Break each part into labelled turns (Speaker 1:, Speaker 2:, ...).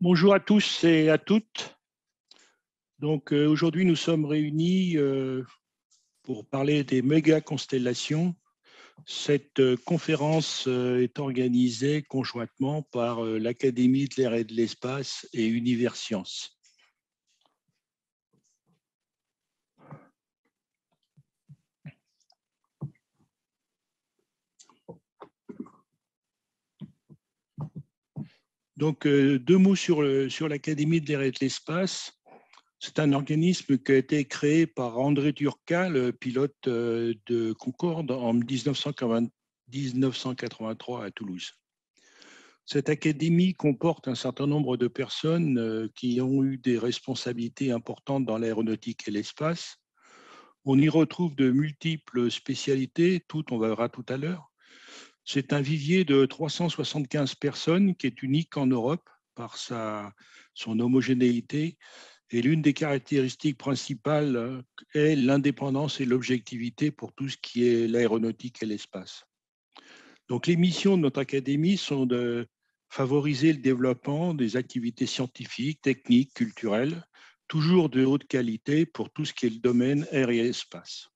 Speaker 1: Bonjour à tous et à toutes. Donc aujourd'hui, nous sommes réunis pour parler des méga-constellations. Cette conférence est organisée conjointement par l'Académie de l'air et de l'espace et Univers Sciences. Donc deux mots sur l'Académie de l'air et de l'espace. C'est un organisme qui a été créé par André Turca, le pilote de Concorde, en 1983 à Toulouse. Cette académie comporte un certain nombre de personnes qui ont eu des responsabilités importantes dans l'aéronautique et l'espace. On y retrouve de multiples spécialités, toutes on verra tout à l'heure. C'est un vivier de 375 personnes qui est unique en Europe par son homogénéité. Et l'une des caractéristiques principales est l'indépendance et l'objectivité pour tout ce qui est l'aéronautique et l'espace. Donc, les missions de notre académie sont de favoriser le développement des activités scientifiques, techniques, culturelles, toujours de haute qualité pour tout ce qui est le domaine air et espace.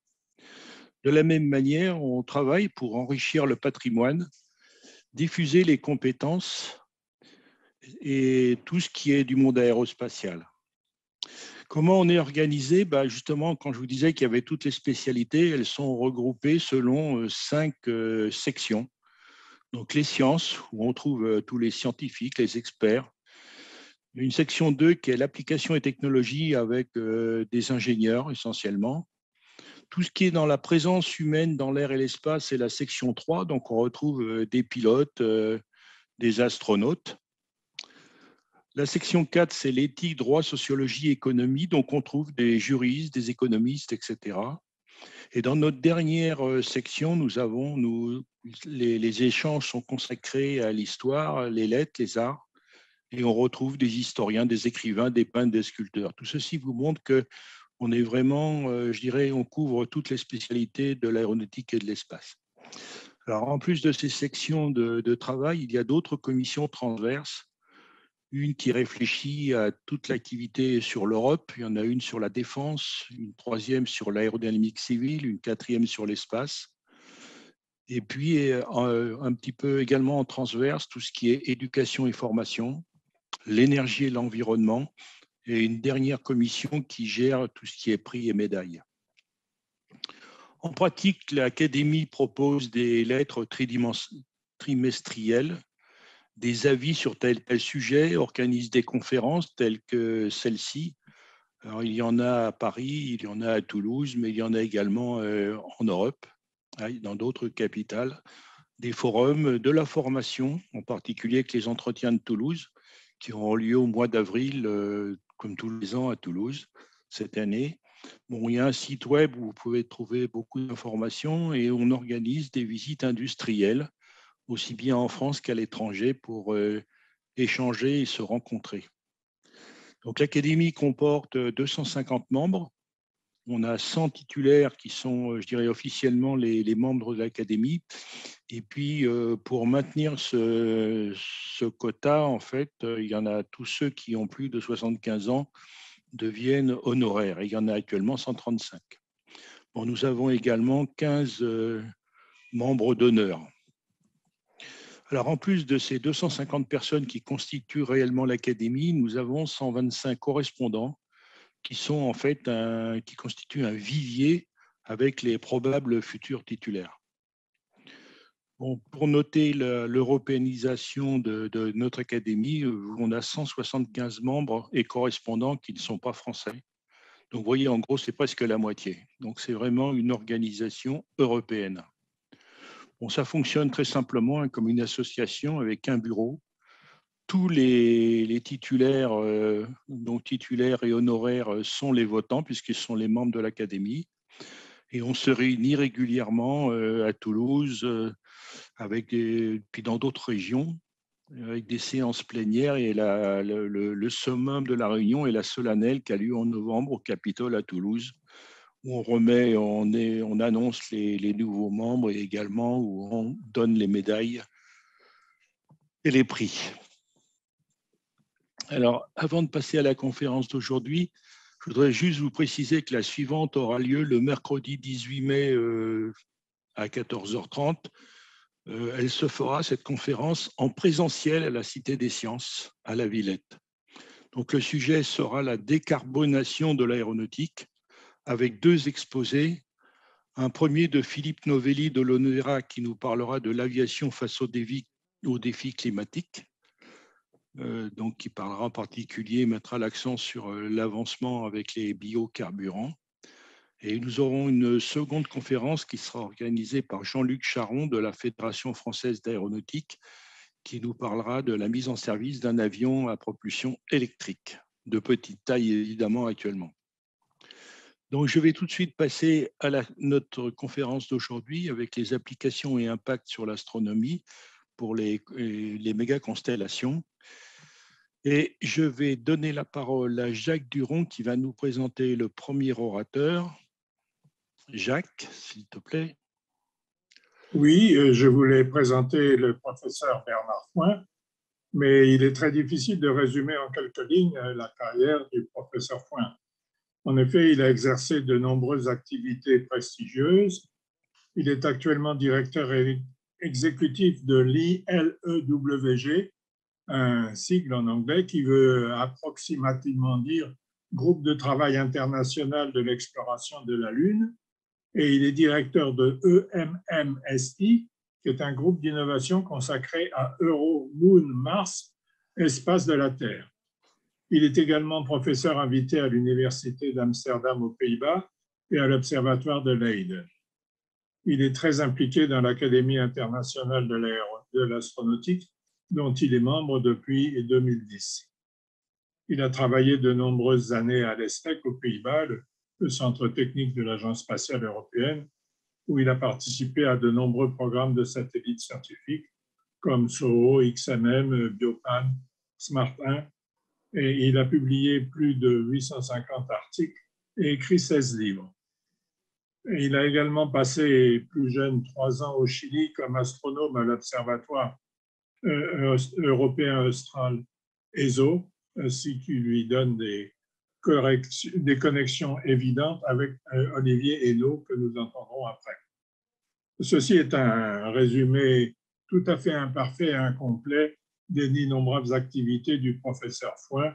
Speaker 1: De la même manière, on travaille pour enrichir le patrimoine, diffuser les compétences et tout ce qui est du monde aérospatial. Comment on est organisé? Justement, quand je vous disais qu'il y avait toutes les spécialités, elles sont regroupées selon 5 sections. Donc les sciences, où on trouve tous les scientifiques, les experts. Une section 2 qui est l'application et technologie avec des ingénieurs essentiellement. Tout ce qui est dans la présence humaine dans l'air et l'espace, c'est la section 3. Donc on retrouve des pilotes, des astronautes. La section 4, c'est l'éthique, droit, sociologie, économie. Donc on trouve des juristes, des économistes, etc. Et dans notre dernière section, les échanges sont consacrés à l'histoire, les lettres, les arts, et on retrouve des historiens, des écrivains, des peintres, des sculpteurs. Tout ceci vous montre qu'on est vraiment, je dirais, on couvre toutes les spécialités de l'aéronautique et de l'espace. Alors, en plus de ces sections de travail, il y a d'autres commissions transverses. Une qui réfléchit à toute l'activité sur l'Europe, il y en a une sur la défense, une troisième sur l'aérodynamique civile, une quatrième sur l'espace. Et puis, un petit peu également en transverse, tout ce qui est éducation et formation, l'énergie et l'environnement, et une dernière commission qui gère tout ce qui est prix et médailles. En pratique, l'Académie propose des lettres trimestrielles, des avis sur tel sujet, organise des conférences telles que celle-ci. Alors, il y en a à Paris, il y en a à Toulouse, mais il y en a également en Europe, dans d'autres capitales, des forums de la formation, en particulier avec les entretiens de Toulouse, qui auront lieu au mois d'avril, comme tous les ans à Toulouse, cette année. Bon, il y a un site web où vous pouvez trouver beaucoup d'informations et on organise des visites industrielles, aussi bien en France qu'à l'étranger, pour échanger et se rencontrer. Donc, l'Académie comporte 250 membres. On a 100 titulaires qui sont, je dirais, officiellement les membres de l'Académie. Et puis, pour maintenir ce quota, en fait, il y en a tous ceux qui ont plus de 75 ans deviennent honoraires. Et il y en a actuellement 135. Bon, nous avons également 15 membres d'honneur. Alors, en plus de ces 250 personnes qui constituent réellement l'Académie, nous avons 125 correspondants qui sont en fait qui constituent un vivier avec les probables futurs titulaires. Bon, pour noter l'européanisation de notre académie, on a 175 membres et correspondants qui ne sont pas français. Donc, vous voyez, en gros, c'est presque la moitié. Donc, c'est vraiment une organisation européenne. Bon, ça fonctionne très simplement comme une association avec un bureau. Tous les titulaires, donc titulaires et honoraires, sont les votants puisqu'ils sont les membres de l'académie. Et on se réunit régulièrement à Toulouse, puis dans d'autres régions, avec des séances plénières. Et le summum de la réunion est la solennelle qui a lieu en novembre au Capitole à Toulouse, où on annonce les nouveaux membres et également où on donne les médailles et les prix. Alors, avant de passer à la conférence d'aujourd'hui, je voudrais juste vous préciser que la suivante aura lieu le mercredi 18 mai à 14h30. Elle se fera, cette conférence, en présentiel à la Cité des Sciences, à la Villette. Donc, le sujet sera la décarbonation de l'aéronautique, avec deux exposés. Un premier de Philippe Novelli de l'ONERA qui nous parlera de l'aviation face aux défis climatiques. Donc, qui parlera en particulier, mettra l'accent sur l'avancement avec les biocarburants. Et nous aurons une seconde conférence qui sera organisée par Jean-Luc Charon de la Fédération française d'aéronautique, qui nous parlera de la mise en service d'un avion à propulsion électrique, de petite taille évidemment actuellement. Donc, je vais tout de suite passer à notre conférence d'aujourd'hui avec les applications et impacts sur l'astronomie pour les méga-constellations. Et je vais donner la parole à Jacques Duron qui va nous présenter le premier orateur. Jacques, s'il te plaît.
Speaker 2: Oui, je voulais présenter le professeur Bernard Foin, mais il est très difficile de résumer en quelques lignes la carrière du professeur Foin. En effet, il a exercé de nombreuses activités prestigieuses. Il est actuellement directeur exécutif de l'ILEWG, un sigle en anglais qui veut approximativement dire Groupe de travail international de l'exploration de la Lune. Et il est directeur de EMMSI, qui est un groupe d'innovation consacré à Euro, Moon, Mars, espace de la Terre. Il est également professeur invité à l'Université d'Amsterdam aux Pays-Bas et à l'Observatoire de Leyde. Il est très impliqué dans l'Académie internationale de l'astronautique, dont il est membre depuis 2010. Il a travaillé de nombreuses années à l'ESTEC aux Pays-Bas, le centre technique de l'Agence spatiale européenne, où il a participé à de nombreux programmes de satellites scientifiques comme SOHO, XMM, Biopan, Smart 1, et il a publié plus de 850 articles et écrit 16 livres. Et il a également passé plus jeune 3 ans au Chili comme astronome à l'Observatoire européen austral ESO, ainsi qui lui donne des connexions évidentes avec Olivier Hénaud que nous entendrons après. Ceci est un résumé tout à fait imparfait et incomplet des innombrables activités du professeur Foin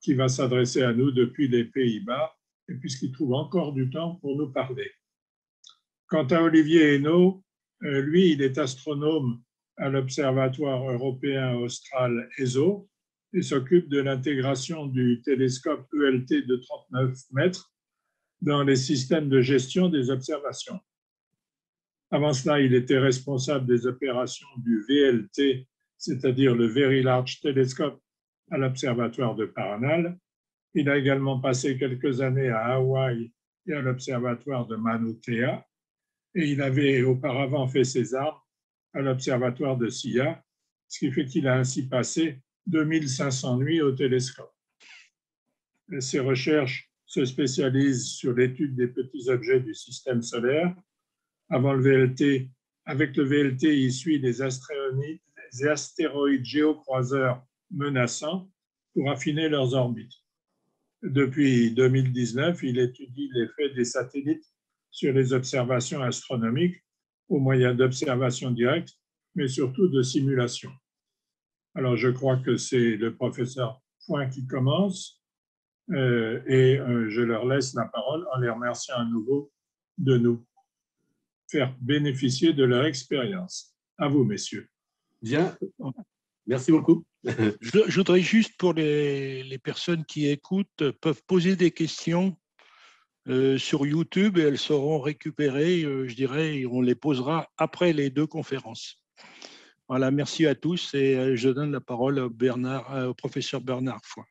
Speaker 2: qui va s'adresser à nous depuis les Pays-Bas et puisqu'il trouve encore du temps pour nous parler. Quant à Olivier Hénaud, lui, il est astronome à l'Observatoire européen austral ESO et s'occupe de l'intégration du télescope ELT de 39 mètres dans les systèmes de gestion des observations. Avant cela, il était responsable des opérations du VLT, c'est-à-dire le Very Large Telescope, à l'Observatoire de Paranal. Il a également passé quelques années à Hawaï et à l'Observatoire de Mauna Kea. Et il avait auparavant fait ses armes à l'Observatoire de Silla, ce qui fait qu'il a ainsi passé 2500 nuits au télescope. Et ses recherches se spécialisent sur l'étude des petits objets du système solaire. Avant le VLT, avec le VLT, il suit des astéroïdes géocroiseurs menaçants pour affiner leurs orbites. Depuis 2019, il étudie l'effet des satellites sur les observations astronomiques au moyen d'observations directes, mais surtout de simulations. Alors, je crois que c'est le professeur Foin qui commence et je leur laisse la parole en les remerciant à nouveau de nous faire bénéficier de leur expérience. À vous, messieurs.
Speaker 3: Bien, merci beaucoup.
Speaker 1: Je voudrais juste, pour les personnes qui écoutent, peuvent poser des questions sur YouTube et elles seront récupérées, je dirais, et on les posera après les deux conférences. Voilà, merci à tous et je donne la parole au professeur Bernard Foin.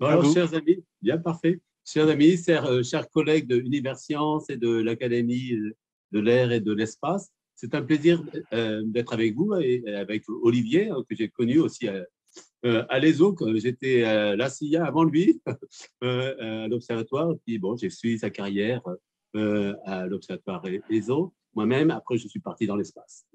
Speaker 3: Alors, chers amis, bien parfait. Chers amis, chers collègues de Universcience et de l'Académie de l'air et de l'espace, c'est un plaisir d'être avec vous et avec Olivier, que j'ai connu aussi à l'ESO. J'étais à la CIA avant lui, à l'Observatoire. Puis bon, j'ai suivi sa carrière à l'Observatoire ESO. Moi-même, après, je suis parti dans l'espace.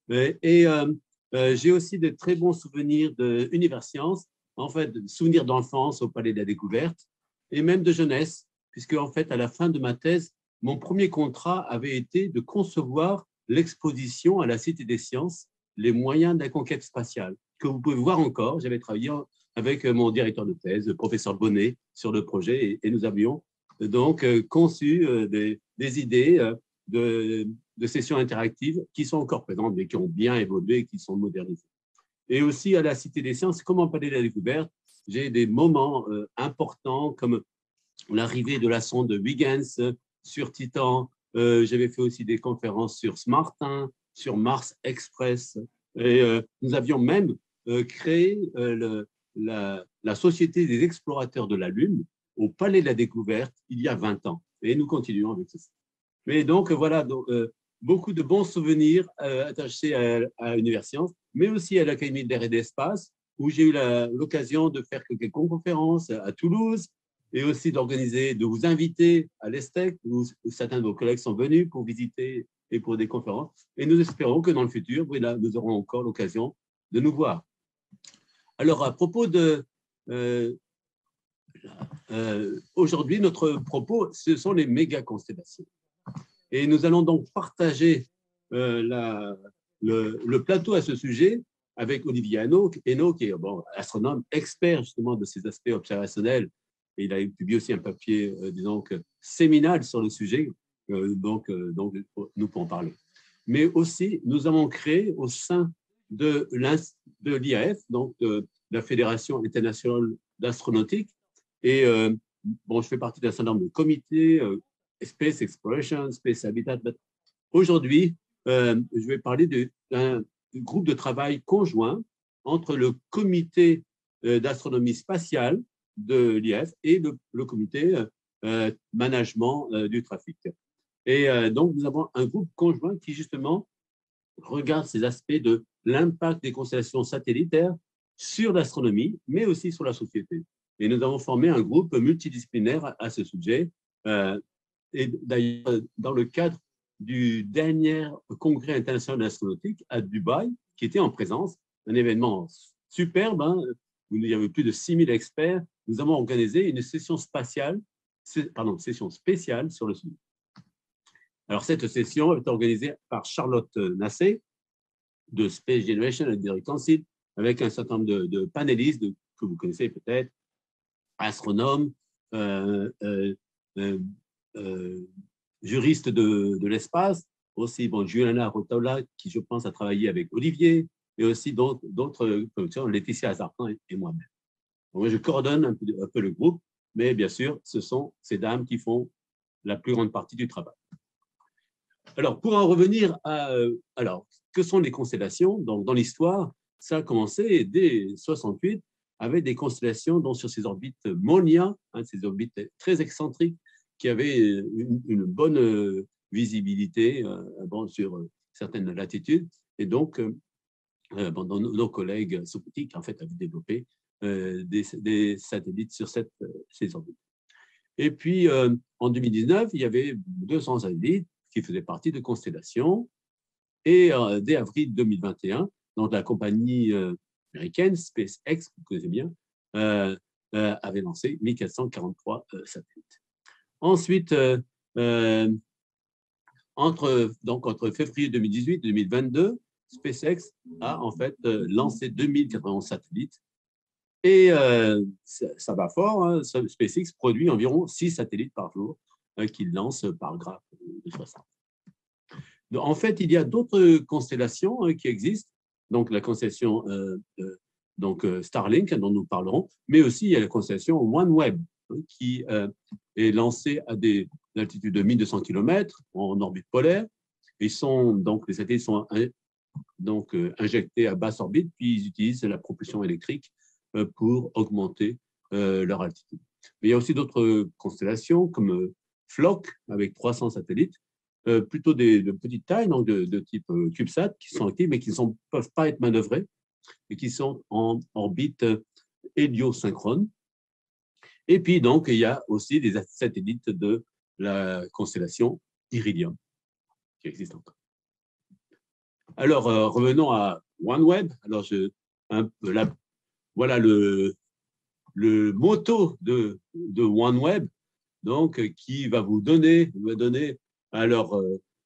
Speaker 3: J'ai aussi de très bons souvenirs de Universcience en fait, souvenirs d'enfance au Palais de la Découverte et même de jeunesse, puisque en fait, à la fin de ma thèse, mon premier contrat avait été de concevoir l'exposition à la Cité des Sciences, les moyens de la conquête spatiale, que vous pouvez voir encore. J'avais travaillé avec mon directeur de thèse, le professeur Bonnet, sur le projet, et nous avions donc conçu des idées de sessions interactives qui sont encore présentes, mais qui ont bien évolué et qui sont modernisées. Et aussi à la Cité des Sciences, comme en Palais de la Découverte, j'ai des moments importants comme l'arrivée de la sonde Huygens sur Titan. J'avais fait aussi des conférences sur Smartin, sur Mars Express. Et nous avions même créé la Société des explorateurs de la Lune au Palais de la Découverte il y a 20 ans. Et nous continuons avec ceci. Mais donc, voilà, beaucoup de bons souvenirs attachés à Universcience, mais aussi à l'Académie de l'air et de l'espace, où j'ai eu l'occasion de faire quelques conférences à Toulouse, et aussi de vous inviter à l'ESTEC, où certains de vos collègues sont venus pour visiter et pour des conférences. Et nous espérons que dans le futur, voilà, nous aurons encore l'occasion de nous voir. Alors, à propos de... aujourd'hui, notre propos, ce sont les méga-constellations. Et nous allons donc partager le plateau à ce sujet avec Olivier Hennaut, qui est astronome expert justement de ces aspects observationnels. Et il a publié aussi un papier, disons que séminal sur le sujet, donc nous pouvons parler. Mais aussi, nous avons créé au sein de l'IAF, donc de la Fédération internationale d'astronautique, et je fais partie d'un certain nombre de comités, Space Exploration, Space Habitat. Aujourd'hui, je vais parler d'un groupe de travail conjoint entre le comité d'astronomie spatiale de l'IAF et le comité management du trafic. Et donc, nous avons un groupe conjoint qui, justement, regarde ces aspects de l'impact des constellations satellitaires sur l'astronomie, mais aussi sur la société. Et nous avons formé un groupe multidisciplinaire à ce sujet. Et d'ailleurs, dans le cadre du dernier congrès international d'astronautique à Dubaï, qui était en présence, un événement superbe, où il y avait plus de 6000 experts, nous avons organisé une session spéciale sur le sujet. Alors, cette session est organisée par Charlotte Nassé de Space Generation and Direct Council, avec un certain nombre de panélistes que vous connaissez peut-être, astronomes, juristes de l'espace, aussi Juliana Rotola, qui je pense a travaillé avec Olivier, et aussi d'autres, Laetitia Azarkan et moi-même. Moi, je coordonne un peu le groupe, mais bien sûr, ce sont ces dames qui font la plus grande partie du travail. Alors, pour en revenir à... alors, que sont les constellations? Donc, dans l'histoire, ça a commencé dès 68 avec des constellations dont sur ces orbites Monia, ces orbites très excentriques, qui avaient une bonne visibilité sur certaines latitudes. Et donc, nos collègues soviétiques, en fait, avaient développé des satellites sur ces orbites. Et puis, en 2019, il y avait 200 satellites qui faisaient partie de constellations. Et dès avril 2021, donc la compagnie américaine SpaceX, vous connaissez bien, avait lancé 1443 satellites. Ensuite, entre février 2018 et 2022, SpaceX a en fait lancé 2091 satellites. Et ça va fort, SpaceX produit environ 6 satellites par jour qu'il lance par grappe de 60. En fait, il y a d'autres constellations qui existent, donc la constellation Starlink dont nous parlerons, mais aussi il y a la constellation OneWeb qui est lancée à des altitudes de 1200 km en orbite polaire. Les satellites sont injectés à basse orbite, puis ils utilisent la propulsion électrique pour augmenter leur altitude. Mais il y a aussi d'autres constellations comme Flock avec 300 satellites, plutôt de petite taille, donc de type CubeSat, qui sont actifs mais qui ne peuvent pas être manœuvrés et qui sont en orbite héliosynchrone. Et puis, donc, il y a aussi des satellites de la constellation Iridium qui existe encore. Alors, revenons à OneWeb. Alors, voilà le motto de OneWeb, donc, qui va donner à leurs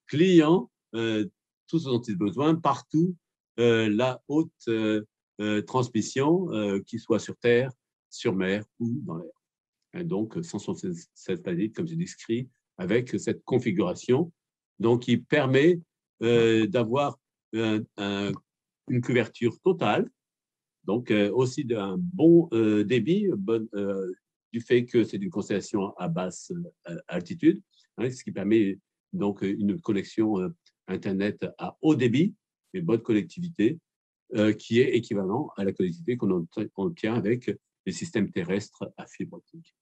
Speaker 3: clients tout ce dont ils ont besoin partout, la haute transmission, qu'il soit sur terre, sur mer ou dans l'air. Et donc, 176 satellites, comme j'ai décrit, avec cette configuration, donc, qui permet d'avoir une couverture totale, donc aussi d'un bon débit, du fait que c'est une constellation à basse altitude, hein, ce qui permet donc une connexion Internet à haut débit, et bonne connectivité, qui est équivalent à la connectivité qu'on obtient avec les systèmes terrestres à fibre optique.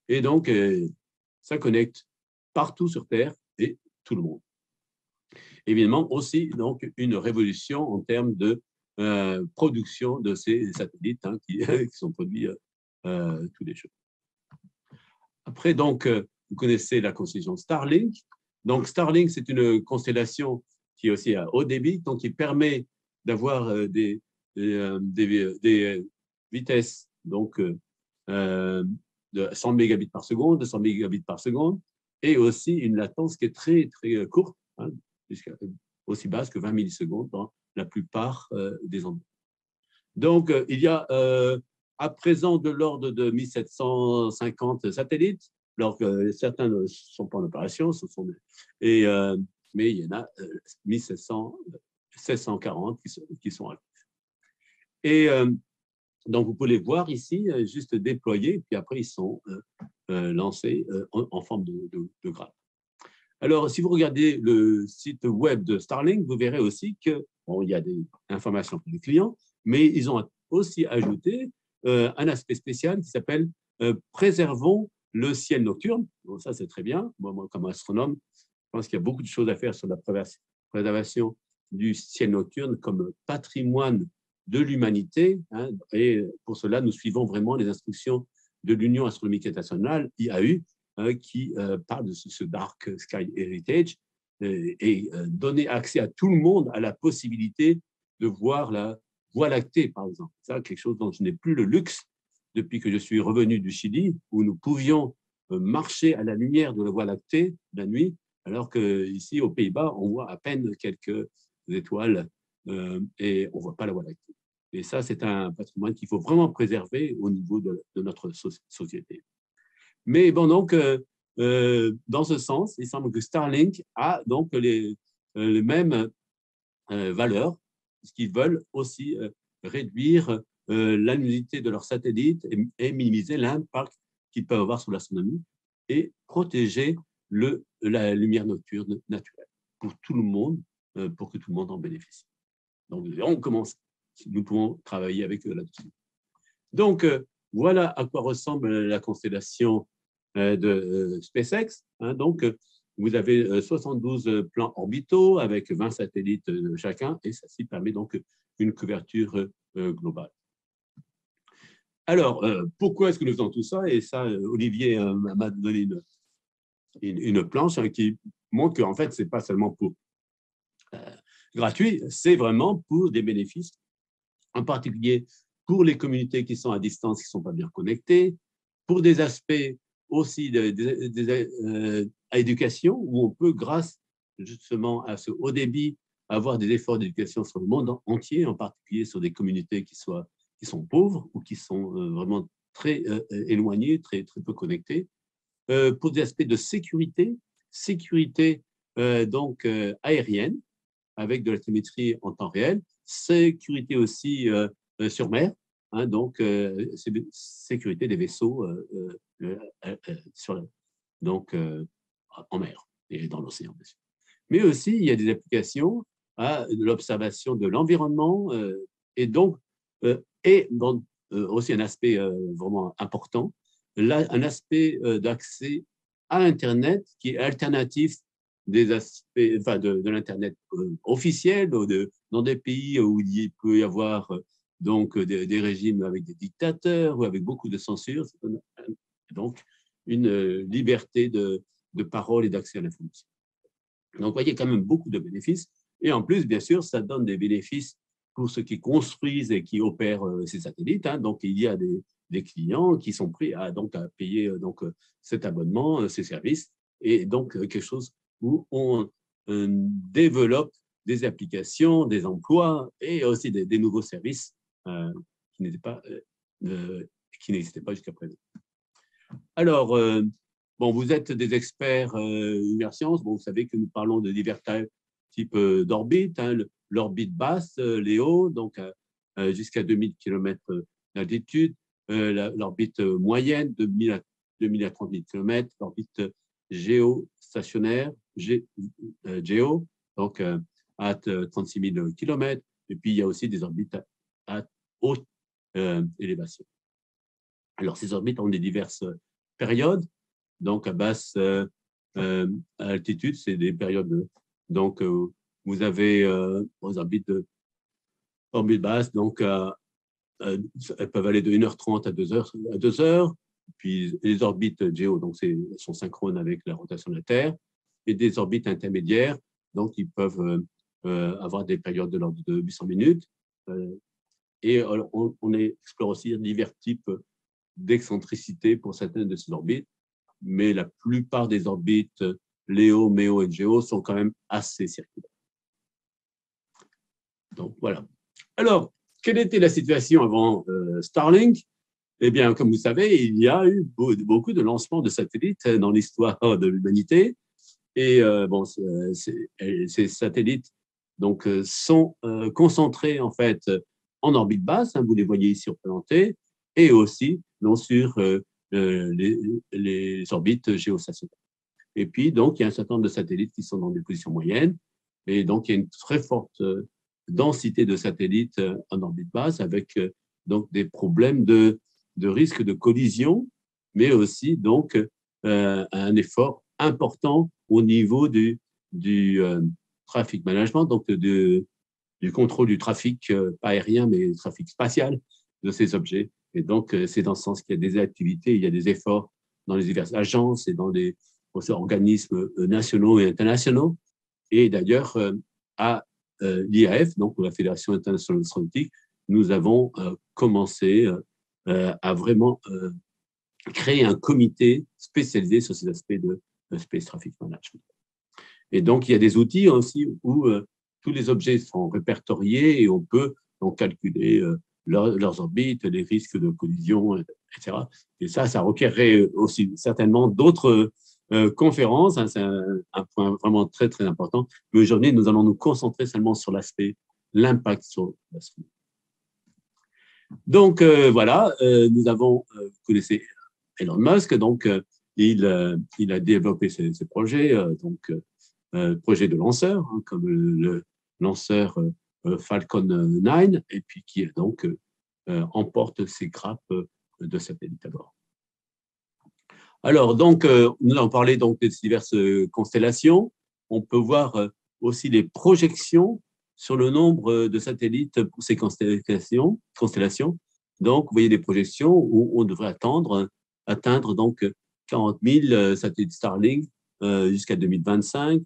Speaker 3: Et donc, ça connecte partout sur Terre et tout le monde. Évidemment, aussi donc, une révolution en termes de production de ces satellites, hein, qui sont produits tous les jours. Après, donc, vous connaissez la constellation Starlink. Donc, Starlink, c'est une constellation qui est aussi à haut débit, donc qui permet d'avoir des vitesses donc, de 100 mégabits par seconde, 200 mégabits par seconde, et aussi une latence qui est très, très courte, hein, aussi basse que 20 millisecondes dans la plupart des endroits. Donc, il y a à présent de l'ordre de 1750 satellites, alors que certains ne sont pas en opération, mais il y en a 1740 qui sont actifs. Et donc, vous pouvez les voir ici, juste déployés, puis après, ils sont lancés en forme de grappe. Alors, si vous regardez le site web de Starlink, vous verrez aussi qu'il y a des informations pour les clients, mais ils ont aussi ajouté un aspect spécial qui s'appelle « Préservons le ciel nocturne ». Bon, ça, c'est très bien. Moi, comme astronome, je pense qu'il y a beaucoup de choses à faire sur la préservation du ciel nocturne comme patrimoine de l'humanité. Hein, et pour cela, nous suivons vraiment les instructions de l'Union astronomique internationale, IAU, qui parle de ce Dark Sky Heritage et donner accès à tout le monde à la possibilité de voir la Voie lactée, par exemple. C'est quelque chose dont je n'ai plus le luxe depuis que je suis revenu du Chili, où nous pouvions marcher à la lumière de la Voie lactée la nuit, alors qu'ici, aux Pays-Bas, on voit à peine quelques étoiles et on ne voit pas la Voie lactée. Et ça, c'est un patrimoine qu'il faut vraiment préserver au niveau de notre société. Mais bon, donc, dans ce sens, il semble que Starlink a donc les mêmes valeurs, puisqu'ils veulent aussi réduire la luminosité de leurs satellites et minimiser l'impact qu'ils peuvent avoir sur l'astronomie et protéger la lumière nocturne naturelle pour tout le monde, pour que tout le monde en bénéficie. Donc, on commence, nous pouvons travailler avec eux là-dessus. Donc, voilà à quoi ressemble la constellation de SpaceX. Hein, donc, vous avez 72 plans orbitaux avec 20 satellites chacun, et ça permet donc une couverture globale. Alors, pourquoi est-ce que nous faisons tout ça? Et ça, Olivier m'a donné une planche qui montre qu'en fait, ce n'est pas seulement pour gratuit, c'est vraiment pour des bénéfices, en particulier pour les communautés qui sont à distance, qui ne sont pas bien connectées, pour des aspects aussi à éducation, où on peut, grâce justement à ce haut débit, avoir des efforts d'éducation sur le monde entier, en particulier sur des communautés qui sont pauvres ou qui sont vraiment très éloignées, très peu connectées, pour des aspects de sécurité donc aérienne, avec de la télémétrie en temps réel, sécurité aussi sur mer, hein, donc sécurité des vaisseaux donc en mer et dans l'océan, bien sûr. Mais aussi, il y a des applications à l'observation de l'environnement et donc aussi un aspect vraiment important, là, un aspect d'accès à Internet qui est alternatif des aspects, enfin de l'Internet officiel dans des pays où il peut y avoir donc des régimes avec des dictateurs ou avec beaucoup de censure, donc une liberté de parole et d'accès à l'information. Donc, vous voyez quand même beaucoup de bénéfices. Et en plus, bien sûr, ça donne des bénéfices pour ceux qui construisent et qui opèrent ces satellites. Hein. Donc, il y a des clients qui sont prêts à payer cet abonnement, ces services, et donc quelque chose où on développe des applications, des emplois et aussi des nouveaux services qui n'existaient pas jusqu'à présent. Alors, vous êtes des experts sciences. Vous savez que nous parlons de divers types d'orbites. L'orbite basse, Léo, donc jusqu'à 2000 km d'altitude. L'orbite moyenne, de 2000 à 30 000 km. L'orbite géostationnaire, géo, donc à 36 000 km. Et puis, il y a aussi des orbites à haute élévation. Alors, ces orbites ont des diverses périodes. Donc, à basse altitude, c'est des périodes. Donc, vous avez aux orbites basses, donc elles peuvent aller de 1h30 à 2h. Puis les orbites géo, donc sont synchrones avec la rotation de la Terre, et des orbites intermédiaires, donc ils peuvent avoir des périodes de l'ordre de 800 minutes. Et on explore aussi divers types d'excentricité pour certaines de ces orbites, mais la plupart des orbites Léo, Méo et Géo sont quand même assez circulaires. Donc voilà. Alors, quelle était la situation avant Starlink? Eh bien, comme vous savez, il y a eu beaucoup de lancements de satellites dans l'histoire de l'humanité. Et ces satellites sont concentrés en fait en orbite basse, vous les voyez ici représentés, et aussi sur les orbites géostationnaires. Et puis, donc, il y a un certain nombre de satellites qui sont dans des positions moyennes, et donc il y a une très forte densité de satellites en orbite basse, avec donc des problèmes de risque de collision, mais aussi donc un effort important au niveau du traffic management, donc du contrôle du trafic, pas aérien, mais du trafic spatial de ces objets. Et donc, c'est dans ce sens qu'il y a des activités, il y a des efforts dans les diverses agences et dans les organismes nationaux et internationaux. Et d'ailleurs, à l'IAF, donc la Fédération internationale d'astronautique, nous avons commencé à vraiment créer un comité spécialisé sur ces aspects de Space Traffic Management. Et donc, il y a des outils aussi où tous les objets sont répertoriés et on peut donc calculer leurs orbites, les risques de collision, etc. Et ça requerrait aussi certainement d'autres conférences. C'est un point vraiment très, très important. Mais aujourd'hui, nous allons nous concentrer seulement sur l'impact sur l'astronomie. Donc, voilà, vous connaissez Elon Musk, donc il a développé ces projets, projets de lanceurs, comme le lanceur Falcon 9, et puis qui donc emporte ces grappes de satellites à bord. Alors, donc, nous avons parlé donc des diverses constellations. On peut voir aussi les projections sur le nombre de satellites pour ces constellations. Donc, vous voyez des projections où on devrait atteindre donc 40 000 satellites Starlink jusqu'à 2025.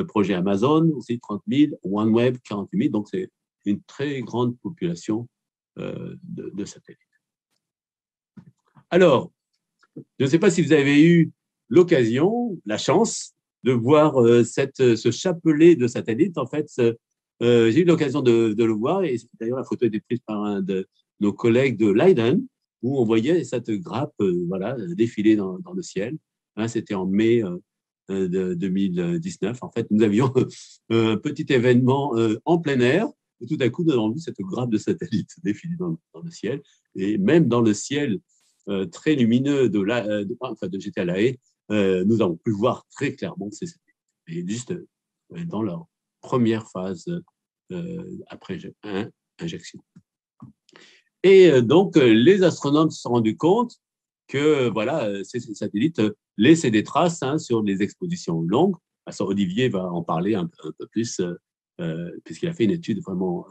Speaker 3: Projet Amazon aussi 30 000, OneWeb 48 000. Donc, c'est une très grande population de satellites. Alors, je ne sais pas si vous avez eu l'occasion, la chance de voir ce chapelet de satellites. En fait, j'ai eu l'occasion de le voir, et d'ailleurs la photo a été prise par un de nos collègues de Leiden, où on voyait cette grappe défiler dans le ciel. C'était en mai de 2019. En fait, nous avions un petit événement en plein air, et tout à coup, nous avons vu cette grappe de satellites défiler dans le ciel, et même dans le ciel très lumineux de j'étais à La Haye, nous avons pu voir très clairement ces satellites, et juste dans leur première phase après injection. Et donc, les astronomes se sont rendus compte que ces satellites laissaient des traces sur les expositions longues. Olivier va en parler un peu plus, puisqu'il a fait une étude vraiment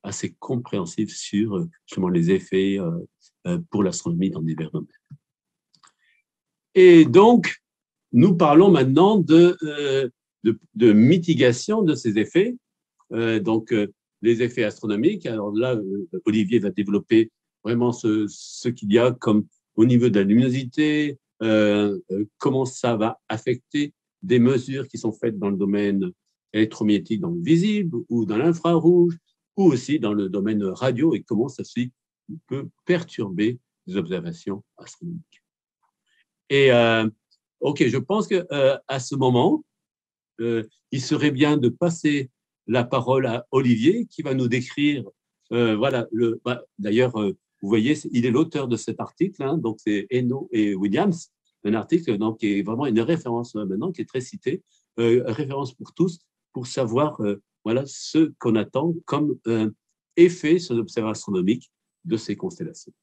Speaker 3: assez compréhensive sur justement les effets pour l'astronomie dans divers domaines. Et donc, nous parlons maintenant de mitigation de ces effets. Les effets astronomiques. Alors là, Olivier va développer vraiment ce qu'il y a comme au niveau de la luminosité, comment ça va affecter des mesures qui sont faites dans le domaine électromagnétique, dans le visible ou dans l'infrarouge, ou aussi dans le domaine radio, et comment ça peut perturber les observations astronomiques. Et OK, je pense que à ce moment, il serait bien de passer la parole à Olivier qui va nous décrire, voilà, d'ailleurs, vous voyez, il est l'auteur de cet article, hein, donc c'est Hainaut et Williams, un article donc, qui est vraiment une référence maintenant, qui est très citée, référence pour tous, pour savoir voilà, ce qu'on attend comme effet sur l'observation astronomique de ces constellations.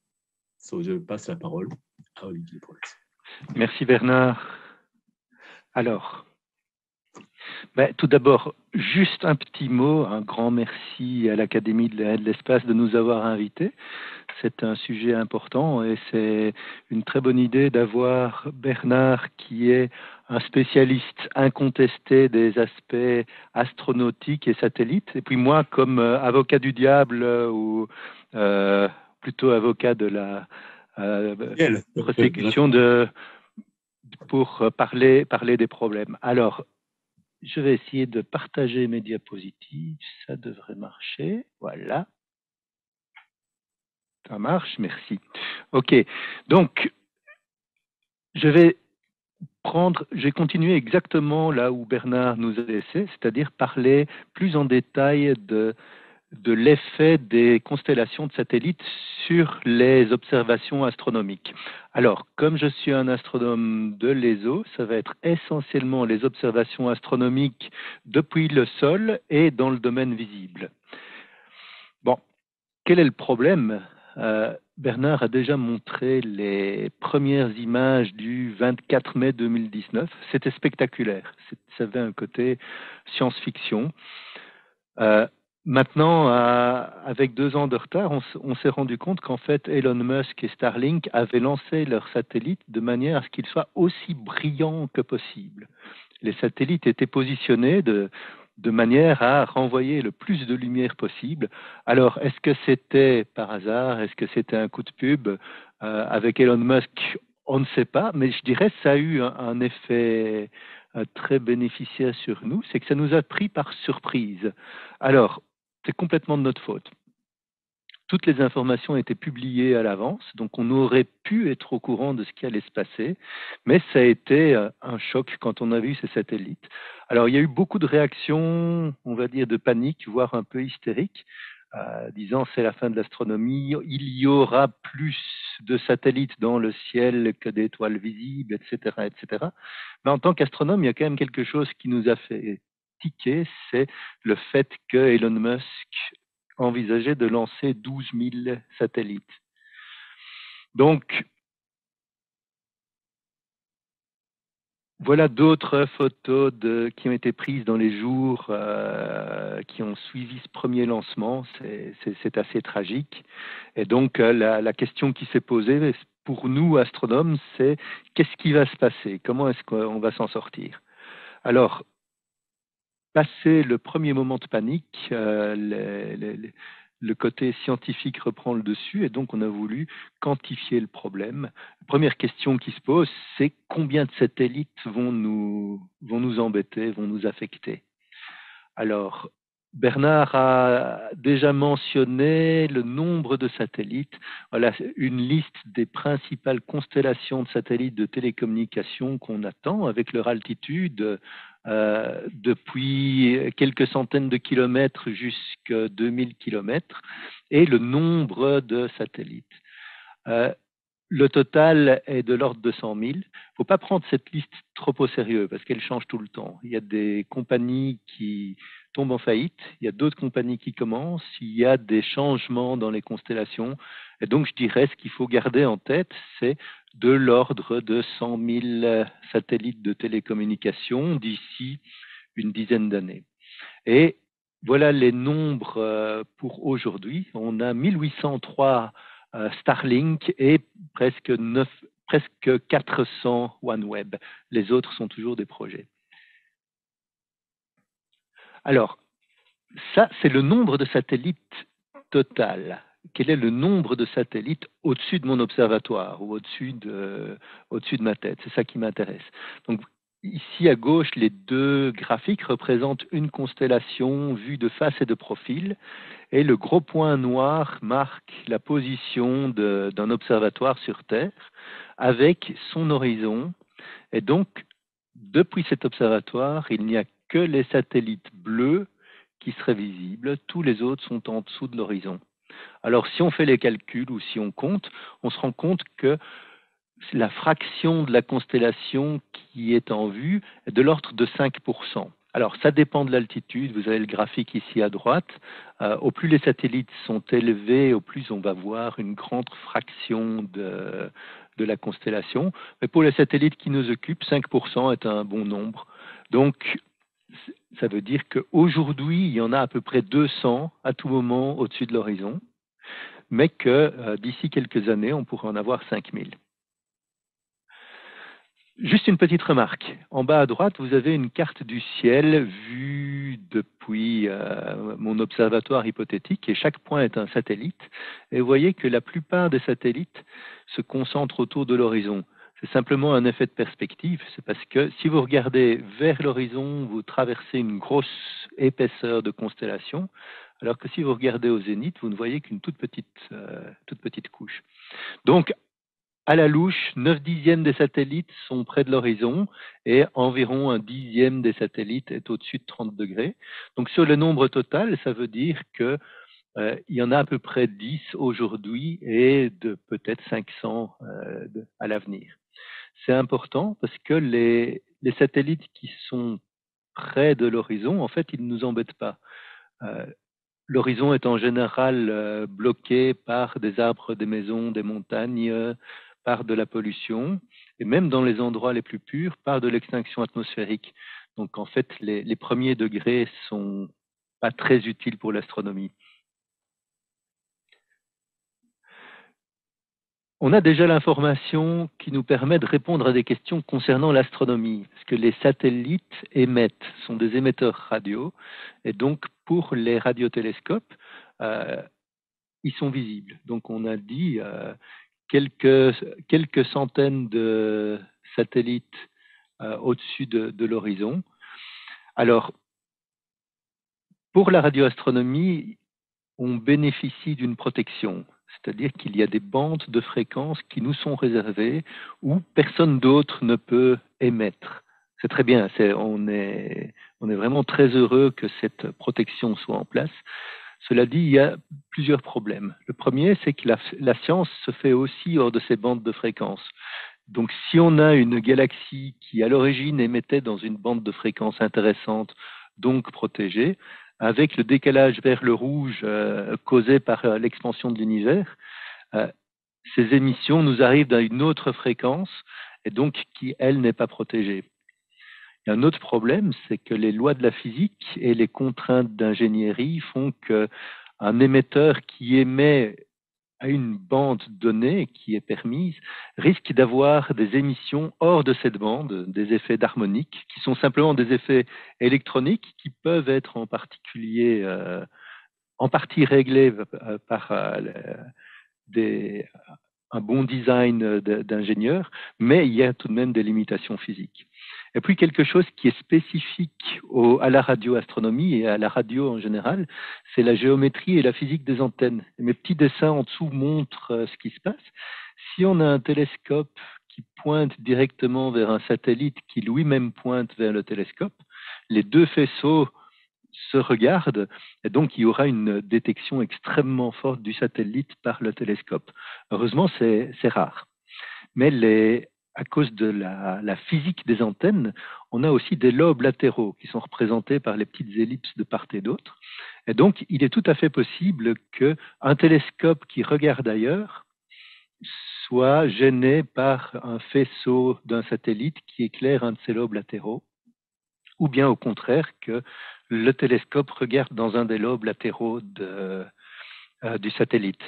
Speaker 3: Je passe la parole à Olivier pour l'instant.
Speaker 4: Merci Bernard. Alors, tout d'abord, juste un petit mot, un grand merci à l'Académie de l'Espace de nous avoir invités. C'est un sujet important et c'est une très bonne idée d'avoir Bernard qui est un spécialiste incontesté des aspects astronautiques et satellites. Et puis moi, comme avocat du diable ou plutôt avocat de la prosécution pour parler des problèmes. Alors, je vais essayer de partager mes diapositives. Ça devrait marcher. Voilà. Ça marche, merci. OK. Donc, je vais continuer exactement là où Bernard nous a laissé, c'est-à-dire parler plus en détail de l'effet des constellations de satellites sur les observations astronomiques. Alors, comme je suis un astronome de l'ESO, ça va être essentiellement les observations astronomiques depuis le sol et dans le domaine visible. Bon, quel est le problème ? Bernard a déjà montré les premières images du 24 mai 2019. C'était spectaculaire. Ça avait un côté science-fiction. Maintenant, avec 2 ans de retard, on s'est rendu compte qu'en fait, Elon Musk et Starlink avaient lancé leurs satellites de manière à ce qu'ils soient aussi brillants que possible. Les satellites étaient positionnés de manière à renvoyer le plus de lumière possible. Alors, est-ce que c'était par hasard? Est-ce que c'était un coup de pub? Avec Elon Musk, on ne sait pas, mais je dirais que ça a eu un effet très bénéficiaire sur nous, c'est que ça nous a pris par surprise. Alors, c'est complètement de notre faute. Toutes les informations étaient publiées à l'avance, donc on aurait pu être au courant de ce qui allait se passer, mais ça a été un choc quand on a vu ces satellites. Alors, il y a eu beaucoup de réactions, on va dire, de panique, voire un peu hystériques, disant c'est la fin de l'astronomie, il y aura plus de satellites dans le ciel que d'étoiles visibles, etc., etc. Mais en tant qu'astronome, il y a quand même quelque chose qui nous a fait tiquer, c'est le fait que Elon Musk envisageait de lancer 12 000 satellites. Donc, voilà d'autres photos qui ont été prises dans les jours qui ont suivi ce premier lancement. C'est assez tragique. Et donc, la question qui s'est posée pour nous, astronomes, c'est qu'est-ce qui va se passer? Comment est-ce qu'on va s'en sortir? Alors, passé le premier moment de panique, le côté scientifique reprend le dessus et donc on a voulu quantifier le problème. La première question qui se pose, c'est combien de satellites vont nous embêter, vont nous affecter? Alors, Bernard a déjà mentionné le nombre de satellites. Voilà une liste des principales constellations de satellites de télécommunications qu'on attend avec leur altitude depuis quelques centaines de kilomètres jusqu'à 2000 kilomètres et le nombre de satellites. Le total est de l'ordre de 100 000. Il ne faut pas prendre cette liste trop au sérieux parce qu'elle change tout le temps. Il y a des compagnies qui tombent en faillite, il y a d'autres compagnies qui commencent, il y a des changements dans les constellations. Et donc, je dirais, ce qu'il faut garder en tête, c'est de l'ordre de 100 000 satellites de télécommunications d'ici une dizaine d'années. Et voilà les nombres pour aujourd'hui. On a 1803 Starlink et presque 400 OneWeb. Les autres sont toujours des projets. Alors, ça, c'est le nombre de satellites total. quel est le nombre de satellites au-dessus de mon observatoire ou au-dessus de ma tête. C'est ça qui m'intéresse. Donc, ici à gauche, les deux graphiques représentent une constellation vue de face et de profil, et le gros point noir marque la position d'un observatoire sur Terre avec son horizon. Et donc, depuis cet observatoire, il n'y a que les satellites bleus qui seraient visibles. Tous les autres sont en dessous de l'horizon. Alors, si on fait les calculs ou si on compte, on se rend compte que la fraction de la constellation qui est en vue est de l'ordre de 5%. Alors, ça dépend de l'altitude. Vous avez le graphique ici à droite. Au plus les satellites sont élevés, au plus on va voir une grande fraction de la constellation. Mais pour les satellites qui nous occupent, 5% est un bon nombre. Donc, ça veut dire qu'aujourd'hui, il y en a à peu près 200 à tout moment au-dessus de l'horizon, mais que d'ici quelques années, on pourrait en avoir 5000. Juste une petite remarque. En bas à droite, vous avez une carte du ciel vue depuis mon observatoire hypothétique, et chaque point est un satellite. Et vous voyez que la plupart des satellites se concentrent autour de l'horizon. C'est simplement un effet de perspective. C'est parce que si vous regardez vers l'horizon, vous traversez une grosse épaisseur de constellation, alors que si vous regardez au zénith, vous ne voyez qu'une toute petite couche. Donc, à la louche, 9/10 des satellites sont près de l'horizon et environ 1/10 des satellites est au-dessus de 30 degrés. Donc sur le nombre total, ça veut dire que il y en a à peu près 10 aujourd'hui et de peut-être 500 à l'avenir. C'est important parce que les satellites qui sont près de l'horizon, en fait, ils ne nous embêtent pas. L'horizon est en général bloqué par des arbres, des maisons, des montagnes, par de la pollution, et même dans les endroits les plus purs, par de l'extinction atmosphérique. Donc en fait, les premiers degrés sont pas très utiles pour l'astronomie. On a déjà l'information qui nous permet de répondre à des questions concernant l'astronomie, parce que les satellites émettent, sont des émetteurs radio, et donc pour les radiotélescopes, ils sont visibles. Donc on a dit quelques centaines de satellites au-dessus de l'horizon. Alors, pour la radioastronomie, on bénéficie d'une protection, c'est-à-dire qu'il y a des bandes de fréquences qui nous sont réservées où personne d'autre ne peut émettre. C'est très bien, on est vraiment très heureux que cette protection soit en place. Cela dit, il y a plusieurs problèmes. Le premier, c'est que la science se fait aussi hors de ces bandes de fréquences. Donc, si on a une galaxie qui, à l'origine, émettait dans une bande de fréquences intéressante, donc protégée, avec le décalage vers le rouge causé par l'expansion de l'univers, ces émissions nous arrivent à une autre fréquence, et donc qui, elle, n'est pas protégée. Il y a un autre problème, c'est que les lois de la physique et les contraintes d'ingénierie font qu'un émetteur qui émet à une bande donnée qui est permise risque d'avoir des émissions hors de cette bande, des effets d'harmonique, qui sont simplement des effets électroniques qui peuvent être en particulier en partie réglés par un bon design d'ingénieur, mais il y a tout de même des limitations physiques. Et puis quelque chose qui est spécifique à la radioastronomie et à la radio en général, c'est la géométrie et la physique des antennes. Et mes petits dessins en dessous montrent ce qui se passe. Si on a un télescope qui pointe directement vers un satellite qui lui-même pointe vers le télescope, les deux faisceaux se regardent et donc il y aura une détection extrêmement forte du satellite par le télescope. Heureusement, c'est rare. Mais à cause de la physique des antennes, on a aussi des lobes latéraux qui sont représentés par les petites ellipses de part et d'autre. Et donc, il est tout à fait possible qu'un télescope qui regarde ailleurs soit gêné par un faisceau d'un satellite qui éclaire un de ces lobes latéraux, ou bien au contraire que le télescope regarde dans un des lobes latéraux du satellite.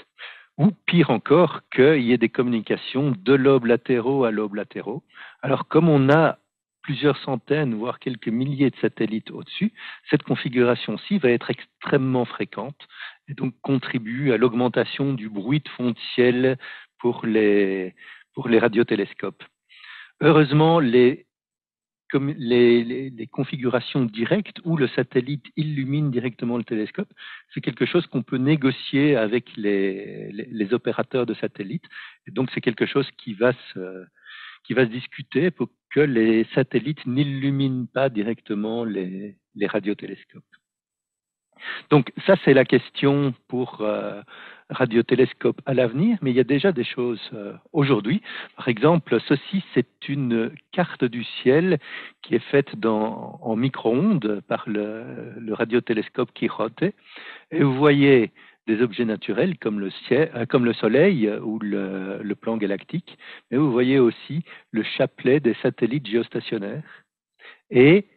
Speaker 4: Ou pire encore, qu'il y ait des communications de lobes latéraux à lobes latéraux. Alors, comme on a plusieurs centaines, voire quelques milliers de satellites au-dessus, cette configuration-ci va être extrêmement fréquente et donc contribue à l'augmentation du bruit de fond de ciel pour les radiotélescopes. Heureusement, les configurations directes où le satellite illumine directement le télescope, c'est quelque chose qu'on peut négocier avec les opérateurs de satellites. Et donc, c'est quelque chose qui va se discuter pour que les satellites n'illuminent pas directement les radiotélescopes. Donc ça, c'est la question pour radiotélescope à l'avenir, mais il y a déjà des choses aujourd'hui. Par exemple, ceci, c'est une carte du ciel qui est faite en micro-ondes par le radiotélescope Quixote. Et vous voyez des objets naturels comme le Soleil ou le plan galactique, mais vous voyez aussi le chapelet des satellites géostationnaires. Et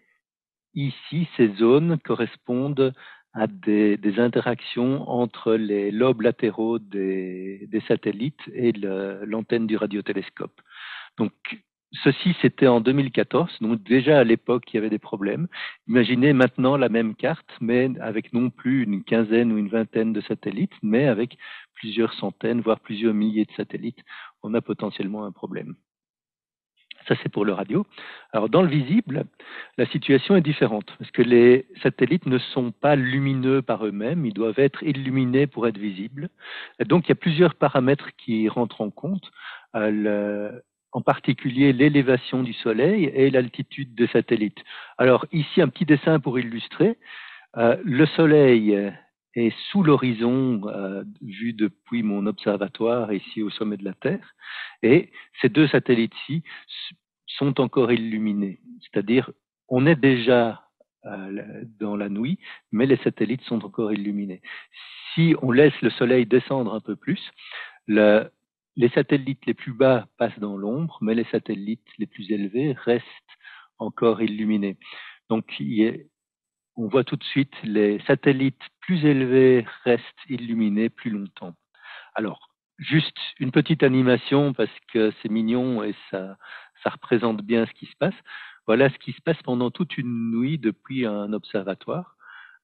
Speaker 4: ici, ces zones correspondent à des interactions entre les lobes latéraux des satellites et l'antenne du radiotélescope. Donc, ceci, c'était en 2014, donc déjà à l'époque, il y avait des problèmes. Imaginez maintenant la même carte, mais avec non plus une quinzaine ou une vingtaine de satellites, mais avec plusieurs centaines, voire plusieurs milliers de satellites. On a potentiellement un problème. Ça, c'est pour le radio. Alors, dans le visible, la situation est différente, parce que les satellites ne sont pas lumineux par eux-mêmes, ils doivent être illuminés pour être visibles. Et donc, il y a plusieurs paramètres qui rentrent en compte, en particulier l'élévation du Soleil et l'altitude des satellites. Alors, ici, un petit dessin pour illustrer. Le Soleil est sous l'horizon, vu depuis mon observatoire ici au sommet de la Terre, et ces deux satellites-ci sont encore illuminés. C'est-à-dire, on est déjà dans la nuit, mais les satellites sont encore illuminés. Si on laisse le Soleil descendre un peu plus, les satellites les plus bas passent dans l'ombre, mais les satellites les plus élevés restent encore illuminés. Donc, on voit tout de suite les satellites plus élevés restent illuminés plus longtemps. Alors, juste une petite animation parce que c'est mignon et ça représente bien ce qui se passe. Voilà ce qui se passe pendant toute une nuit depuis un observatoire.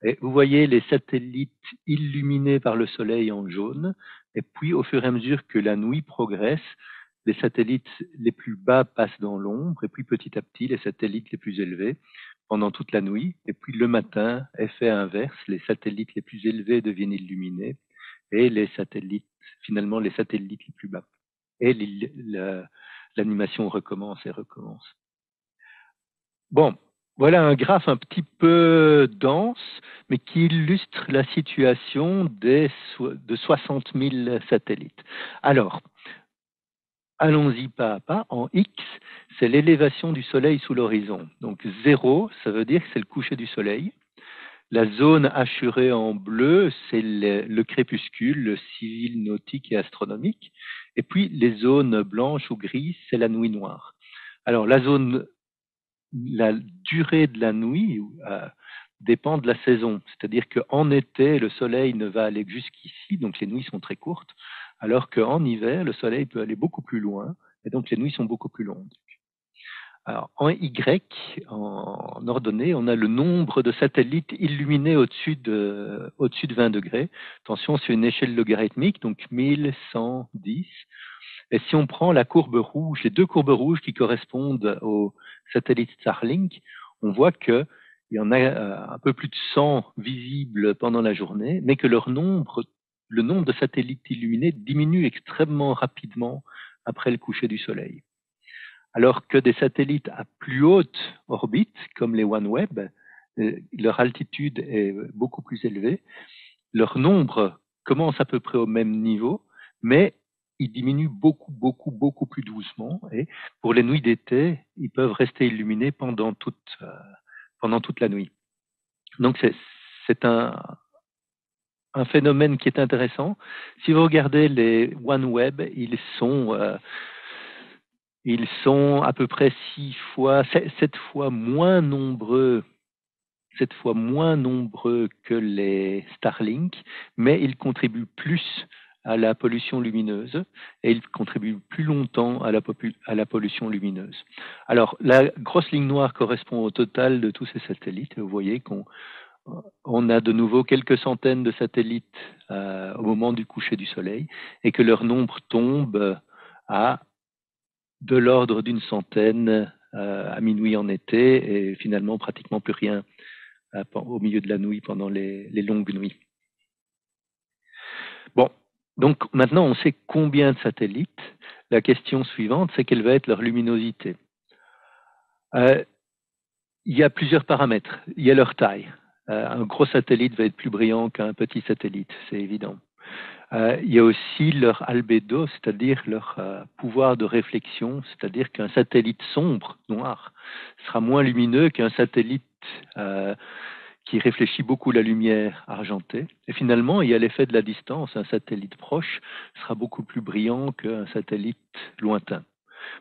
Speaker 4: Et vous voyez les satellites illuminés par le soleil en jaune. Et puis, au fur et à mesure que la nuit progresse, les satellites les plus bas passent dans l'ombre. Et puis, petit à petit, les satellites les plus élevés pendant toute la nuit. Et puis, le matin, effet inverse, les satellites les plus élevés deviennent illuminés. Et finalement, les satellites les plus bas. Et l'animation recommence et recommence. Bon, voilà un graphe un petit peu dense, mais qui illustre la situation de 60 000 satellites. Alors, allons-y pas à pas. En X, c'est l'élévation du Soleil sous l'horizon. Donc 0, ça veut dire que c'est le coucher du Soleil. La zone hachurée en bleu, c'est le crépuscule, le civil, nautique et astronomique. Et puis, les zones blanches ou grises, c'est la nuit noire. Alors, la durée de la nuit dépend de la saison. C'est-à-dire qu'en été, le soleil ne va aller que jusqu'ici, donc les nuits sont très courtes, alors qu'en hiver, le soleil peut aller beaucoup plus loin, et donc les nuits sont beaucoup plus longues. Alors, en Y, en ordonnée, on a le nombre de satellites illuminés au-dessus de 20 degrés. Attention, c'est une échelle logarithmique, donc 1110. Et si on prend la courbe rouge, les deux courbes rouges qui correspondent au satellite Starlink, on voit qu'il y en a un peu plus de 100 visibles pendant la journée, mais que le nombre de satellites illuminés diminue extrêmement rapidement après le coucher du Soleil. Alors que des satellites à plus haute orbite, comme les OneWeb, leur altitude est beaucoup plus élevée, leur nombre commence à peu près au même niveau, mais ils diminuent beaucoup plus doucement. Et pour les nuits d'été, ils peuvent rester illuminés pendant toute la nuit. Donc c'est un phénomène qui est intéressant. Si vous regardez les OneWeb, ils sont à peu près 7 fois moins nombreux que les Starlink, mais ils contribuent plus à la pollution lumineuse et ils contribuent plus longtemps à la pollution lumineuse. Alors, la grosse ligne noire correspond au total de tous ces satellites. Vous voyez qu'on a de nouveau quelques centaines de satellites au moment du coucher du Soleil et que leur nombre tombe à de l'ordre d'une centaine à minuit en été et finalement pratiquement plus rien au milieu de la nuit pendant les longues nuits. Bon, donc maintenant on sait combien de satellites. La question suivante, c'est quelle va être leur luminosité. Il y a plusieurs paramètres. Il y a leur taille. Un gros satellite va être plus brillant qu'un petit satellite, c'est évident. Il y a aussi leur albédo, c'est-à-dire leur pouvoir de réflexion, c'est-à-dire qu'un satellite sombre, noir, sera moins lumineux qu'un satellite qui réfléchit beaucoup la lumière argentée. Et finalement, il y a l'effet de la distance. Un satellite proche sera beaucoup plus brillant qu'un satellite lointain.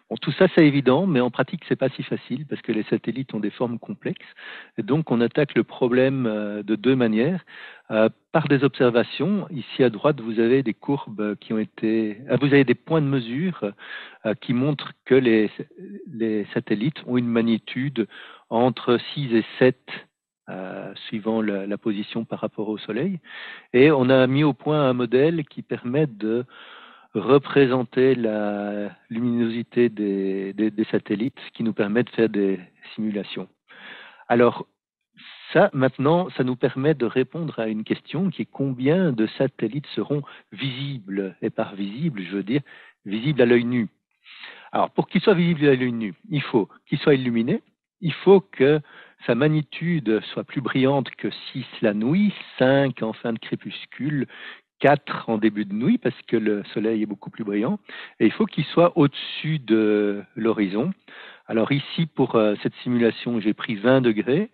Speaker 4: Bon, tout ça, c'est évident, mais en pratique, c'est pas si facile parce que les satellites ont des formes complexes. Et donc, on attaque le problème de deux manières. Par des observations, ici à droite, vous avez des courbes qui ont été... vous avez des points de mesure qui montrent que les satellites ont une magnitude entre 6 et 7 suivant la position par rapport au Soleil. Et on a mis au point un modèle qui permet de représenter la luminosité des satellites, ce qui nous permet de faire des simulations. Alors, ça, maintenant, ça nous permet de répondre à une question qui est combien de satellites seront visibles, et par visibles, je veux dire visibles à l'œil nu. Alors, pour qu'ils soient visibles à l'œil nu, il faut qu'ils soient illuminés, il faut que sa magnitude soit plus brillante que 6 la nuit, 5 en fin de crépuscule, 4 en début de nuit parce que le soleil est beaucoup plus brillant, et il faut qu'il soit au-dessus de l'horizon. Alors ici, pour cette simulation, j'ai pris 20 degrés.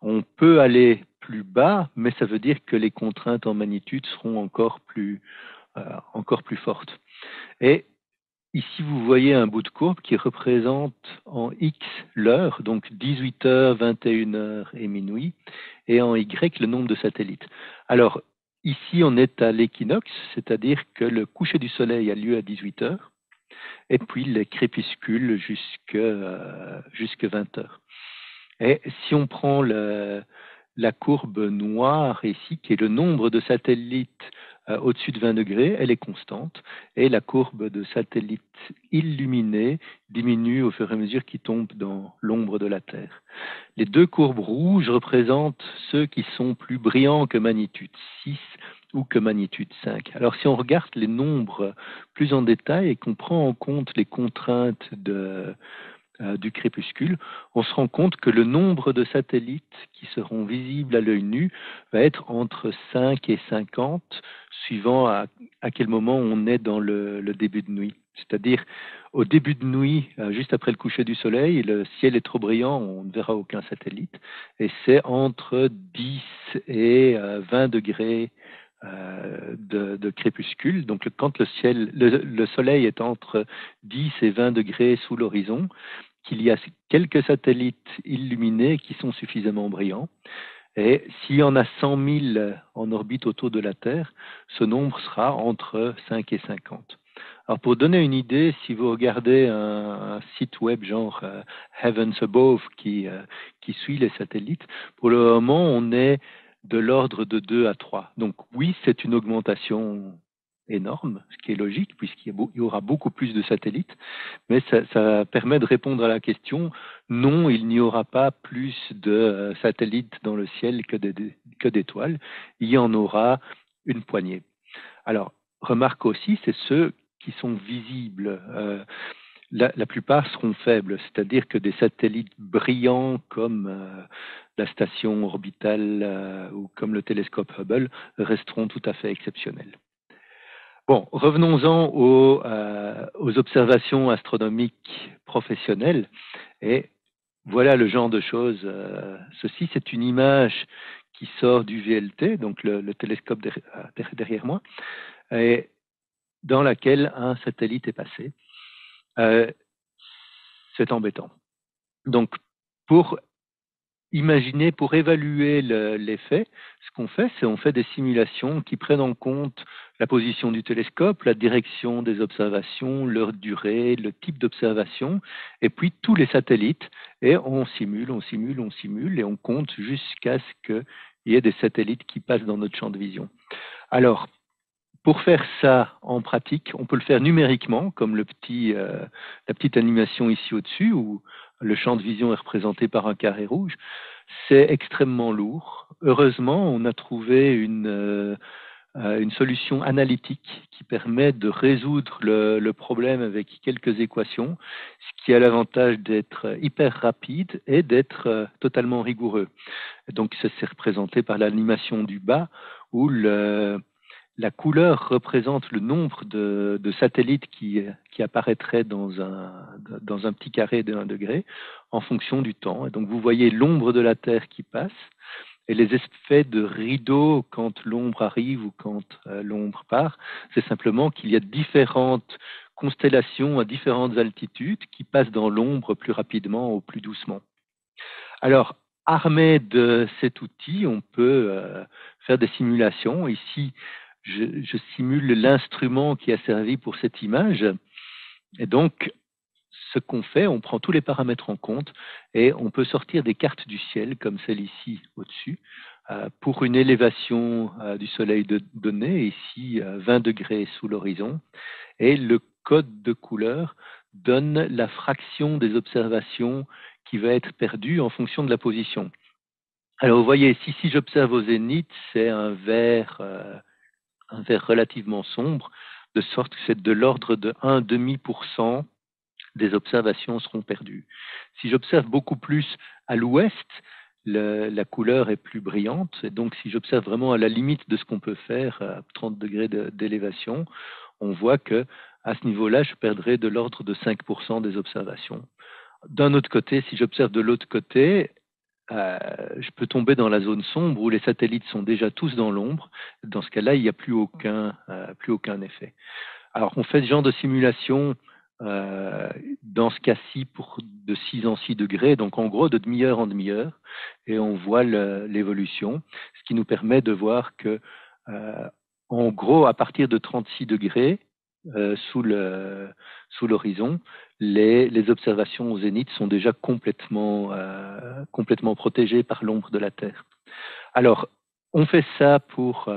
Speaker 4: On peut aller plus bas, mais ça veut dire que les contraintes en magnitude seront encore plus fortes. Et ici, vous voyez un bout de courbe qui représente en X l'heure, donc 18h, 21h et minuit, et en Y le nombre de satellites. Alors, ici, on est à l'équinoxe, c'est-à-dire que le coucher du soleil a lieu à 18h, et puis les crépuscules jusque 20h. Et si on prend la courbe noire ici, qui est le nombre de satellites au-dessus de 20 degrés, elle est constante, et la courbe de satellites illuminés diminue au fur et à mesure qu'ils tombent dans l'ombre de la Terre. Les deux courbes rouges représentent ceux qui sont plus brillants que magnitude 6 ou que magnitude 5. Alors si on regarde les nombres plus en détail et qu'on prend en compte les contraintes du crépuscule, on se rend compte que le nombre de satellites qui seront visibles à l'œil nu va être entre 5 et 50, suivant à quel moment on est dans le début de nuit. C'est-à-dire, au début de nuit, juste après le coucher du soleil, le ciel est trop brillant, on ne verra aucun satellite, et c'est entre 10 et 20 degrés de crépuscule. Donc, quand le soleil est entre 10 et 20 degrés sous l'horizon, qu'il y a quelques satellites illuminés qui sont suffisamment brillants. Et s'il y en a 100 000 en orbite autour de la Terre, ce nombre sera entre 5 et 50. Alors pour donner une idée, si vous regardez un site web genre Heavens Above qui suit les satellites, pour le moment on est de l'ordre de 2 à 3. Donc oui, c'est une augmentation énorme, ce qui est logique puisqu'il y aura beaucoup plus de satellites, mais ça permet de répondre à la question, non, il n'y aura pas plus de satellites dans le ciel que d'étoiles, il y en aura une poignée. Alors, remarque aussi, c'est ceux qui sont visibles. La plupart seront faibles, c'est-à-dire que des satellites brillants comme la station orbitale ou comme le télescope Hubble resteront tout à fait exceptionnels. Bon, revenons-en aux observations astronomiques professionnelles. Et voilà le genre de choses. Ceci, c'est une image qui sort du VLT, donc le télescope derrière moi, et dans laquelle un satellite est passé. C'est embêtant. Donc, pour imaginer, pour évaluer l'effet, ce qu'on fait, c'est on fait des simulations qui prennent en compte la position du télescope, la direction des observations, leur durée, le type d'observation, et puis tous les satellites, et on simule, et on compte jusqu'à ce qu'il y ait des satellites qui passent dans notre champ de vision. Alors, pour faire ça en pratique, on peut le faire numériquement, comme la petite animation ici au-dessus, où le champ de vision est représenté par un carré rouge. C'est extrêmement lourd. Heureusement, on a trouvé une solution analytique qui permet de résoudre le problème avec quelques équations, ce qui a l'avantage d'être hyper rapide et d'être totalement rigoureux. Donc, ça s'est représenté par l'animation du bas, où la couleur représente le nombre de satellites qui apparaîtraient dans un petit carré de 1 degré en fonction du temps. Et donc, vous voyez l'ombre de la Terre qui passe et les effets de rideau quand l'ombre arrive ou quand l'ombre part. C'est simplement qu'il y a différentes constellations à différentes altitudes qui passent dans l'ombre plus rapidement ou plus doucement. Alors, armé de cet outil, on peut faire des simulations. Ici, je simule l'instrument qui a servi pour cette image. Et donc, ce qu'on fait, on prend tous les paramètres en compte et on peut sortir des cartes du ciel, comme celle ici au-dessus, pour une élévation du soleil donnée, ici 20 degrés sous l'horizon. Et le code de couleur donne la fraction des observations qui va être perdue en fonction de la position. Alors, vous voyez, si j'observe au zénith, c'est un vert relativement sombre, de sorte que c'est de l'ordre de 1,5% des observations seront perdues. Si j'observe beaucoup plus à l'ouest, la couleur est plus brillante. Et donc, si j'observe vraiment à la limite de ce qu'on peut faire, à 30 degrés d'élévation, on voit que à ce niveau-là, je perdrai de l'ordre de 5% des observations. D'un autre côté, si j'observe de l'autre côté, je peux tomber dans la zone sombre où les satellites sont déjà tous dans l'ombre. Dans ce cas-là, il n'y a plus aucun effet. Alors, on fait ce genre de simulation dans ce cas-ci de 6 en 6 degrés, donc en gros de demi-heure en demi-heure, et on voit l'évolution, ce qui nous permet de voir que, en gros, à partir de 36 degrés sous l'horizon, les observations au zénith sont déjà complètement protégées par l'ombre de la Terre. Alors, on fait ça pour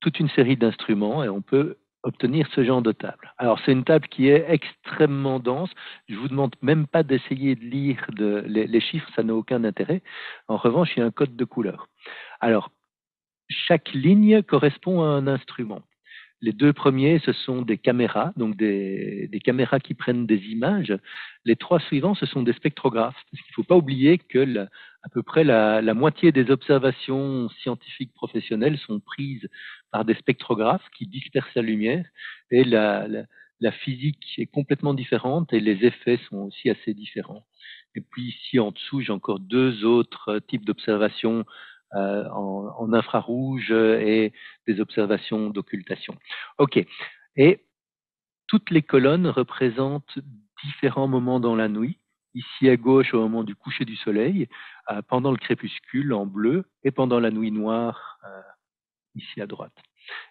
Speaker 4: toute une série d'instruments et on peut obtenir ce genre de table. Alors, c'est une table qui est extrêmement dense. Je ne vous demande même pas d'essayer de lire les chiffres, ça n'a aucun intérêt. En revanche, il y a un code de couleur. Alors, chaque ligne correspond à un instrument. Les deux premiers, ce sont des caméras, donc des caméras qui prennent des images. Les 3 suivants, ce sont des spectrographes. Parce qu'il ne faut pas oublier que à peu près la moitié des observations scientifiques professionnelles sont prises par des spectrographes qui dispersent la lumière. Et la physique est complètement différente et les effets sont aussi assez différents. Et puis ici, en dessous, j'ai encore 2 autres types d'observations en infrarouge et des observations d'occultation. OK. Et toutes les colonnes représentent différents moments dans la nuit. Ici à gauche, au moment du coucher du soleil, pendant le crépuscule en bleu, et pendant la nuit noire, ici à droite.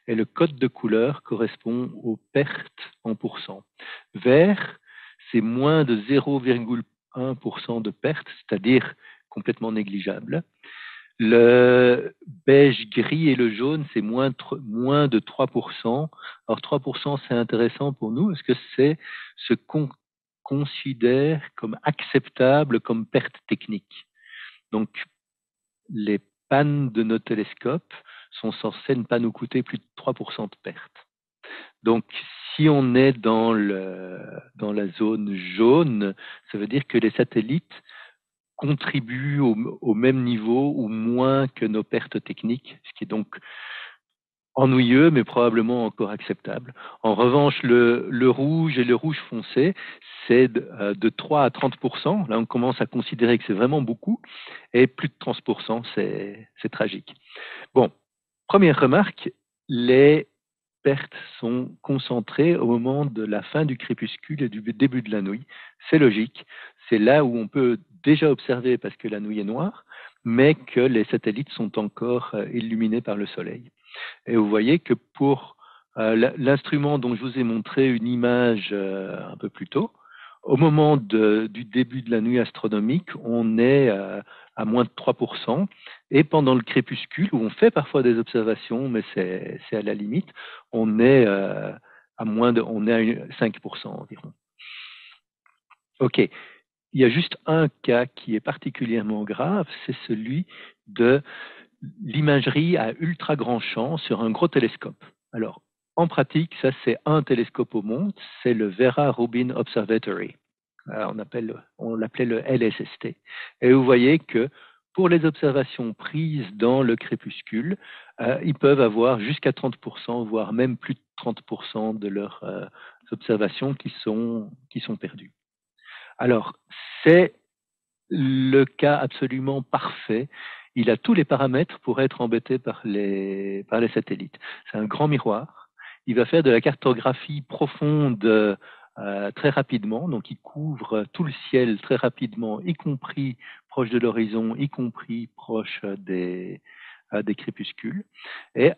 Speaker 4: Et le code de couleur correspond aux pertes en pourcent. Vert, c'est moins de 0,1% de pertes, c'est-à-dire complètement négligeable. Le beige, gris et le jaune, c'est moins de 3%. Alors 3%, c'est intéressant pour nous parce que c'est ce qu'on considère comme acceptable comme perte technique. Donc, les pannes de nos télescopes sont censées ne pas nous coûter plus de 3% de perte. Donc, si on est dans la zone jaune, ça veut dire que les satellites contribuent au même niveau ou moins que nos pertes techniques, ce qui est donc ennuyeux, mais probablement encore acceptable. En revanche, le rouge et le rouge foncé, c'est de 3 à 30%. Là, on commence à considérer que c'est vraiment beaucoup, et plus de 30%, c'est tragique. Bon, première remarque, les pertes sont concentrées au moment de la fin du crépuscule et du début de la nuit. C'est logique. c'est là où on peut déjà observer, parce que la nuit est noire, mais que les satellites sont encore illuminés par le soleil. Et vous voyez que pour l'instrument dont je vous ai montré une image un peu plus tôt, au moment du début de la nuit astronomique, on est à moins de 3%, et pendant le crépuscule, où on fait parfois des observations, mais c'est à la limite, on est à 5% environ. Ok, il y a juste un cas qui est particulièrement grave, c'est celui de l'imagerie à ultra grand champ sur un gros télescope. Alors, en pratique, ça c'est un télescope au monde, c'est le Vera Rubin Observatory. On l'appelait le LSST. Et vous voyez que pour les observations prises dans le crépuscule, ils peuvent avoir jusqu'à 30%, voire même plus de 30% de leurs observations qui sont perdues. Alors, c'est le cas absolument parfait. Il a tous les paramètres pour être embêté par les satellites. C'est un grand miroir. Il va faire de la cartographie profonde très rapidement, donc il couvre tout le ciel très rapidement, y compris proche de l'horizon, y compris proche des crépuscules. Et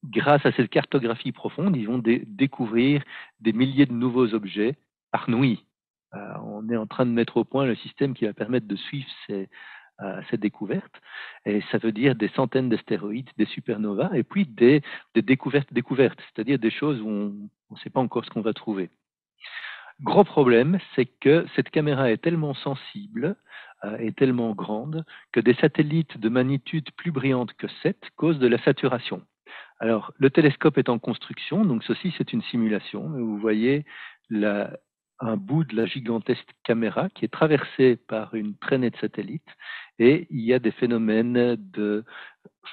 Speaker 4: grâce à cette cartographie profonde, ils vont découvrir des milliers de nouveaux objets par nuit. On est en train de mettre au point le système qui va permettre de suivre ces découvertes. Et ça veut dire des centaines d'astéroïdes, des supernovas, et puis des découvertes, c'est-à-dire des choses où on ne sait pas encore ce qu'on va trouver. Gros problème, c'est que cette caméra est tellement sensible et tellement grande que des satellites de magnitude plus brillante que 7 causent de la saturation. Alors, le télescope est en construction, donc ceci c'est une simulation. Vous voyez un bout de la gigantesque caméra qui est traversée par une traînée de satellites, et il y a des phénomènes de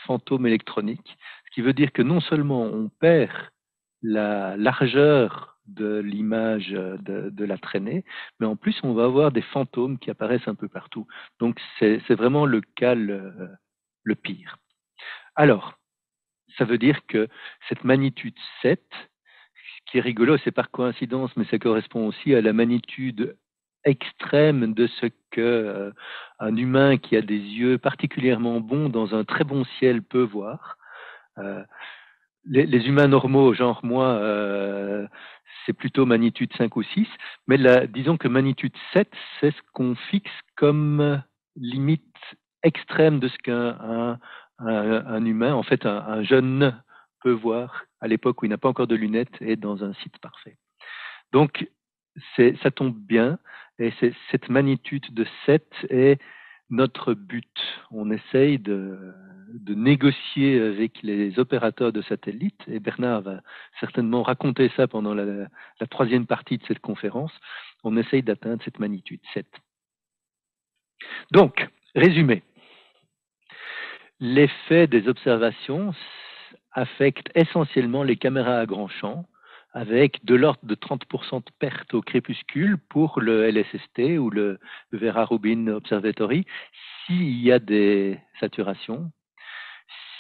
Speaker 4: fantômes électroniques, ce qui veut dire que non seulement on perd la largeur de l'image de la traînée, mais en plus on va avoir des fantômes qui apparaissent un peu partout. Donc c'est vraiment le cas le pire. Alors, ça veut dire que cette magnitude 7, ce qui est rigolo, c'est par coïncidence, mais ça correspond aussi à la magnitude extrême de ce que un humain qui a des yeux particulièrement bons dans un très bon ciel peut voir. Les humains normaux, genre moi, c'est plutôt magnitude 5 ou 6, mais disons que magnitude 7, c'est ce qu'on fixe comme limite extrême de ce qu'un humain, en fait un jeune, peut voir à l'époque où il n'a pas encore de lunettes et dans un site parfait. Donc, ça tombe bien, et cette magnitude de 7 est notre but. On essaye de négocier avec les opérateurs de satellites, et Bernard va certainement raconter ça pendant la troisième partie de cette conférence. On essaye d'atteindre cette magnitude 7. Donc, résumé. L'effet des observations affecte essentiellement les caméras à grand champ, avec de l'ordre de 30% de perte au crépuscule pour le LSST ou le Vera Rubin Observatory, s'il y a des saturations.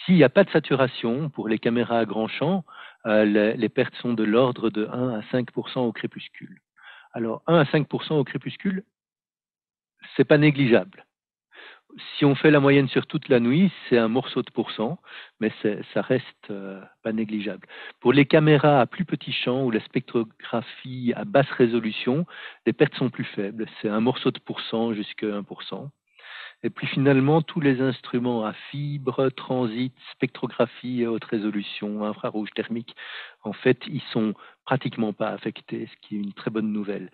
Speaker 4: S'il n'y a pas de saturation pour les caméras à grand champ, les pertes sont de l'ordre de 1 à 5% au crépuscule. Alors, 1 à 5% au crépuscule, c'est pas négligeable. Si on fait la moyenne sur toute la nuit, c'est un morceau de pourcent, mais ça reste pas négligeable. Pour les caméras à plus petit champ ou la spectrographie à basse résolution, les pertes sont plus faibles. C'est un morceau de pourcent jusqu'à 1%. Et puis finalement, tous les instruments à fibres, transit, spectrographie à haute résolution, infrarouge thermique, en fait, ils sont pratiquement pas affectés, ce qui est une très bonne nouvelle.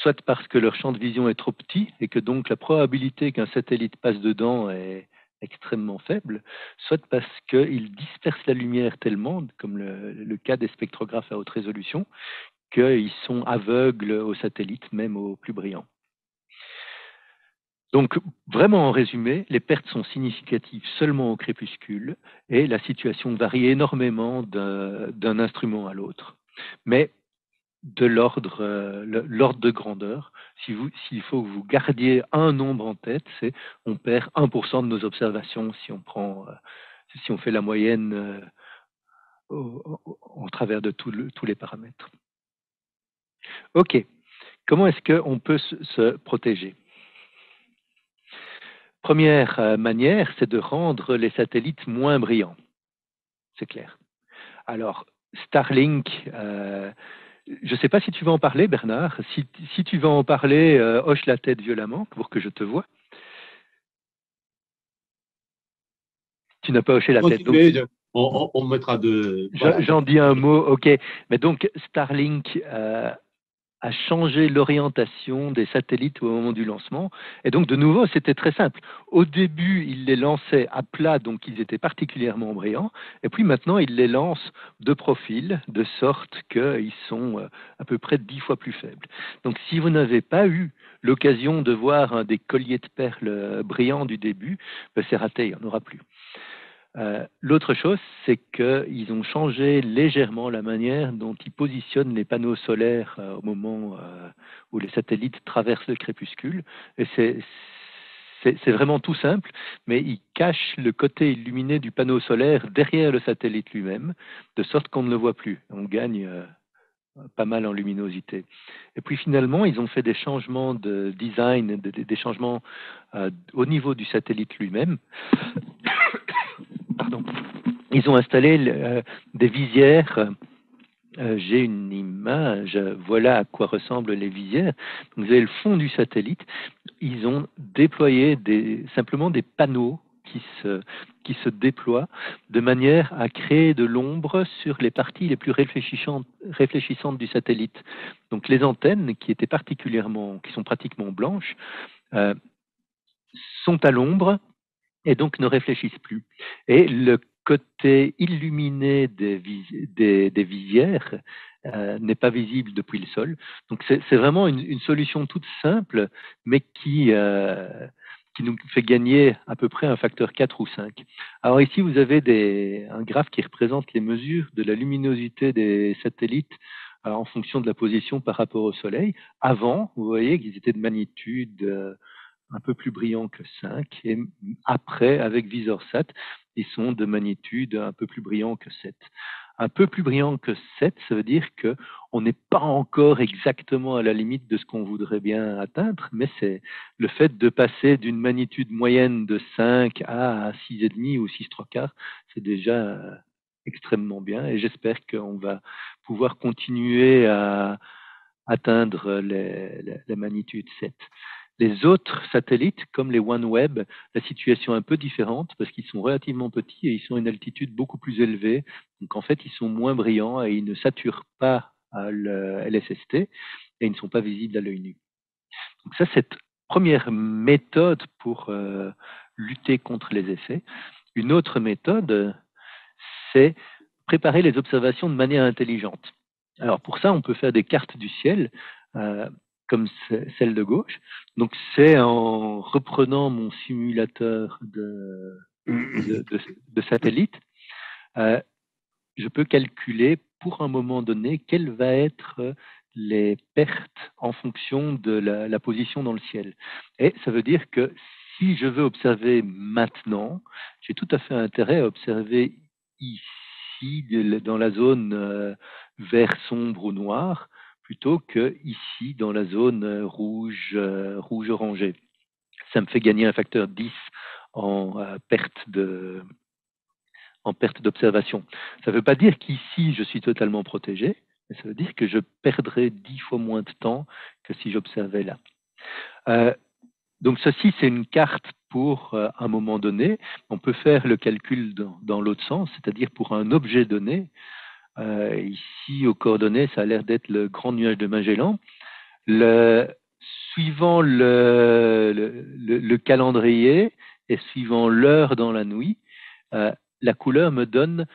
Speaker 4: Soit parce que leur champ de vision est trop petit et que donc la probabilité qu'un satellite passe dedans est extrêmement faible, soit parce qu'ils dispersent la lumière tellement, comme le cas des spectrographes à haute résolution, qu'ils sont aveugles aux satellites, même aux plus brillants. Donc, vraiment en résumé, les pertes sont significatives seulement au crépuscule et la situation varie énormément d'un instrument à l'autre. Mais de l'ordre de grandeur, s'il faut que vous gardiez un nombre en tête, c'est on perd 1% de nos observations si on fait la moyenne au travers de tous les paramètres. OK. Comment est-ce qu'on peut se protéger ? Première manière, c'est de rendre les satellites moins brillants. C'est clair. Alors, Starlink, je ne sais pas si tu veux en parler, Bernard. Si tu veux en parler, hoche la tête violemment pour que je te vois. Tu n'as pas hoché la tête. Donc,
Speaker 3: on mettra de...
Speaker 4: J'en dis un mot, ok. Mais donc, Starlink a changé l'orientation des satellites au moment du lancement. Et donc, de nouveau, c'était très simple. Au début, il les lançait à plat, donc ils étaient particulièrement brillants. Et puis maintenant, il les lance de profil, de sorte qu'ils sont à peu près 10 fois plus faibles. Donc, si vous n'avez pas eu l'occasion de voir des colliers de perles brillants du début, ben, c'est raté, il n'y en aura plus. L'autre chose, c'est qu'ils ont changé légèrement la manière dont ils positionnent les panneaux solaires au moment où les satellites traversent le crépuscule. Et c'est vraiment tout simple, mais ils cachent le côté illuminé du panneau solaire derrière le satellite lui-même, de sorte qu'on ne le voit plus. On gagne pas mal en luminosité. Et puis finalement, ils ont fait des changements de design, des changements au niveau du satellite lui-même. Pardon. Ils ont installé des visières. J'ai une image. Voilà à quoi ressemblent les visières. Vous avez le fond du satellite. Ils ont déployé simplement des panneaux qui se déploient de manière à créer de l'ombre sur les parties les plus réfléchissantes du satellite. Donc les antennes qui sont pratiquement blanches sont à l'ombre et donc ne réfléchissent plus. Et le côté illuminé des visières n'est pas visible depuis le sol. Donc c'est vraiment une solution toute simple, mais qui nous fait gagner à peu près un facteur 4 ou 5. Alors ici, vous avez un graphe qui représente les mesures de la luminosité des satellites en fonction de la position par rapport au Soleil. Avant, vous voyez qu'ils étaient de magnitude un peu plus brillants que 5, et après, avec VisorSat, ils sont de magnitude un peu plus brillants que 7. Un peu plus brillant que 7, ça veut dire qu'on n'est pas encore exactement à la limite de ce qu'on voudrait bien atteindre, mais c'est le fait de passer d'une magnitude moyenne de 5 à 6,5 ou 6,75, c'est déjà extrêmement bien, et j'espère qu'on va pouvoir continuer à atteindre la magnitude 7. Les autres satellites, comme les OneWeb, la situation est un peu différente parce qu'ils sont relativement petits et ils sont à une altitude beaucoup plus élevée. Donc en fait, ils sont moins brillants et ils ne saturent pas le LSST et ils ne sont pas visibles à l'œil nu. Donc ça, c'est première méthode pour lutter contre les effets. Une autre méthode, c'est préparer les observations de manière intelligente. Alors pour ça, on peut faire des cartes du ciel comme celle de gauche. Donc c'est en reprenant mon simulateur de satellite, je peux calculer pour un moment donné quelles vont être les pertes en fonction de la position dans le ciel. Et ça veut dire que si je veux observer maintenant, j'ai tout à fait intérêt à observer ici, dans la zone vert sombre ou noir, plutôt que ici dans la zone rouge orangé. Ça me fait gagner un facteur 10 en perte d'observation. Ça ne veut pas dire qu'ici je suis totalement protégé, mais ça veut dire que je perdrai 10 fois moins de temps que si j'observais là. Donc ceci, c'est une carte pour un moment donné. On peut faire le calcul dans l'autre sens, c'est-à-dire pour un objet donné. Ici, aux coordonnées, ça a l'air d'être le grand nuage de Magellan. Suivant le calendrier et suivant l'heure dans la nuit, la couleur me donne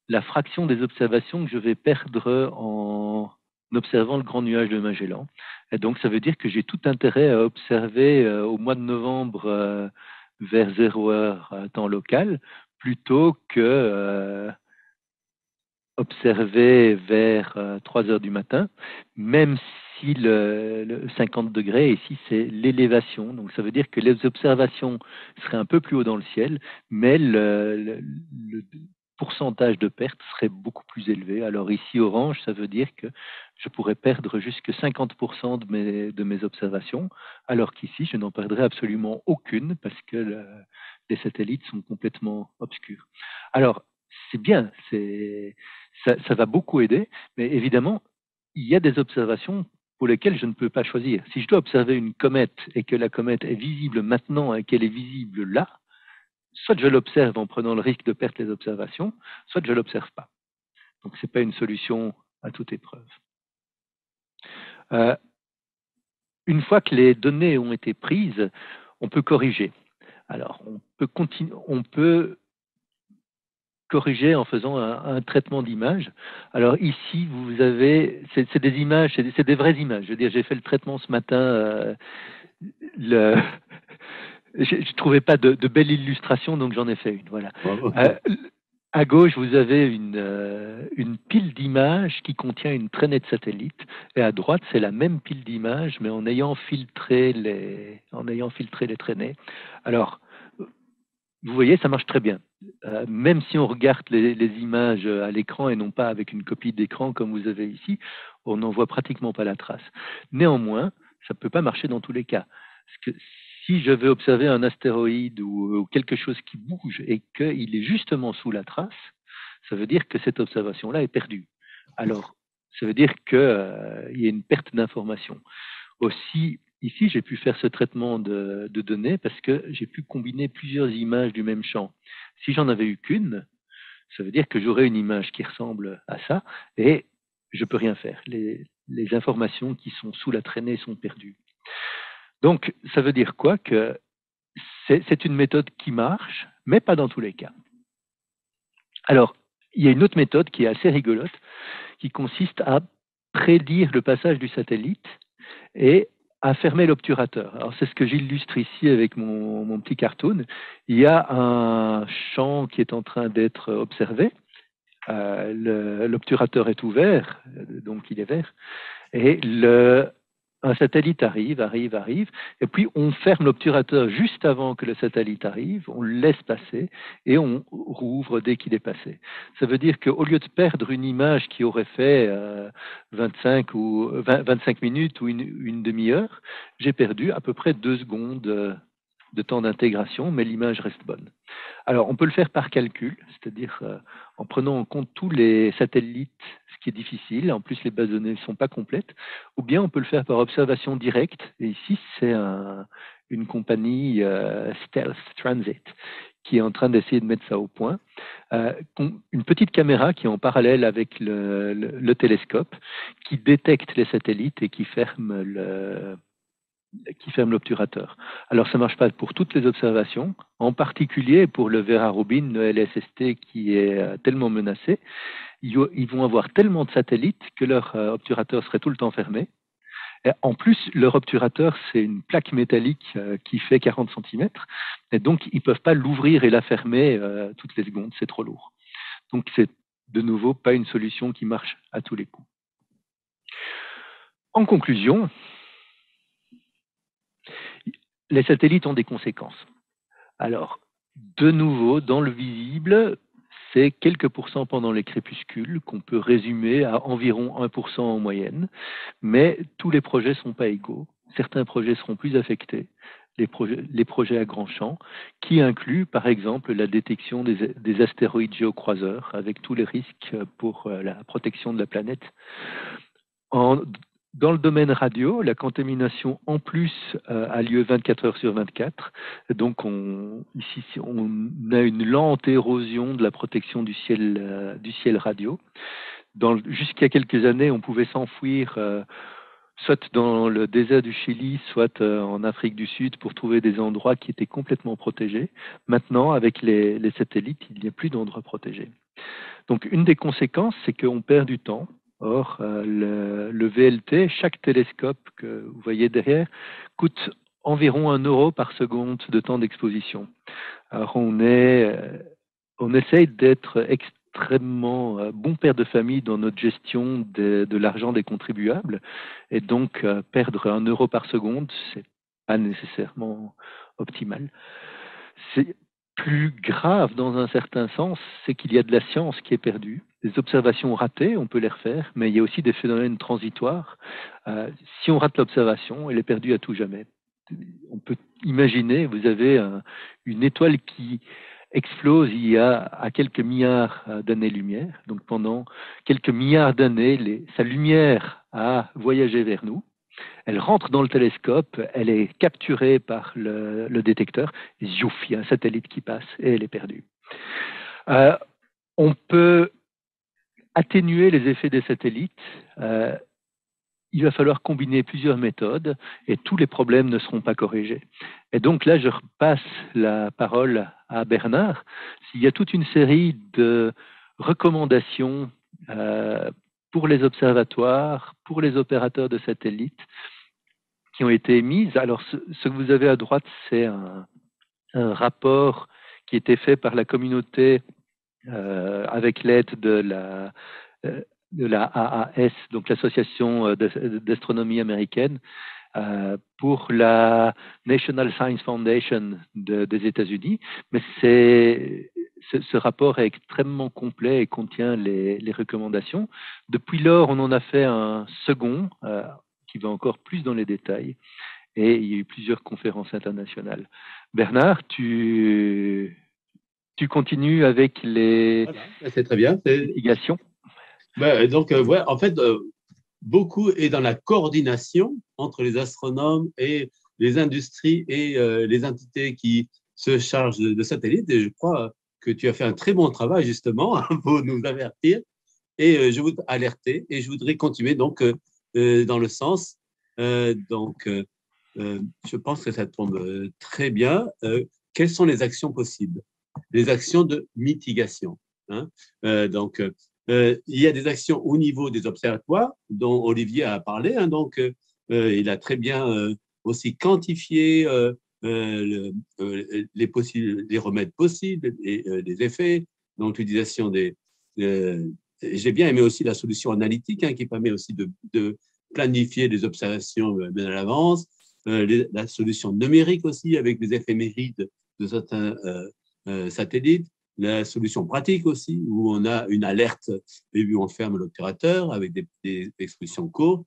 Speaker 4: la fraction des observations que je vais perdre en observant le grand nuage de Magellan. Et donc, ça veut dire que j'ai tout intérêt à observer au mois de novembre vers 0 heure temps local, plutôt que observer vers 3 heures du matin, même si le 50 degrés, ici, c'est l'élévation. Donc, ça veut dire que les observations seraient un peu plus haut dans le ciel, mais pourcentage de perte serait beaucoup plus élevé. Alors ici, orange, ça veut dire que je pourrais perdre jusque 50% de mes observations, alors qu'ici, je n'en perdrai absolument aucune parce que les satellites sont complètement obscurs. Alors, c'est bien, ça va beaucoup aider, mais évidemment, il y a des observations pour lesquelles je ne peux pas choisir. Si je dois observer une comète et que la comète est visible maintenant et qu'elle est visible là, soit je l'observe en prenant le risque de perdre les observations, soit je ne l'observe pas. Donc, ce n'est pas une solution à toute épreuve. Une fois que les données ont été prises, on peut corriger. Alors, on peut corriger en faisant un traitement d'image. Alors ici, vous avez, c'est des images, c'est des vraies images. Je veux dire, j'ai fait le traitement ce matin. Je ne trouvais pas de belle illustration, donc j'en ai fait une. Voilà. À gauche, vous avez une pile d'images qui contient une traînée de satellites, et à droite, c'est la même pile d'images, mais en ayant filtré les traînées. Alors, vous voyez, ça marche très bien. Même si on regarde les images à l'écran et non pas avec une copie d'écran comme vous avez ici, on n'en voit pratiquement pas la trace. Néanmoins, ça ne peut pas marcher dans tous les cas. Parce que si je veux observer un astéroïde ou quelque chose qui bouge et qu'il est justement sous la trace, ça veut dire que cette observation-là est perdue. Alors, ça veut dire qu'il y a une perte d'information. Aussi, ici, j'ai pu faire ce traitement de données parce que j'ai pu combiner plusieurs images du même champ. Si j'en avais eu qu'une, ça veut dire que j'aurais une image qui ressemble à ça et je ne peux rien faire. Les informations qui sont sous la traînée sont perdues. Donc, ça veut dire quoi? Que c'est une méthode qui marche, mais pas dans tous les cas. Alors, il y a une autre méthode qui est assez rigolote, qui consiste à prédire le passage du satellite et à fermer l'obturateur. Alors, c'est ce que j'illustre ici avec mon petit cartoon. Il y a un champ qui est en train d'être observé. L'obturateur est ouvert, donc il est vert. Et un satellite arrive, et puis on ferme l'obturateur juste avant que le satellite arrive, on le laisse passer et on rouvre dès qu'il est passé. Ça veut dire qu'au lieu de perdre une image qui aurait fait 25 minutes ou une demi-heure, j'ai perdu à peu près 2 secondes de temps d'intégration, mais l'image reste bonne. Alors, on peut le faire par calcul, c'est-à-dire en prenant en compte tous les satellites, ce qui est difficile. En plus, les bases de données ne sont pas complètes. Ou bien, on peut le faire par observation directe. Et ici, c'est une compagnie Stealth Transit qui est en train d'essayer de mettre ça au point. Une petite caméra qui est en parallèle avec le télescope, qui détecte les satellites et qui ferme l'obturateur. Alors, ça ne marche pas pour toutes les observations, en particulier pour le Vera Rubin, le LSST qui est tellement menacé. Ils vont avoir tellement de satellites que leur obturateur serait tout le temps fermé. Et en plus, leur obturateur, c'est une plaque métallique qui fait 40 cm, et donc ils ne peuvent pas l'ouvrir et la fermer toutes les secondes, c'est trop lourd. Donc, c'est de nouveau pas une solution qui marche à tous les coups. En conclusion, les satellites ont des conséquences. Alors, de nouveau, dans le visible, c'est quelques pourcents pendant les crépuscules qu'on peut résumer à environ 1% en moyenne, mais tous les projets ne sont pas égaux. Certains projets seront plus affectés, les projets à grand champ, qui incluent par exemple la détection des astéroïdes géocroiseurs avec tous les risques pour la protection de la planète. Dans le domaine radio, la contamination en plus a lieu 24 heures sur 24. Donc ici, on a une lente érosion de la protection du ciel radio. Jusqu'à quelques années, on pouvait s'enfuir soit dans le désert du Chili, soit en Afrique du Sud pour trouver des endroits qui étaient complètement protégés. Maintenant, avec les satellites, il n'y a plus d'endroits protégés. Donc une des conséquences, c'est qu'on perd du temps. Or, le VLT, chaque télescope que vous voyez derrière, coûte environ 1 euro par seconde de temps d'exposition. Alors, on essaye d'être extrêmement bon père de famille dans notre gestion de l'argent des contribuables, et donc perdre 1 euro par seconde, c'est pas nécessairement optimal. plus grave dans un certain sens, c'est qu'il y a de la science qui est perdue. Les observations ratées, on peut les refaire, mais il y a aussi des phénomènes transitoires. Si on rate l'observation, elle est perdue à tout jamais. On peut imaginer, vous avez une étoile qui explose il y a à quelques milliards d'années-lumière. Donc pendant quelques milliards d'années, sa lumière a voyagé vers nous. Elle rentre dans le télescope, elle est capturée par le détecteur, et zouf, il y a un satellite qui passe et elle est perdue. On peut atténuer les effets des satellites. Il va falloir combiner plusieurs méthodes et tous les problèmes ne seront pas corrigés. Et donc là, je repasse la parole à Bernard. Il y a toute une série de recommandations pour les observatoires, pour les opérateurs de satellites qui ont été émises. Alors, ce que vous avez à droite, c'est un rapport qui a été fait par la communauté avec l'aide de la AAS, donc l'Association d'astronomie américaine, pour la National Science Foundation des États-Unis. Mais ce rapport est extrêmement complet et contient les recommandations. Depuis lors, on en a fait un second qui va encore plus dans les détails. Et il y a eu plusieurs conférences internationales. Bernard, tu continues avec les
Speaker 3: c'est très bien.
Speaker 4: mitigations.
Speaker 3: Donc, ouais, en fait, beaucoup est dans la coordination entre les astronomes et les industries et les entités qui se chargent de satellites. Et je crois que tu as fait un très bon travail, justement, pour nous avertir. Et je voudrais alerter et je voudrais continuer donc dans le sens. Je pense que ça tombe très bien. Quelles sont les actions possibles? Les actions de mitigation. Hein? Il y a des actions au niveau des observatoires dont Olivier a parlé. Hein, il a très bien aussi quantifié les remèdes possibles et les effets. Donc, l'utilisation j'ai bien aimé aussi la solution analytique qui permet aussi de planifier les observations bien à l'avance. La solution numérique aussi avec les éphémérides de certains satellites. La solution pratique aussi, où on a une alerte et puis on ferme l'opérateur avec des expositions courtes.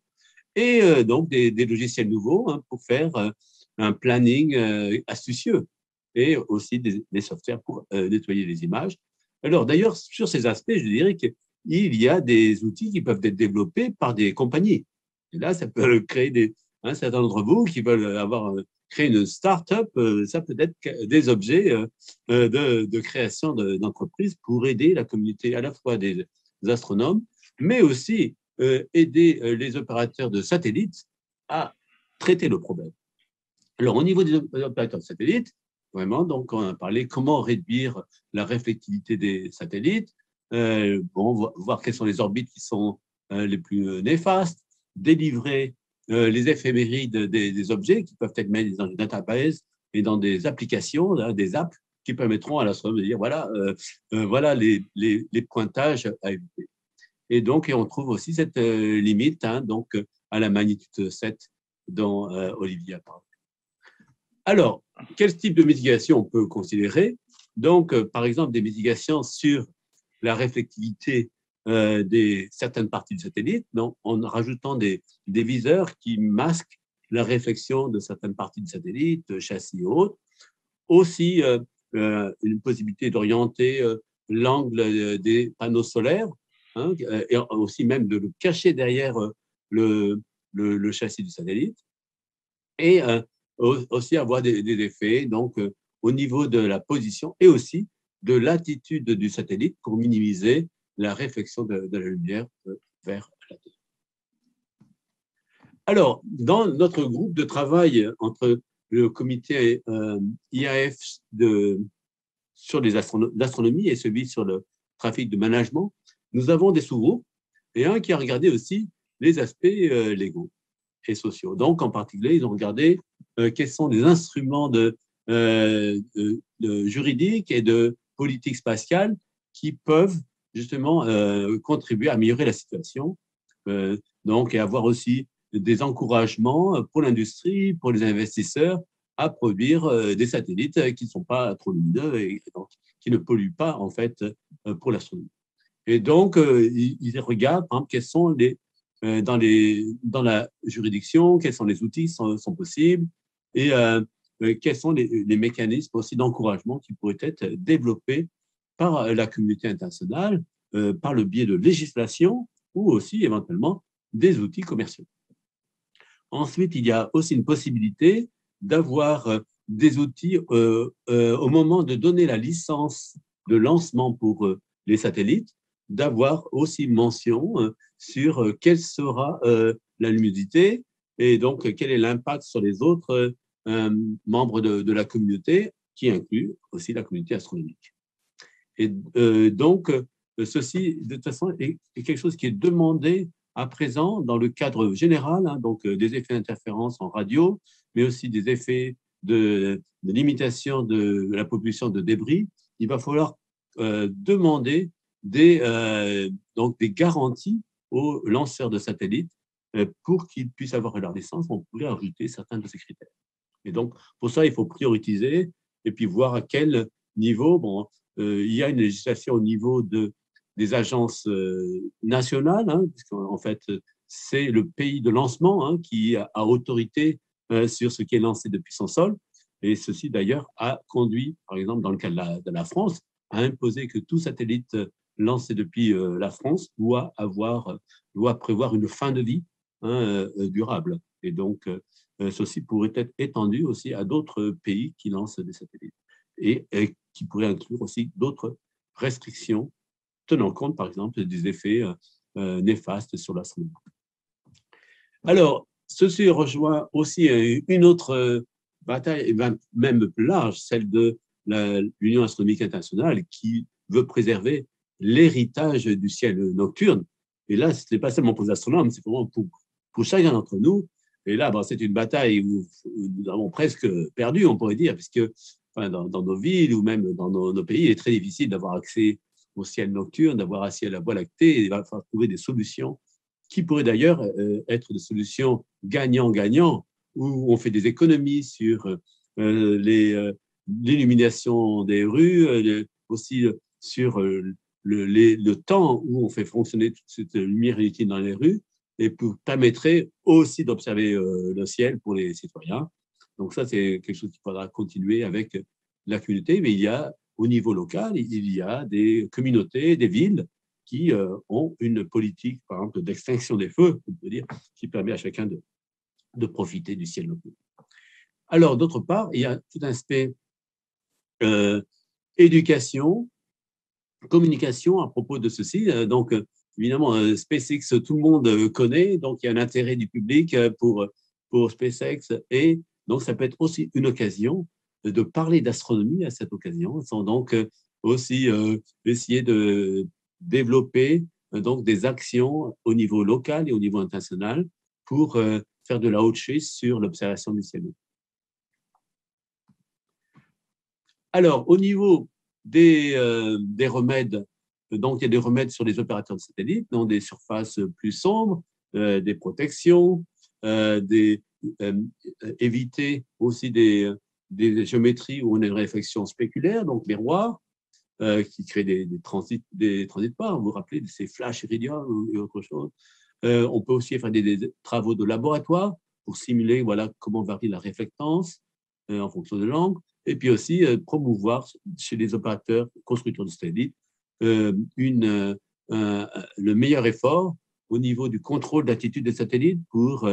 Speaker 3: Et donc des logiciels nouveaux pour faire un planning astucieux et aussi des softwares pour nettoyer les images. Alors d'ailleurs, sur ces aspects, je dirais qu'il y a des outils qui peuvent être développés par des compagnies. Et là, ça peut créer certains d'entre vous qui veulent créer une start-up, ça peut être des objets de création d'entreprises pour aider la communauté à la fois des astronomes, mais aussi aider les opérateurs de satellites à traiter le problème. Alors, au niveau des opérateurs de satellites, vraiment, donc on a parlé comment réduire la réflectivité des satellites, voir quelles sont les orbites qui sont les plus néfastes, délivrer les éphémérides des objets qui peuvent être mis dans une database et dans des applications, des apps qui permettront à l'astronome de dire voilà les pointages à éviter. Et donc, on trouve aussi cette limite donc à la magnitude 7 dont Olivier a parlé. Alors, quel type de mitigation on peut considérer? Donc, par exemple, des mitigations sur la réflectivité certaines parties du satellite, en rajoutant des viseurs qui masquent la réflexion de certaines parties du satellite, châssis et autres. Aussi, une possibilité d'orienter l'angle des panneaux solaires, et aussi même de le cacher derrière le châssis du satellite. Et aussi avoir des effets au niveau de la position et aussi de l'attitude du satellite pour minimiser la réflexion de la lumière vers la Terre. Alors, dans notre groupe de travail entre le comité IAF sur l'astronomie et celui sur le trafic de management, nous avons des sous-groupes et un qui a regardé aussi les aspects légaux et sociaux. Donc, en particulier, ils ont regardé quels sont les instruments de juridiques et de politique spatiale qui peuvent justement contribuer à améliorer la situation, et avoir aussi des encouragements pour l'industrie, pour les investisseurs, à produire des satellites qui ne sont pas trop lumineux et donc, qui ne polluent pas, en fait, pour l'astronomie. Et donc, ils regardent, par exemple, quels sont dans la juridiction, quels sont les outils qui sont possibles et quels sont les mécanismes aussi d'encouragement qui pourraient être développés par la communauté internationale, par le biais de législation ou aussi éventuellement des outils commerciaux. Ensuite, il y a aussi une possibilité d'avoir des outils au moment de donner la licence de lancement pour les satellites, d'avoir aussi mention sur quelle sera la luminosité et donc quel est l'impact sur les autres membres de la communauté, qui inclut aussi la communauté astronomique. Et donc, ceci, de toute façon, est quelque chose qui est demandé à présent dans le cadre général, hein, donc des effets d'interférence en radio, mais aussi des effets de limitation de la population de débris. Il va falloir demander donc des garanties aux lanceurs de satellites pour qu'ils puissent avoir leur licence. On pourrait ajouter certains de ces critères. Et donc, pour ça, il faut prioriser et puis voir à quel niveau. Bon, il y a une législation au niveau des agences nationales, hein, puisqu'en fait, c'est le pays de lancement hein, qui a autorité sur ce qui est lancé depuis son sol. Et ceci, d'ailleurs, a conduit, par exemple, dans le cas de la France, à imposer que tout satellite lancé depuis la France doit prévoir une fin de vie hein, durable. Et donc, ceci pourrait être étendu aussi à d'autres pays qui lancent des satellites et qui pourrait inclure aussi d'autres restrictions tenant compte, par exemple, des effets néfastes sur l'astronomie. Alors, ceci rejoint aussi une autre bataille, même plus large, celle de l'Union astronomique internationale, qui veut préserver l'héritage du ciel nocturne. Et là, ce n'est pas seulement pour les astronomes, c'est vraiment pour chacun d'entre nous. Et là, bon, c'est une bataille où nous avons presque perdu, on pourrait dire, puisque enfin, dans nos villes ou même dans nos pays, il est très difficile d'avoir accès au ciel nocturne, d'avoir accès à la Voie lactée. Et il va falloir trouver des solutions qui pourraient d'ailleurs être des solutions gagnant-gagnant, où on fait des économies sur l'illumination des rues, aussi sur le temps où on fait fonctionner toute cette lumière inutile dans les rues, et permettrait aussi d'observer le ciel pour les citoyens. Donc ça, c'est quelque chose qu'il faudra continuer avec la communauté, mais il y a au niveau local, il y a des communautés, des villes qui ont une politique, par exemple, d'extinction des feux, on peut dire, qui permet à chacun de profiter du ciel nocturne. Alors, d'autre part, il y a tout un aspect éducation, communication à propos de ceci. Donc, évidemment, SpaceX, tout le monde connaît, donc il y a un intérêt du public pour SpaceX, et donc ça peut être aussi une occasion de parler d'astronomie à cette occasion, sans donc aussi essayer de développer donc des actions au niveau local et au niveau international pour faire de la haute chaise sur l'observation du ciel. Alors, au niveau des remèdes, donc il y a des remèdes sur les opérateurs de satellites, dans des surfaces plus sombres, des protections, éviter aussi des géométries où on a une réflexion spéculaire, donc miroirs, qui créent des transits pas. Vous vous rappelez de ces flashs iridium et autre chose. On peut aussi faire des travaux de laboratoire pour simuler voilà, comment varie la réflectance en fonction de l'angle, et puis aussi promouvoir chez les opérateurs constructeurs de satellites le meilleur effort au niveau du contrôle d'attitude des satellites pour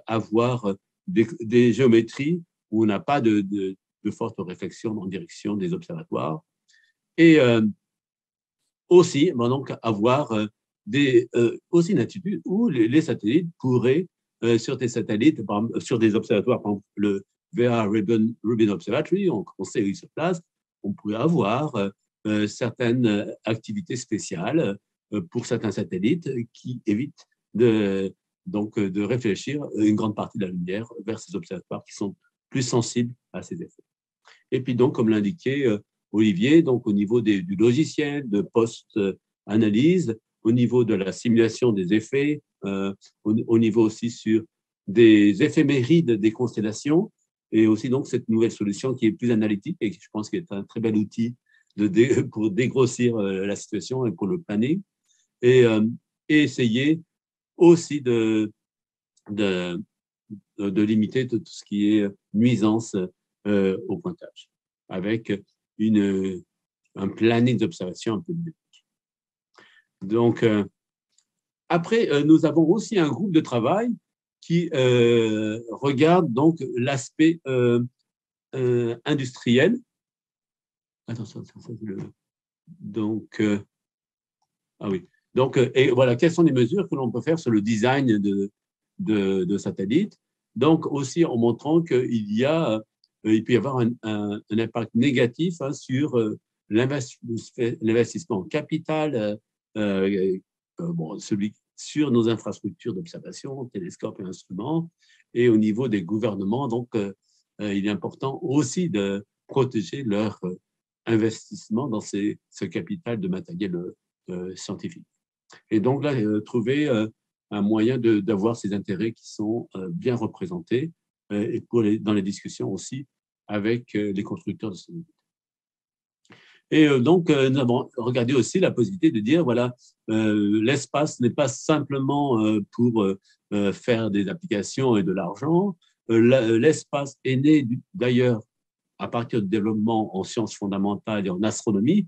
Speaker 3: avoir des géométries où on n'a pas de forte réflexion en direction des observatoires. Et aussi, donc, avoir aussi une attitude où les satellites pourraient, sur des satellites, sur des observatoires, par exemple, le Vera Rubin Observatory, on sait où il se place, on pourrait avoir certaines activités spéciales pour certains satellites qui évitent de réfléchir une grande partie de la lumière vers ces observatoires qui sont plus sensibles à ces effets. Et puis donc, comme l'indiquait Olivier, donc au niveau du logiciel de post-analyse, au niveau de la simulation des effets, au niveau aussi sur des éphémérides des constellations, et aussi donc cette nouvelle solution qui est plus analytique et qui, je pense, qui est un très bel outil pour dégrossir la situation et pour le planning, et essayer aussi de limiter tout ce qui est nuisance au pointage, avec un planning d'observation un peu dynamique. Donc, après, nous avons aussi un groupe de travail qui regarde donc l'aspect industriel. Attention, donc, ah oui. Donc, et voilà, quelles sont les mesures que l'on peut faire sur le design de satellites. Donc, aussi en montrant qu'il il peut y avoir un impact négatif sur l'investissement en capital, sur nos infrastructures d'observation, télescopes et instruments, et au niveau des gouvernements. Donc, il est important aussi de protéger leur investissement dans ce capital de matériel scientifique. Et donc là, trouver un moyen d'avoir ces intérêts qui sont bien représentés et dans les discussions aussi avec les constructeurs de satellites. Et donc, nous avons regardé aussi la possibilité de dire, voilà, l'espace n'est pas simplement pour faire des applications et de l'argent. L'espace est né d'ailleurs à partir du développement en sciences fondamentales et en astronomie.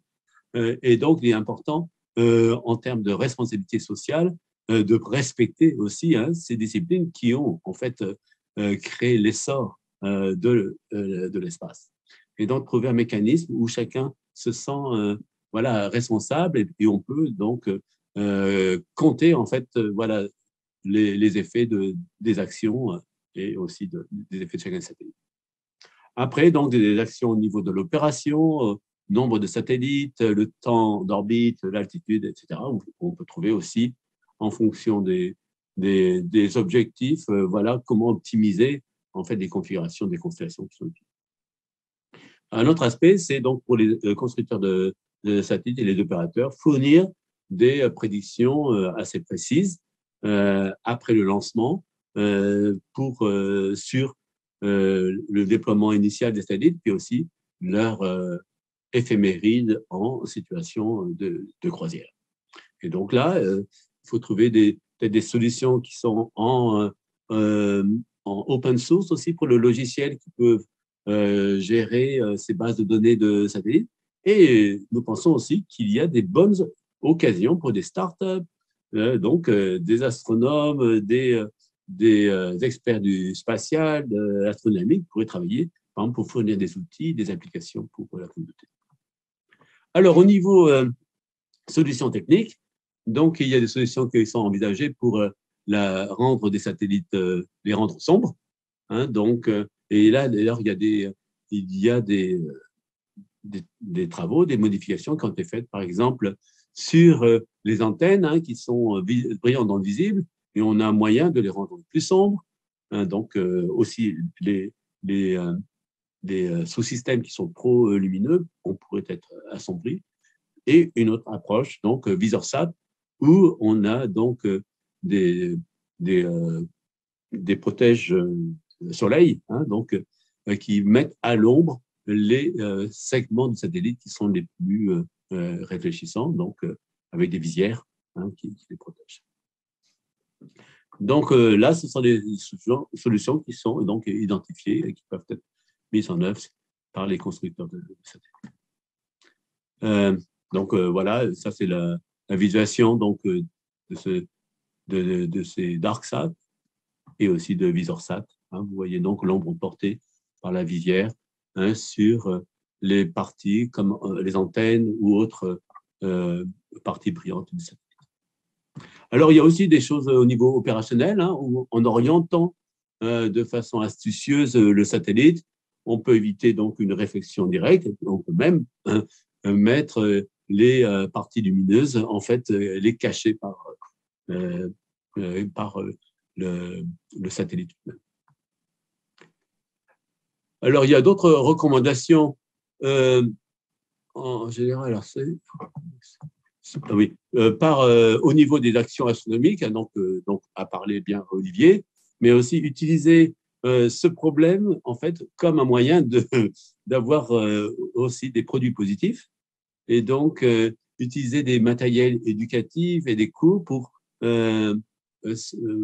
Speaker 3: Et donc, il est important, en termes de responsabilité sociale, de respecter aussi ces disciplines qui ont en fait créé l'essor de l'espace. Et donc, trouver un mécanisme où chacun se sent voilà, responsable et on peut donc compter en fait voilà, les effets des actions et aussi des effets de chacun satellite. Après, donc, des actions au niveau de l'opération, nombre de satellites, le temps d'orbite, l'altitude, etc. On peut trouver aussi, en fonction des objectifs, voilà, comment optimiser en fait des configurations, des constellations qui sont utilisées. Un autre aspect, c'est donc pour les constructeurs de satellites et les opérateurs, fournir des prédictions assez précises après le lancement sur le déploiement initial des satellites, puis aussi leur éphéméride en situation de croisière. Et donc là, il faut trouver peut-être des solutions qui sont en open source aussi pour le logiciel qui peuvent gérer ces bases de données de satellites. Et nous pensons aussi qu'il y a des bonnes occasions pour des startups, donc des astronomes, des experts du spatial, de l'astronomie, pourraient travailler, par exemple, pour fournir des outils, des applications pour la communauté. Alors, au niveau solutions techniques, donc il y a des solutions qui sont envisagées pour rendre des satellites, les rendre sombres. Donc, et là, d'ailleurs, il y a des travaux, des modifications qui ont été faites, par exemple, sur les antennes qui sont brillantes dans le visible, et on a un moyen de les rendre plus sombres. Donc, aussi, des sous-systèmes qui sont trop lumineux, on pourrait être assombris. Et une autre approche, donc VisorSat, où on a donc des protèges soleil, donc qui mettent à l'ombre les segments du satellite qui sont les plus réfléchissants, donc avec des visières qui les protègent. Donc là, ce sont des solutions qui sont donc identifiées et qui peuvent être mises en œuvre par les constructeurs de satellites. Donc voilà, ça c'est la visualisation donc de ces DarkSat et aussi de VisorSat. Vous voyez donc l'ombre portée par la visière sur les parties comme les antennes ou autres parties brillantes du satellite. Alors, il y a aussi des choses au niveau opérationnel, où en orientant de façon astucieuse le satellite, on peut éviter donc une réflexion directe. On peut même mettre les parties lumineuses, en fait, les cacher par le satellite lui-même. Alors, il y a d'autres recommandations en général. Alors, au niveau des actions astronomiques, donc à parler bien Olivier, mais aussi utiliser ce problème, en fait, comme un moyen d'avoir aussi des produits positifs et donc utiliser des matériels éducatifs et des cours pour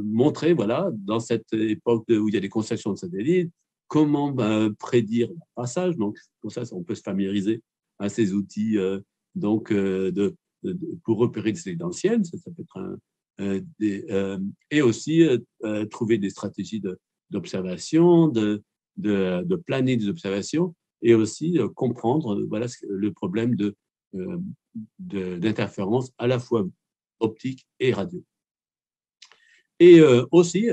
Speaker 3: montrer, voilà, dans cette époque où il y a des constellations de satellites, comment prédire le passage. Donc, pour ça, on peut se familiariser à ces outils donc, pour repérer des satellites anciennes. Ça peut être et aussi trouver des stratégies d'observation, de planning des observations et aussi comprendre voilà, le problème d'interférence à la fois optique et radio. Et aussi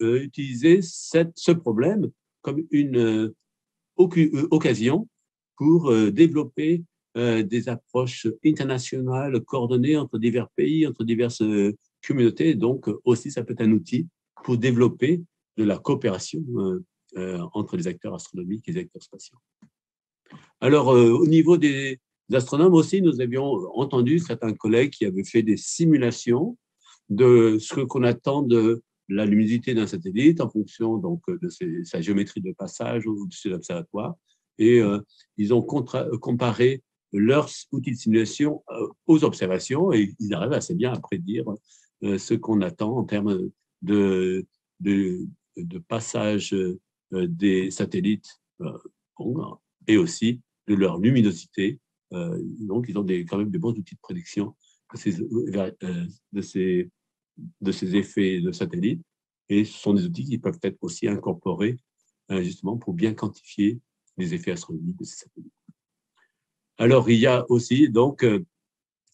Speaker 3: utiliser ce problème comme une occasion pour développer des approches internationales coordonnées entre divers pays, entre diverses communautés. Donc aussi, ça peut être un outil pour développer de la coopération entre les acteurs astronomiques et les acteurs spatiaux. Alors, au niveau des astronomes aussi, nous avions entendu certains collègues qui avaient fait des simulations de ce qu'on attend de la luminosité d'un satellite en fonction donc, de sa géométrie de passage au-dessus de l'observatoire. Et ils ont comparé leurs outils de simulation aux observations et ils arrivent assez bien à prédire ce qu'on attend en termes de passage des satellites et aussi de leur luminosité. Donc, ils ont quand même de bons outils de prédiction de ces effets de satellites. Et ce sont des outils qui peuvent être aussi incorporés justement pour bien quantifier les effets astronomiques de ces satellites. Alors, il y a aussi donc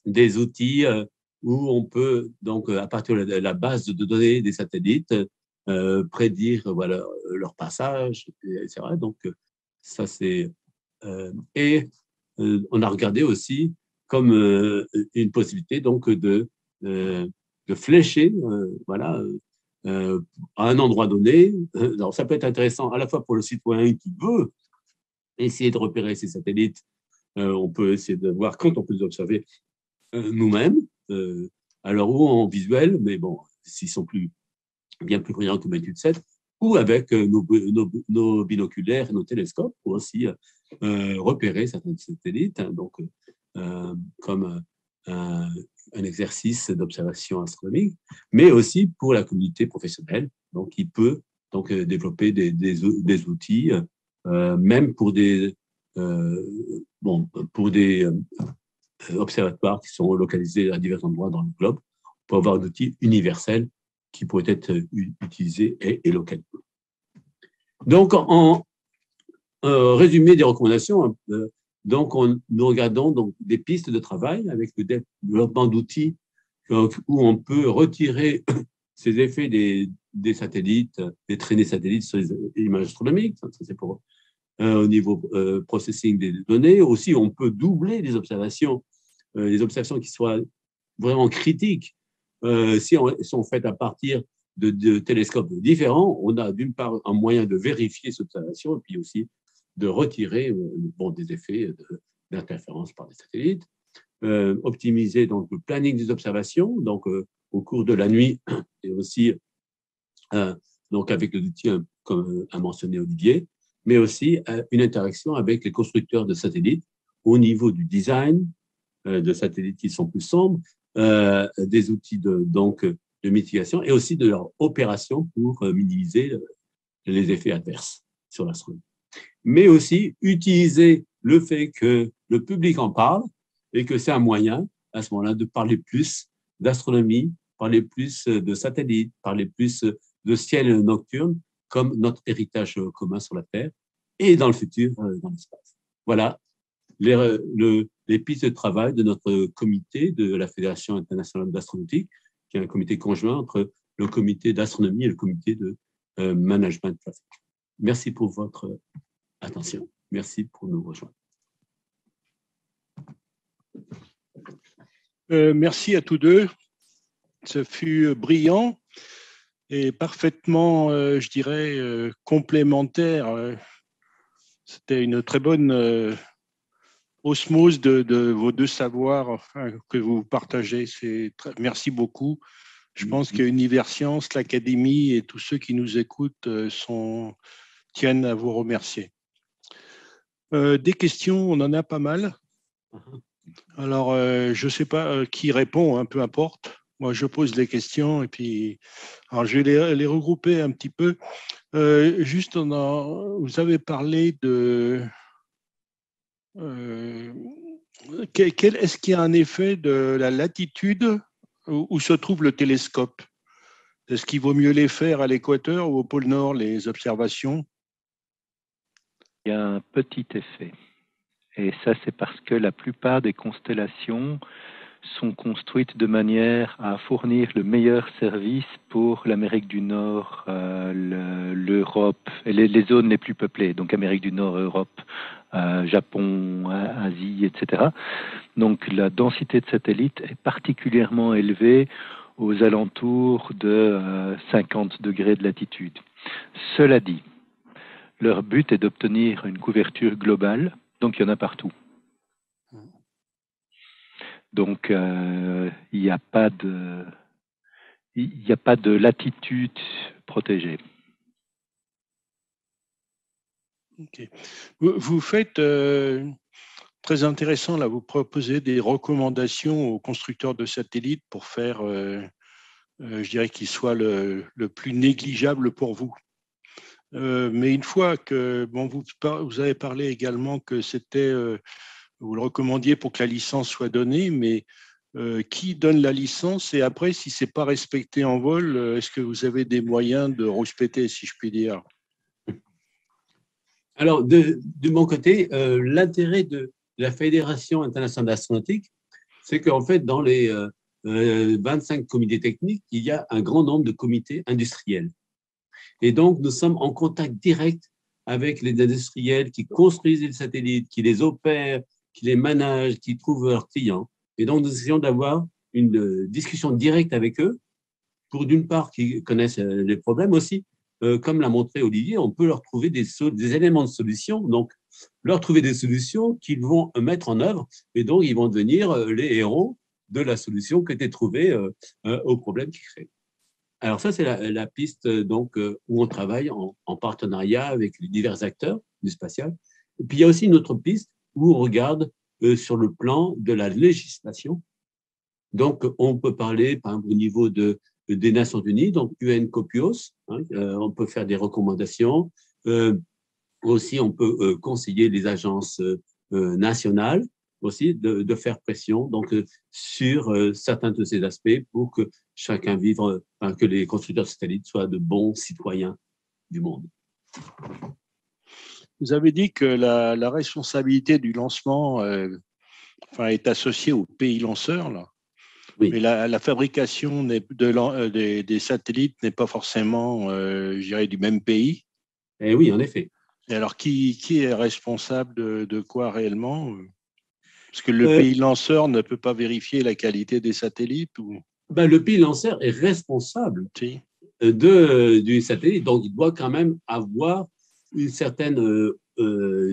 Speaker 3: des outils où on peut, donc, à partir de la base de données des satellites, prédire voilà, leur passage, etc. Donc, ça, c'est... et on a regardé aussi comme une possibilité donc, de flécher voilà, à un endroit donné. Alors, ça peut être intéressant à la fois pour le citoyen qui veut essayer de repérer ces satellites. On peut essayer de voir quand on peut les observer nous-mêmes, alors ou en visuel, mais bon, s'ils sont bien plus brillants que Magnitude 7, ou avec nos binoculaires et nos télescopes pour aussi repérer certains satellites, hein, donc, comme un exercice d'observation astronomique, mais aussi pour la communauté professionnelle, donc qui peut donc, développer des outils, même pour des observatoires qui sont localisés à divers endroits dans le globe, pour avoir un outil universel qui pourrait être utilisé et localisé. Donc, en résumé des recommandations, donc nous regardons donc des pistes de travail avec le développement d'outils où on peut retirer ces effets des satellites, des traînées satellites sur les images astronomiques. Ça, c'est pour au niveau processing des données. Aussi, on peut doubler les observations qui soient vraiment critiques. Si elles sont faites à partir de télescopes différents, on a d'une part un moyen de vérifier ces observations et puis aussi de retirer des effets d'interférence par les satellites. Optimiser donc, le planning des observations donc, au cours de la nuit et aussi donc, avec les outils comme a mentionné Olivier, mais aussi une interaction avec les constructeurs de satellites au niveau du design de satellites qui sont plus sombres, des outils de mitigation et aussi de leur opération pour minimiser les effets adverses sur l'astronomie. Mais aussi utiliser le fait que le public en parle et que c'est un moyen, à ce moment-là, de parler plus d'astronomie, parler plus de satellites, parler plus de ciel nocturne comme notre héritage commun sur la Terre et dans le futur, dans l'espace. Voilà les pistes de travail de notre comité de la Fédération internationale d'astronautique, qui est un comité conjoint entre le comité d'astronomie et le comité de management de trafic. Merci pour votre attention. Merci pour nous rejoindre.
Speaker 1: Merci à tous deux. Ce fut brillant et parfaitement, je dirais, complémentaire. C'était une très bonne osmose de vos deux savoirs que vous partagez. Merci beaucoup. Je pense que Universcience, l'Académie et tous ceux qui nous écoutent tiennent à vous remercier. Des questions, on en a pas mal. Alors, je ne sais pas qui répond, hein, peu importe. Moi, je pose les questions et puis alors, je vais les regrouper un petit peu. Juste, vous avez parlé de… est-ce qu'il y a un effet de la latitude où se trouve le télescope? Est-ce qu'il vaut mieux les faire à l'équateur ou au pôle Nord, les observations?
Speaker 4: Il y a un petit effet. Et ça, c'est parce que la plupart des constellations sont construites de manière à fournir le meilleur service pour l'Amérique du Nord, l'Europe et les zones les plus peuplées, donc Amérique du Nord, Europe, Japon, Asie, etc. Donc la densité de satellites est particulièrement élevée aux alentours de 50 degrés de latitude. Cela dit, leur but est d'obtenir une couverture globale, donc il y en a partout. Donc, il n'y a pas de latitude protégée.
Speaker 1: Okay. Vous faites, très intéressant, là, vous proposez des recommandations aux constructeurs de satellites pour faire, je dirais, qu'ils soient le plus négligeable pour vous. Mais une fois que, bon, vous avez parlé également que c'était… vous le recommandiez pour que la licence soit donnée, mais qui donne la licence? Et après, si ce n'est pas respecté en vol, est-ce que vous avez des moyens de rouspéter, si je puis dire?
Speaker 3: Alors, de mon côté, l'intérêt de la Fédération internationale d'astronautique, c'est qu'en fait, dans les 25 comités techniques, il y a un grand nombre de comités industriels. Et donc, nous sommes en contact direct avec les industriels qui construisent les satellites, qui les opèrent, qui les managent, qui trouvent leurs clients. Et donc, nous essayons d'avoir une discussion directe avec eux pour, d'une part, qu'ils connaissent les problèmes aussi. Comme l'a montré Olivier, on peut leur trouver des éléments de solution, donc leur trouver des solutions qu'ils vont mettre en œuvre, et donc ils vont devenir les héros de la solution qui était trouvée au problème qu'ils créent. Alors ça, c'est la piste donc, où on travaille en partenariat avec les divers acteurs du spatial. Et puis, il y a aussi une autre piste où on regarde sur le plan de la législation. Donc, on peut parler, par exemple, au niveau des Nations Unies, donc UN-COPIOS, hein, on peut faire des recommandations. Aussi, on peut conseiller les agences nationales aussi de faire pression donc, sur certains de ces aspects pour que chacun vive, que les constructeurs de satellites soient de bons citoyens du monde.
Speaker 1: Vous avez dit que la responsabilité du lancement est associée au pays lanceur, là. Oui. Mais la fabrication des satellites n'est pas forcément, je dirais, du même pays.
Speaker 3: Eh oui, en effet.
Speaker 1: Et alors, qui est responsable de quoi réellement? Parce que le pays lanceur ne peut pas vérifier la qualité des satellites ou…
Speaker 3: Le pays lanceur est responsable du satellite, donc il doit quand même avoir une certaine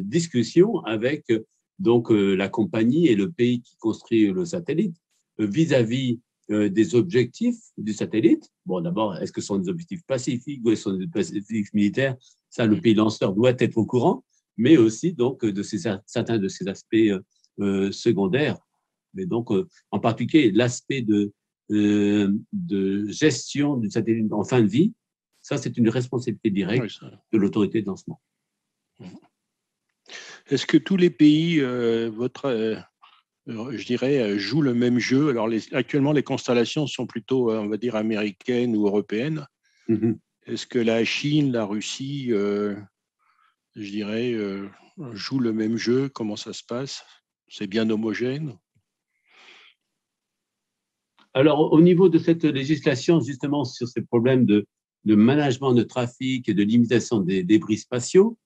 Speaker 3: discussion avec donc, la compagnie et le pays qui construit le satellite vis-à-vis des objectifs du satellite. Bon, d'abord, est-ce que ce sont des objectifs pacifiques ou est-ce que ce sont des objectifs militaires? Ça, le pays lanceur doit être au courant, mais aussi donc, certains de ces aspects secondaires. Mais donc, en particulier, l'aspect de gestion du satellite en fin de vie, ça, c'est une responsabilité directe de l'autorité de lancement.
Speaker 1: Est-ce que tous les pays, je dirais, jouent le même jeu? Alors, actuellement, les constellations sont plutôt, on va dire, américaines ou européennes. Mm-hmm. Est-ce que la Chine, la Russie, je dirais, jouent le même jeu? Comment ça se passe? C'est bien homogène?
Speaker 3: Alors, au niveau de cette législation, justement, sur ces problèmes de management de trafic et de limitation des débris spatiaux,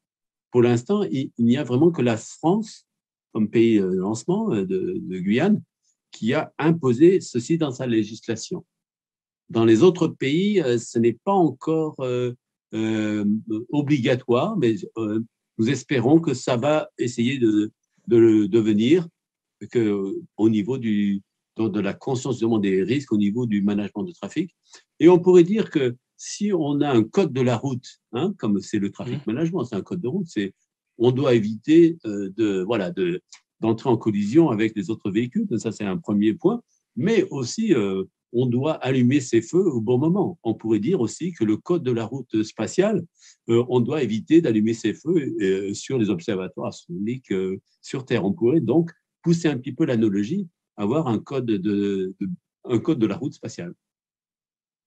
Speaker 3: pour l'instant, il n'y a vraiment que la France, comme pays de lancement de Guyane, qui a imposé ceci dans sa législation. Dans les autres pays, ce n'est pas encore obligatoire, mais nous espérons que ça va essayer de le devenir au niveau de donc de la conscience justement des risques au niveau du management de trafic. Et on pourrait dire que si on a un code de la route, hein, comme c'est le traffic management, c'est un code de route, on doit éviter d'entrer en collision avec les autres véhicules. Ça, c'est un premier point. Mais aussi, on doit allumer ses feux au bon moment. On pourrait dire aussi que le code de la route spatiale, on doit éviter d'allumer ses feux sur les observatoires astronomiques sur Terre. On pourrait donc pousser un petit peu l'analogie, avoir un code de la route spatiale.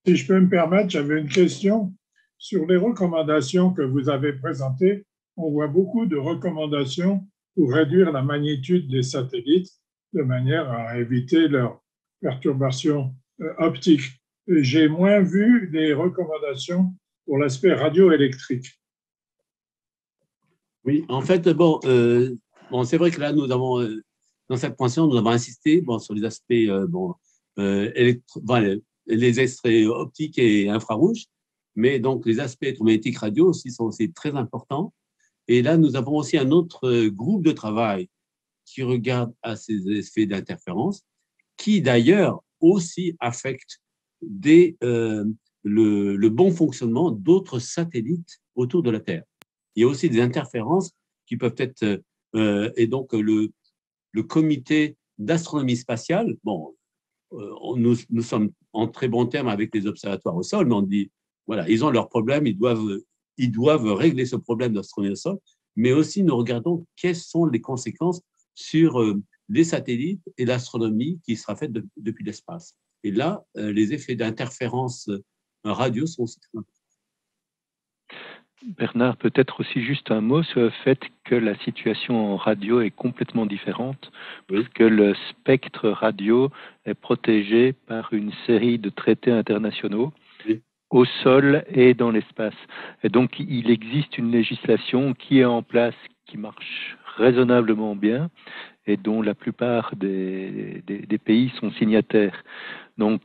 Speaker 2: Si je peux me permettre, j'avais une question sur les recommandations que vous avez présentées. On voit beaucoup de recommandations pour réduire la magnitude des satellites de manière à éviter leur perturbation optique. J'ai moins vu des recommandations pour l'aspect radioélectrique.
Speaker 3: Oui, en fait, c'est vrai que là, nous avons, dans cette pension, nous avons insisté sur les aspects les extraits optiques et infrarouges, mais donc les aspects électromagnétiques radio aussi sont aussi très importants. Et là, nous avons aussi un autre groupe de travail qui regarde à ces effets d'interférence, qui d'ailleurs aussi affecte le bon fonctionnement d'autres satellites autour de la Terre. Il y a aussi des interférences qui peuvent être, et donc le comité d'astronomie spatiale, nous sommes en très bons termes avec les observatoires au sol, mais on dit, voilà, ils ont leurs problèmes, ils doivent régler ce problème d'astronomie au sol, mais aussi nous regardons quelles sont les conséquences sur les satellites et l'astronomie qui sera faite depuis l'espace. Et là, les effets d'interférence radio sont aussi très importants.
Speaker 4: Bernard, peut-être aussi juste un mot sur le fait que la situation en radio est complètement différente, parce que le spectre radio est protégé par une série de traités internationaux au sol et dans l'espace. Et donc, il existe une législation qui est en place, qui marche raisonnablement bien et dont la plupart des pays sont signataires. Donc,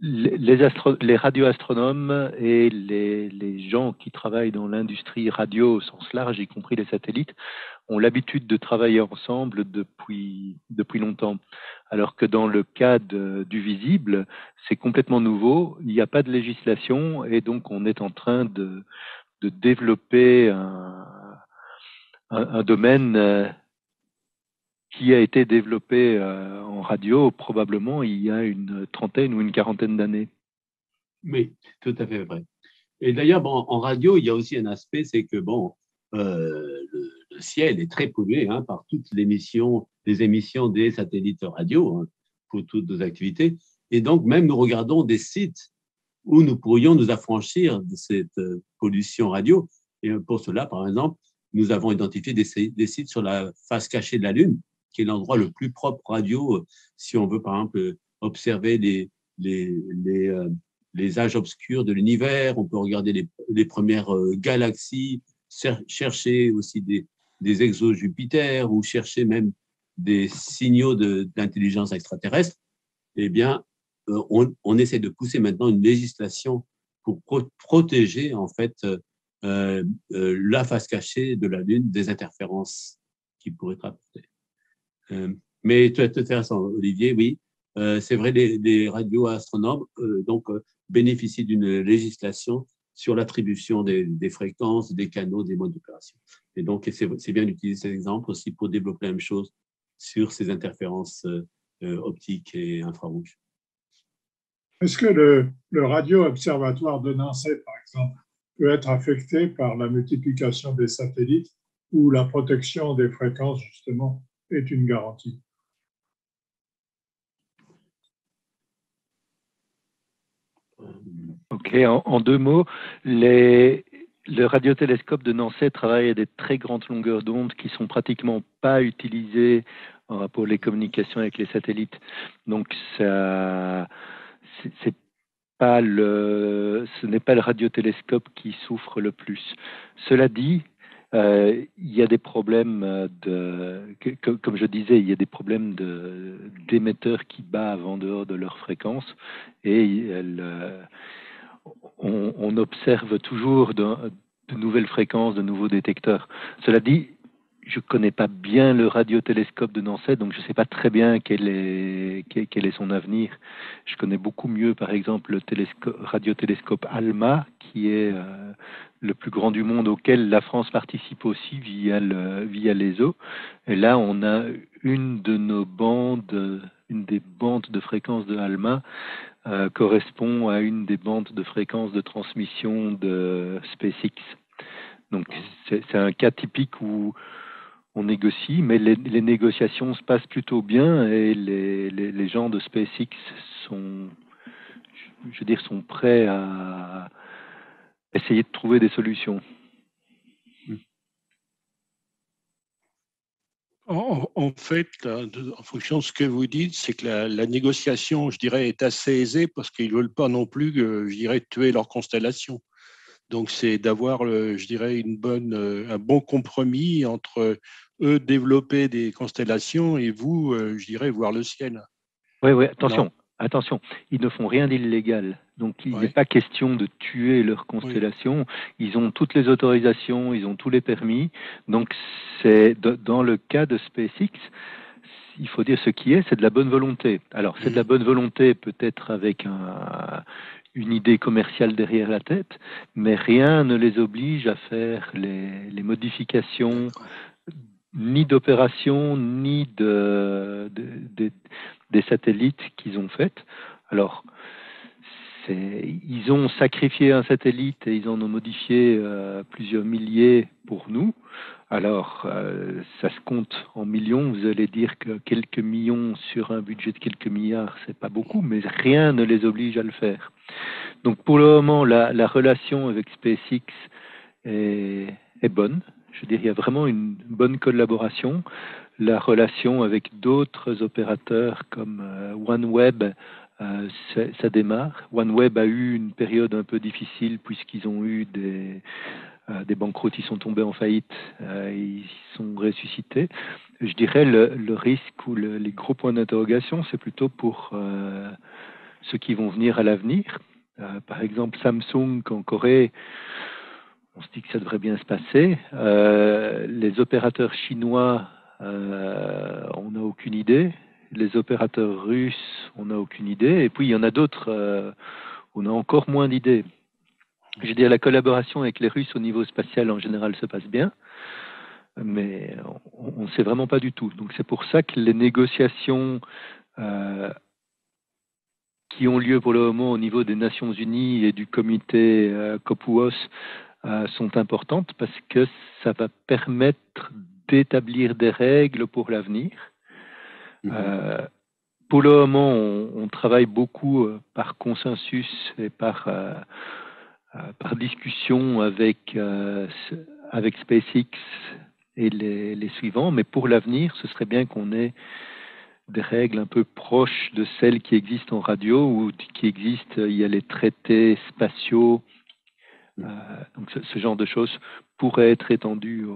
Speaker 4: les radioastronomes et les gens qui travaillent dans l'industrie radio au sens large, y compris les satellites, ont l'habitude de travailler ensemble depuis longtemps. Alors que dans le cas du visible, c'est complètement nouveau, il n'y a pas de législation et donc on est en train de développer un domaine qui a été développé en radio probablement il y a une trentaine ou une quarantaine d'années.
Speaker 3: Oui, tout à fait vrai. Et d'ailleurs, en radio, il y a aussi un aspect, c'est que le ciel est très pollué par toutes les émissions des satellites radio pour toutes nos activités. Et donc, même nous regardons des sites où nous pourrions nous affranchir de cette pollution radio. Et pour cela, par exemple, nous avons identifié des sites sur la face cachée de la Lune, qui est l'endroit le plus propre radio, si on veut, par exemple, observer les âges obscurs de l'univers. On peut regarder les premières galaxies, chercher aussi des exo-Jupiter ou chercher même des signaux d'intelligence extraterrestre. Eh bien, on essaie de pousser maintenant une législation pour protéger en fait la face cachée de la Lune des interférences qui pourraient être apportées. Mais tu as tout à fait raison, Olivier, oui. C'est vrai, les radioastronomes bénéficient d'une législation sur l'attribution des fréquences, des canaux, des modes d'opération. Et donc, c'est bien d'utiliser cet exemple aussi pour développer la même chose sur ces interférences optiques et infrarouges.
Speaker 2: Est-ce que le radio-observatoire de Nancy, par exemple, peut être affecté par la multiplication des satellites où la protection des fréquences, justement, est une garantie?
Speaker 4: Ok, en deux mots, le radiotélescope de Nancy travaille à des très grandes longueurs d'onde qui sont pratiquement pas utilisées pour les communications avec les satellites. Donc ce n'est pas le radiotélescope qui souffre le plus. Cela dit, il y a des problèmes comme je disais, il y a des problèmes d'émetteurs qui bavent en dehors de leur fréquence et on observe toujours de nouvelles fréquences, de nouveaux détecteurs. Cela dit, je connais pas bien le radiotélescope de Nanset, donc je sais pas très bien quel est son avenir. Je connais beaucoup mieux, par exemple, le radiotélescope ALMA, qui est le plus grand du monde, auquel la France participe aussi via l'ESO. Et là, on a une des bandes de fréquence de ALMA correspond à une des bandes de fréquence de transmission de SpaceX. Donc c'est un cas typique où on négocie, mais les négociations se passent plutôt bien et les gens de SpaceX sont prêts à essayer de trouver des solutions.
Speaker 1: En fait, en fonction de ce que vous dites, c'est que la négociation, je dirais, est assez aisée parce qu'ils ne veulent pas non plus, je dirais, tuer leur constellation. Donc, c'est d'avoir, je dirais, un bon compromis entre eux développer des constellations et vous, je dirais, voir le ciel.
Speaker 4: Oui, attention, ils ne font rien d'illégal. Donc, il n'est pas question de tuer leur constellation. Oui. Ils ont toutes les autorisations, ils ont tous les permis. Donc, c'est dans le cas de SpaceX, il faut dire ce qui est, c'est de la bonne volonté. Alors, c'est de la bonne volonté peut-être avec une idée commerciale derrière la tête, mais rien ne les oblige à faire les modifications ni d'opération, ni des satellites qu'ils ont faites. Alors, ils ont sacrifié un satellite et ils en ont modifié plusieurs milliers pour nous. Alors, ça se compte en millions. Vous allez dire que quelques millions sur un budget de quelques milliards, c'est pas beaucoup, mais rien ne les oblige à le faire. Donc, pour le moment, la relation avec SpaceX est bonne. Je veux dire, il y a vraiment une bonne collaboration. La relation avec d'autres opérateurs comme OneWeb, ça démarre. OneWeb a eu une période un peu difficile puisqu'ils ont eu des banqueroutes, ils sont tombés en faillite, ils sont ressuscités. Je dirais le risque ou les gros points d'interrogation, c'est plutôt pour ceux qui vont venir à l'avenir. Par exemple, Samsung en Corée, on se dit que ça devrait bien se passer. Les opérateurs chinois, on n'a aucune idée. Les opérateurs russes, on n'a aucune idée. Et puis, il y en a d'autres, on a encore moins d'idées. Je veux dire, la collaboration avec les Russes au niveau spatial, en général, se passe bien. Mais on ne sait vraiment pas du tout. Donc, c'est pour ça que les négociations qui ont lieu pour le moment au niveau des Nations Unies et du comité COPUOS sont importantes parce que ça va permettre d'établir des règles pour l'avenir. Pour le moment, on travaille beaucoup par consensus et par discussion avec SpaceX et les suivants, mais pour l'avenir, ce serait bien qu'on ait des règles un peu proches de celles qui existent en radio ou qui existent, il y a les traités spatiaux. Donc ce genre de choses pourrait être étendu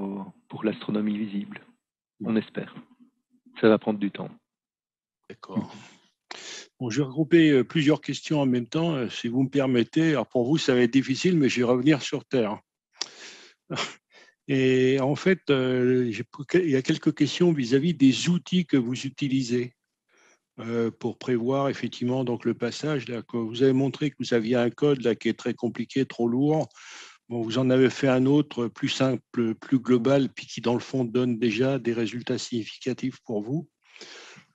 Speaker 4: pour l'astronomie visible. On espère. Ça va prendre du temps.
Speaker 1: D'accord. Bon, je vais regrouper plusieurs questions en même temps, si vous me permettez. Alors pour vous, ça va être difficile, mais je vais revenir sur Terre. Et en fait, il y a quelques questions vis-à-vis des outils que vous utilisez pour prévoir effectivement donc le passage. Là, vous avez montré que vous aviez un code là, qui est très compliqué, trop lourd. Bon, vous en avez fait un autre plus simple, plus global, puis qui dans le fond donne déjà des résultats significatifs pour vous.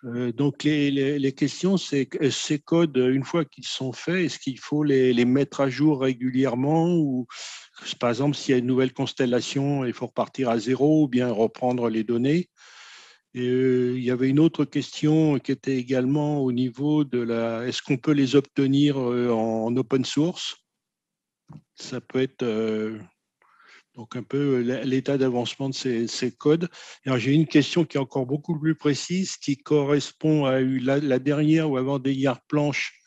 Speaker 1: Donc les questions, c'est que ces codes, une fois qu'ils sont faits, est-ce qu'il faut les mettre à jour régulièrement ou par exemple s'il y a une nouvelle constellation, il faut repartir à zéro ou bien reprendre les données? Et il y avait une autre question qui était également au niveau de est-ce qu'on peut les obtenir en open source? Ça peut être donc un peu l'état d'avancement de ces codes. Alors, j'ai une question qui est encore beaucoup plus précise, qui correspond à la dernière ou avant-dernière planche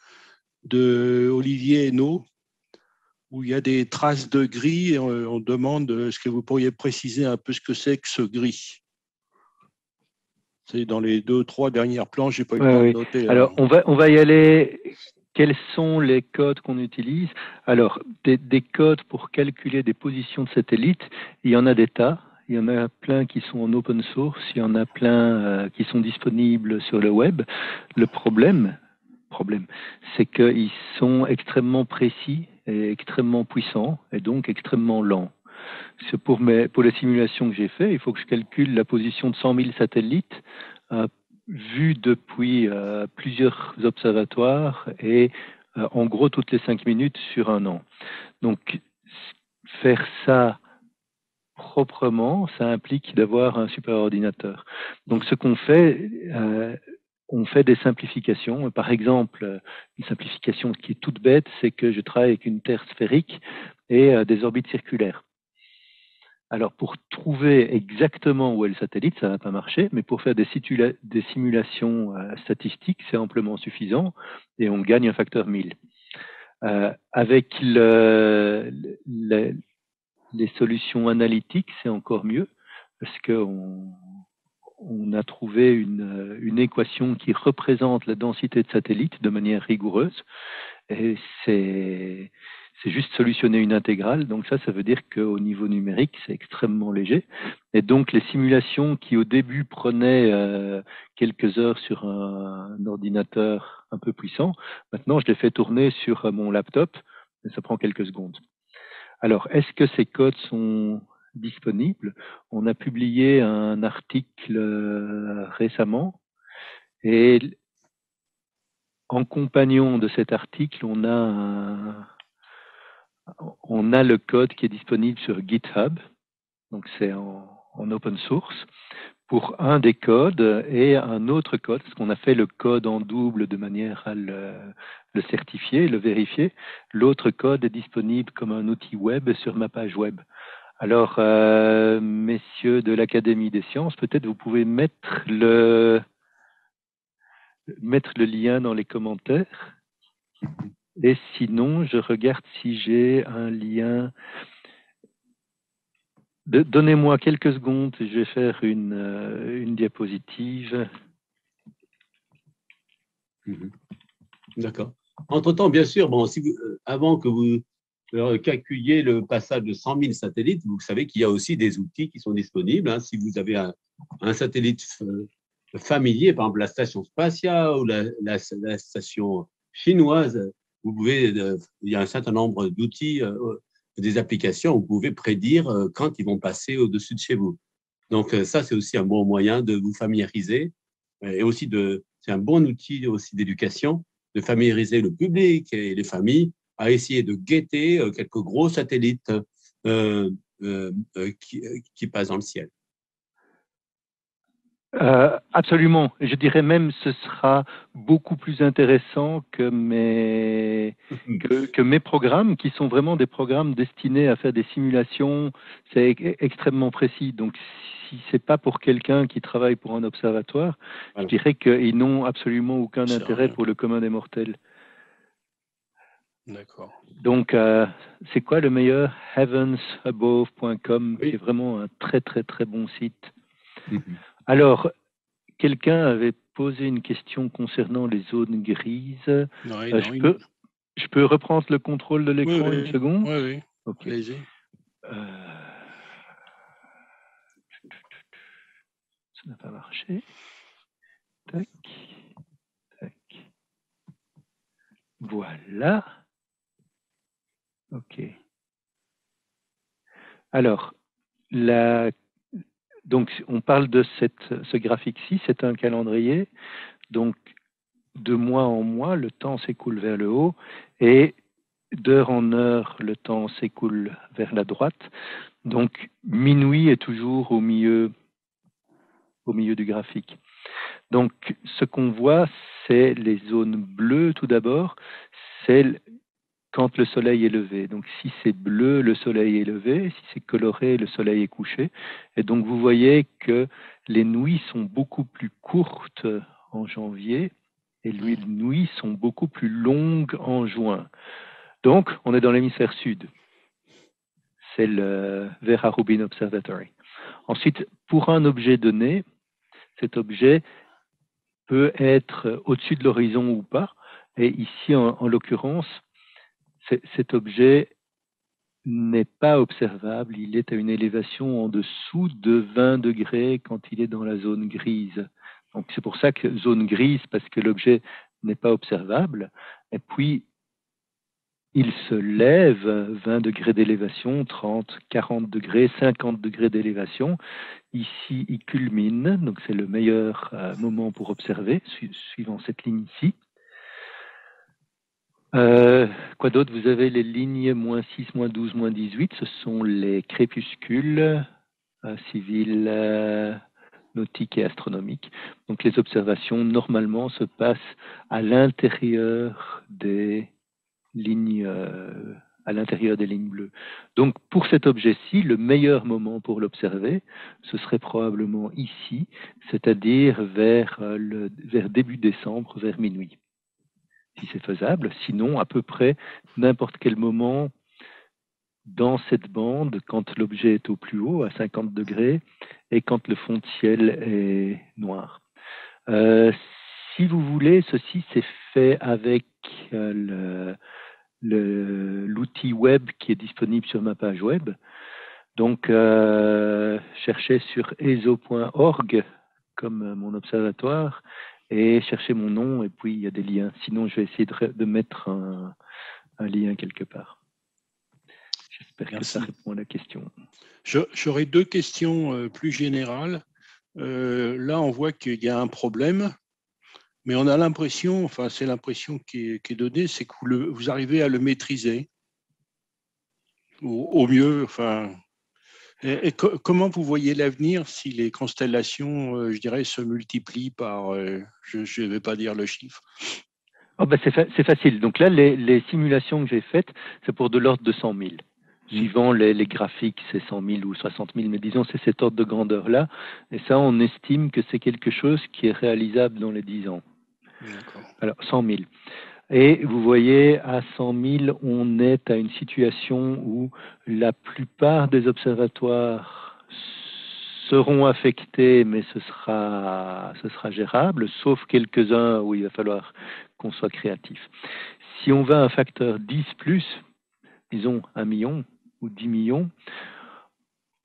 Speaker 1: de Olivier Hainaut, où il y a des traces de gris. Et on demande, est-ce que vous pourriez préciser un peu ce que c'est que ce gris? C'est dans les 2-3 dernières planches, je n'ai pas eu le temps de noter.
Speaker 4: Alors, on va y aller. Quels sont les codes qu'on utilise? Alors, des codes pour calculer des positions de satellites, il y en a des tas. il y en a plein qui sont en open source, il y en a plein qui sont disponibles sur le web. Le problème, c'est qu'ils sont extrêmement précis et extrêmement puissants et donc extrêmement lents. Pour les simulations que j'ai faites, il faut que je calcule la position de 100 000 satellites vus depuis plusieurs observatoires et en gros toutes les 5 minutes sur un an. Donc faire ça proprement, ça implique d'avoir un super ordinateur. Donc ce qu'on fait, on fait des simplifications. Par exemple, une simplification qui est toute bête, c'est que je travaille avec une Terre sphérique et des orbites circulaires. Alors, pour trouver exactement où est le satellite, ça ne va pas marcher, mais pour faire des simulations statistiques, c'est amplement suffisant et on gagne un facteur 1000. Avec les solutions analytiques, c'est encore mieux parce qu'on a trouvé une équation qui représente la densité de satellites de manière rigoureuse et c'est juste solutionner une intégrale. Donc ça veut dire qu'au niveau numérique, c'est extrêmement léger. Et donc les simulations qui au début prenaient quelques heures sur un ordinateur un peu puissant, maintenant je les fais tourner sur mon laptop et ça prend quelques secondes. Alors, est-ce que ces codes sont disponibles? On a publié un article récemment et en compagnon de cet article, on a le code qui est disponible sur GitHub, donc c'est en open source, pour un des codes et un autre code, parce qu'on a fait le code en double de manière à le certifier, le vérifier. L'autre code est disponible comme un outil web sur ma page web. Alors, messieurs de l'Académie des sciences, peut-être vous pouvez mettre le lien dans les commentaires. Et sinon, je regarde si j'ai un lien. Donnez-moi quelques secondes, je vais faire une diapositive.
Speaker 3: D'accord. Entre-temps, bien sûr, avant que vous calculiez le passage de 100 000 satellites, vous savez qu'il y a aussi des outils qui sont disponibles. Hein. Si vous avez un satellite familier, par exemple la station spatiale ou la station chinoise, il y a un certain nombre d'outils, des applications où vous pouvez prédire quand ils vont passer au-dessus de chez vous. Donc ça, c'est aussi un bon moyen de vous familiariser et aussi c'est un bon outil aussi d'éducation, de familiariser le public et les familles à essayer de guetter quelques gros satellites qui passent dans le ciel.
Speaker 4: Absolument. Je dirais même que ce sera beaucoup plus intéressant que mes programmes, qui sont vraiment des programmes destinés à faire des simulations. C'est extrêmement précis. Donc, si c'est pas pour quelqu'un qui travaille pour un observatoire, voilà. Je dirais qu'ils n'ont absolument aucun intérêt pour le commun des mortels.
Speaker 1: D'accord.
Speaker 4: Donc, c'est quoi le meilleur? heavensabove.com, qui est vraiment un très, très, très bon site. Alors, quelqu'un avait posé une question concernant les zones grises. Je peux reprendre le contrôle de l'écran une seconde?
Speaker 1: Oui.
Speaker 4: Ok.
Speaker 1: Allez-y.
Speaker 4: Ça n'a pas marché. Tac. Tac. Voilà. Ok. Alors, donc, on parle de ce graphique-ci, c'est un calendrier. Donc, de mois en mois, le temps s'écoule vers le haut et d'heure en heure, le temps s'écoule vers la droite. Donc, minuit est toujours au milieu du graphique. Donc, ce qu'on voit, c'est les zones bleues tout d'abord, c'est quand le soleil est levé. Donc, si c'est bleu, le soleil est levé. Si c'est coloré, le soleil est couché. Et donc, vous voyez que les nuits sont beaucoup plus courtes en janvier et les nuits sont beaucoup plus longues en juin. Donc, on est dans l'hémisphère sud. C'est le Vera Rubin Observatory. Ensuite, pour un objet donné, cet objet peut être au-dessus de l'horizon ou pas. Et ici, en l'occurrence, cet objet n'est pas observable. Il est à une élévation en dessous de 20 degrés quand il est dans la zone grise. Donc c'est pour ça que zone grise, parce que l'objet n'est pas observable. Et puis, il se lève 20 degrés d'élévation, 30, 40 degrés, 50 degrés d'élévation. Ici, il culmine, donc c'est le meilleur moment pour observer, suivant cette ligne ici. Quoi d'autre? Vous avez les lignes moins 6, moins 12, moins 18. Ce sont les crépuscules civils, nautiques et astronomiques. Donc les observations, normalement, se passent à l'intérieur des lignes bleues. Donc pour cet objet-ci, le meilleur moment pour l'observer, ce serait probablement ici, c'est-à-dire vers début décembre, vers minuit, si c'est faisable. Sinon, à peu près n'importe quel moment dans cette bande, quand l'objet est au plus haut, à 50 degrés, et quand le fond de ciel est noir. Si vous voulez, ceci s'est fait avec l'outil web qui est disponible sur ma page web. Donc, cherchez sur eso.org comme mon observatoire et cherchez mon nom et puis il y a des liens. Sinon, je vais essayer de mettre un lien quelque part. J'espère que ça répond à la question.
Speaker 1: J'aurais deux questions plus générales. Là, on voit qu'il y a un problème. Mais on a l'impression, enfin c'est l'impression qui est donnée, c'est que vous arrivez à le maîtriser au mieux. Enfin, comment vous voyez l'avenir si les constellations, je dirais, se multiplient par, je ne vais pas dire le chiffre.
Speaker 4: Oh ben c'est facile. Donc là, les simulations que j'ai faites, c'est pour de l'ordre de 100 000. Suivant les graphiques, c'est 100 000 ou 60 000, mais disons c'est cet ordre de grandeur-là. Et ça, on estime que c'est quelque chose qui est réalisable dans les 10 ans. Alors, 100 000. Et vous voyez, à 100 000, on est à une situation où la plupart des observatoires seront affectés, mais ce sera gérable, sauf quelques-uns où il va falloir qu'on soit créatif. Si on va à un facteur 10 plus, disons 1 million ou 10 millions,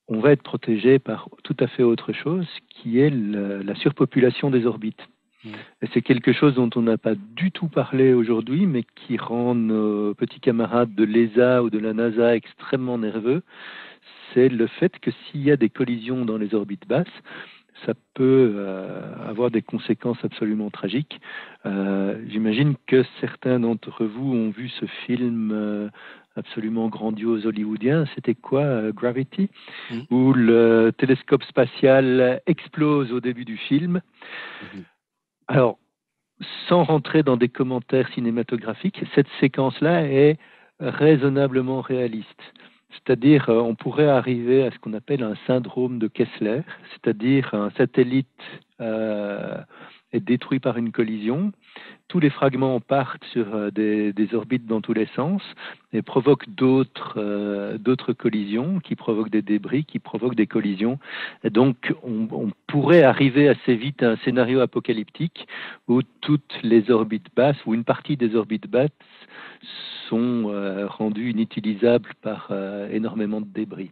Speaker 4: on va être protégé par tout à fait autre chose, qui est la surpopulation des orbites. Et c'est quelque chose dont on n'a pas du tout parlé aujourd'hui, mais qui rend nos petits camarades de l'ESA ou de la NASA extrêmement nerveux. C'est le fait que s'il y a des collisions dans les orbites basses, ça peut avoir des conséquences absolument tragiques. J'imagine que certains d'entre vous ont vu ce film absolument grandiose hollywoodien. C'était quoi, Gravity, où le télescope spatial explose au début du film. Alors, sans rentrer dans des commentaires cinématographiques, cette séquence-là est raisonnablement réaliste. C'est-à-dire, on pourrait arriver à ce qu'on appelle un syndrome de Kessler, c'est-à-dire un satellite est détruit par une collision, tous les fragments partent sur des orbites dans tous les sens et provoquent d'autres collisions qui provoquent des débris, qui provoquent des collisions. Et donc, on pourrait arriver assez vite à un scénario apocalyptique où toutes les orbites basses, ou une partie des orbites basses, sont rendues inutilisables par énormément de débris.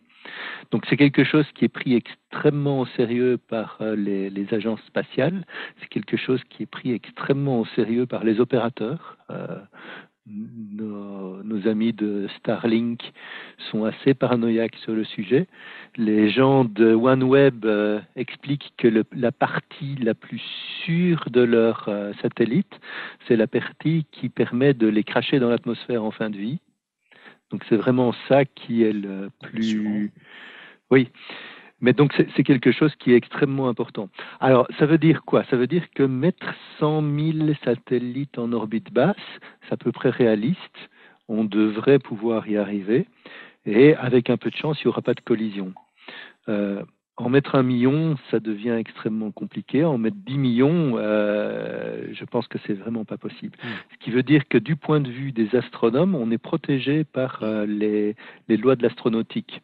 Speaker 4: Donc c'est quelque chose qui est pris extrêmement au sérieux par les agences spatiales, c'est quelque chose qui est pris extrêmement au sérieux par les opérateurs. Nos amis de Starlink sont assez paranoïaques sur le sujet. Les gens de OneWeb expliquent que la partie la plus sûre de leur satellite, c'est la partie qui permet de les cracher dans l'atmosphère en fin de vie. Donc c'est vraiment ça qui est le plus... Oui, mais donc c'est quelque chose qui est extrêmement important. Alors ça veut dire quoi? Ça veut dire que mettre 100 000 satellites en orbite basse, c'est à peu près réaliste. On devrait pouvoir y arriver. Et avec un peu de chance, il n'y aura pas de collision. En mettre 1 million, ça devient extrêmement compliqué. En mettre 10 millions, je pense que c'est vraiment pas possible. Ce qui veut dire que du point de vue des astronomes, on est protégé par les lois de l'astronautique.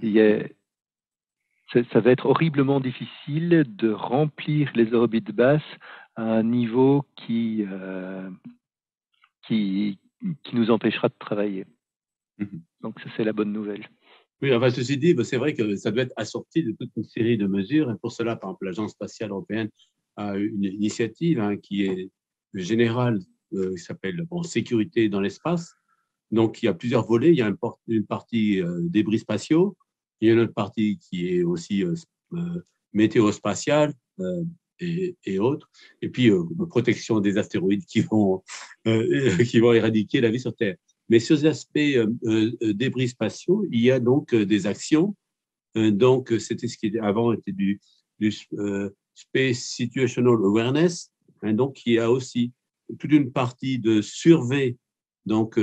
Speaker 4: Ça va être horriblement difficile de remplir les orbites basses à un niveau qui nous empêchera de travailler. Donc, ça, c'est la bonne nouvelle.
Speaker 3: Oui, enfin, ceci dit, c'est vrai que ça doit être assorti de toute une série de mesures. Et pour cela, par exemple, l'Agence spatiale européenne a une initiative qui est générale, qui s'appelle Sécurité dans l'espace. Donc, il y a plusieurs volets. Il y a une partie débris spatiaux. Il y a une autre partie qui est aussi météospatiale et autres. Et puis, protection des astéroïdes qui vont éradiquer la vie sur Terre. Mais sur les aspects débris spatiaux, il y a donc des actions. Donc, c'était ce qui avant était du Space Situational Awareness. Donc, il y a aussi toute une partie de survey donc,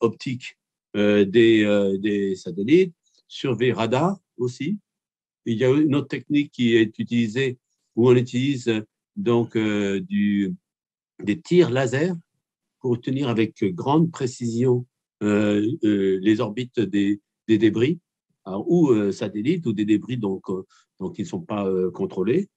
Speaker 3: optique des satellites, survey radar aussi. Il y a une autre technique qui est utilisée où on utilise donc des tirs laser pour obtenir avec grande précision les orbites des débris ou satellites ou des débris donc qui ne sont pas contrôlés.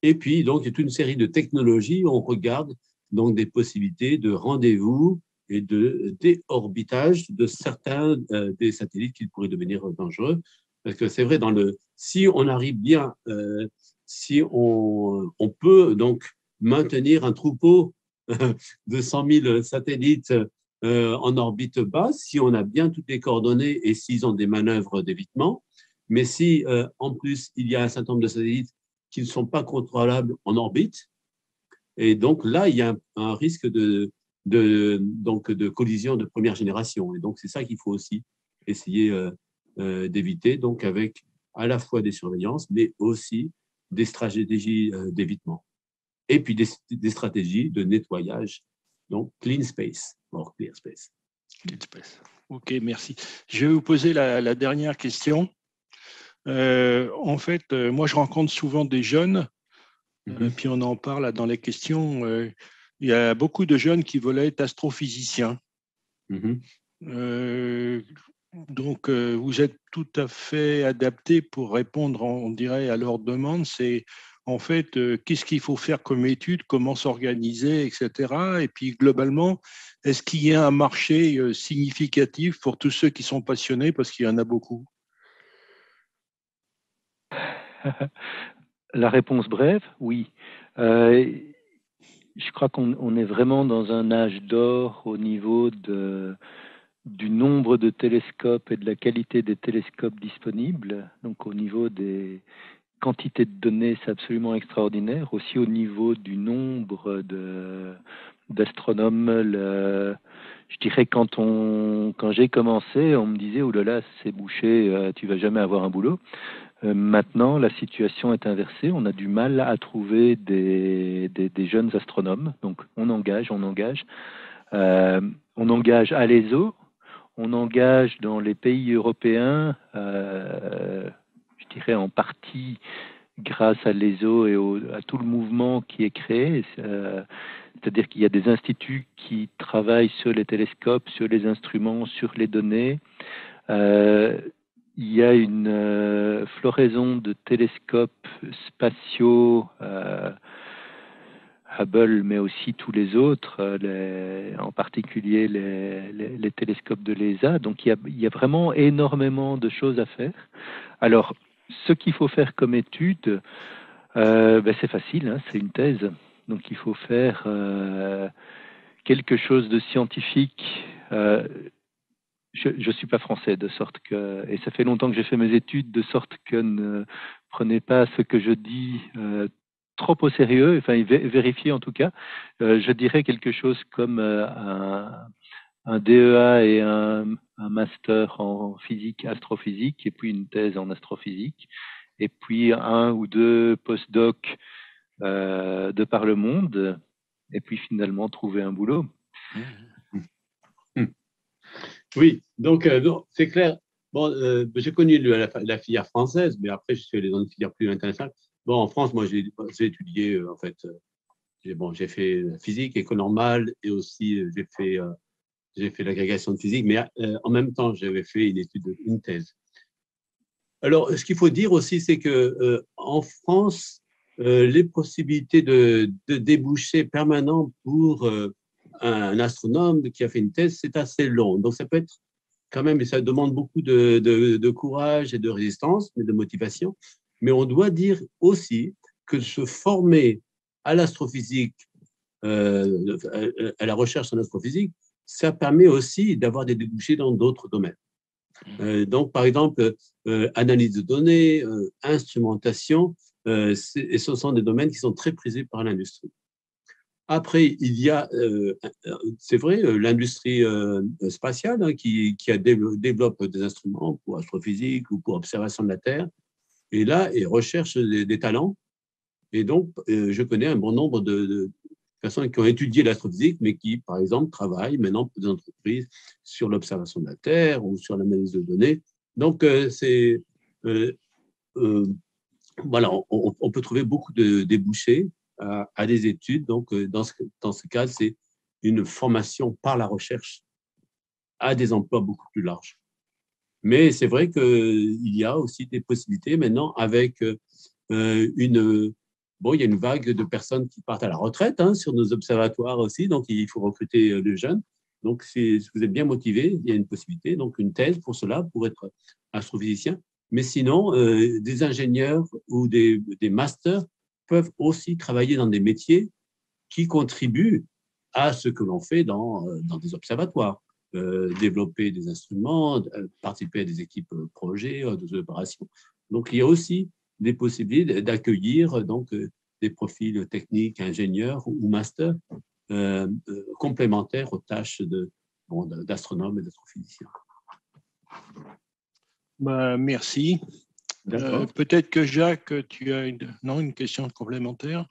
Speaker 3: Et puis, donc, il y a toute une série de technologies où on regarde donc des possibilités de rendez-vous et de déorbitage de certains des satellites qui pourraient devenir dangereux. Parce que c'est vrai, si on arrive bien, si on peut donc maintenir un troupeau de 100 000 satellites en orbite basse, si on a bien toutes les coordonnées et s'ils ont des manœuvres d'évitement. Mais si, en plus, il y a un certain nombre de satellites qui ne sont pas contrôlables en orbite, et donc là, il y a un risque de collision de première génération. Et donc, c'est ça qu'il faut aussi essayer d'éviter, donc avec à la fois des surveillances, mais aussi des stratégies d'évitement. Et puis des stratégies de nettoyage, donc clean space, or clear space.
Speaker 1: Clean space. OK, merci. Je vais vous poser la dernière question. En fait, moi, je rencontre souvent des jeunes, puis on en parle dans les questions. Il y a beaucoup de jeunes qui veulent être astrophysiciens. Donc, vous êtes tout à fait adapté pour répondre, on dirait, à leur demande. C'est en fait, qu'est-ce qu'il faut faire comme étude, comment s'organiser, etc. Et puis, globalement, est-ce qu'il y a un marché significatif pour tous ceux qui sont passionnés, parce qu'il y en a beaucoup?
Speaker 4: La réponse brève, oui. Je crois qu'on est vraiment dans un âge d'or au niveau du nombre de télescopes et de la qualité des télescopes disponibles. Donc au niveau des quantités de données, c'est absolument extraordinaire. Aussi au niveau du nombre d'astronomes. Je dirais quand j'ai commencé, on me disait « Oh là là, c'est bouché, tu vas jamais avoir un boulot ». Maintenant, la situation est inversée. On a du mal à trouver des jeunes astronomes. Donc, on engage. On engage à l'ESO. On engage dans les pays européens, je dirais en partie grâce à l'ESO et à tout le mouvement qui est créé. C'est-à-dire qu'il y a des instituts qui travaillent sur les télescopes, sur les instruments, sur les données. Il y a une floraison de télescopes spatiaux, Hubble, mais aussi tous les autres, en particulier les télescopes de l'ESA. Donc il y a vraiment énormément de choses à faire. Alors, ce qu'il faut faire comme étude, c'est facile, hein, c'est une thèse. Donc il faut faire quelque chose de scientifique. Je ne suis pas français, de sorte que, et ça fait longtemps que j'ai fait mes études, de sorte que ne prenez pas ce que je dis trop au sérieux, enfin vérifiez en tout cas. Je dirais quelque chose comme un DEA et un master en physique, astrophysique, et puis une thèse en astrophysique, et puis 1 ou 2 postdocs de par le monde, et puis finalement trouver un boulot.
Speaker 3: Oui, donc c'est clair. Bon, j'ai connu la filière française, mais après, je suis allé dans une filière plus internationale. Bon, en France, moi, j'ai étudié, en fait, j'ai fait physique, école normale, et aussi j'ai fait l'agrégation de physique, mais en même temps, j'avais fait une thèse. Alors, ce qu'il faut dire aussi, c'est que en France, les possibilités de débouchés permanents pour un astronome qui a fait une thèse, c'est assez long. Donc, ça peut être quand même, ça demande beaucoup de courage et de résistance, mais de motivation. Mais on doit dire aussi que se former à l'astrophysique, à la recherche en astrophysique, ça permet aussi d'avoir des débouchés dans d'autres domaines. Donc, par exemple, analyse de données, instrumentation, et ce sont des domaines qui sont très prisés par l'industrie. Après, il y a, c'est vrai, l'industrie spatiale hein, qui développe des instruments pour astrophysique ou pour observation de la Terre, et là, ils recherchent des talents. Et donc, je connais un bon nombre de personnes qui ont étudié l'astrophysique, mais qui, par exemple, travaillent maintenant pour des entreprises sur l'observation de la Terre ou sur l'analyse de données. Donc, voilà, on peut trouver beaucoup de débouchés à des études. Donc, dans ce cas, c'est une formation par la recherche à des emplois beaucoup plus larges. Mais c'est vrai qu'il y a aussi des possibilités maintenant avec bon, il y a une vague de personnes qui partent à la retraite hein, sur nos observatoires aussi, donc il faut recruter des jeunes. Donc, si vous êtes bien motivé, il y a une possibilité, donc une thèse pour cela, pour être astrophysicien. Mais sinon, des ingénieurs ou des masters peuvent aussi travailler dans des métiers qui contribuent à ce que l'on fait dans des observatoires. Développer des instruments, participer à des équipes projets, des opérations. Donc, il y a aussi des possibilités d'accueillir donc des profils techniques, ingénieurs ou masters complémentaires aux tâches d'astronomes et d'astrophysiciens.
Speaker 1: Merci. Peut-être que Jacques, tu as une question complémentaire?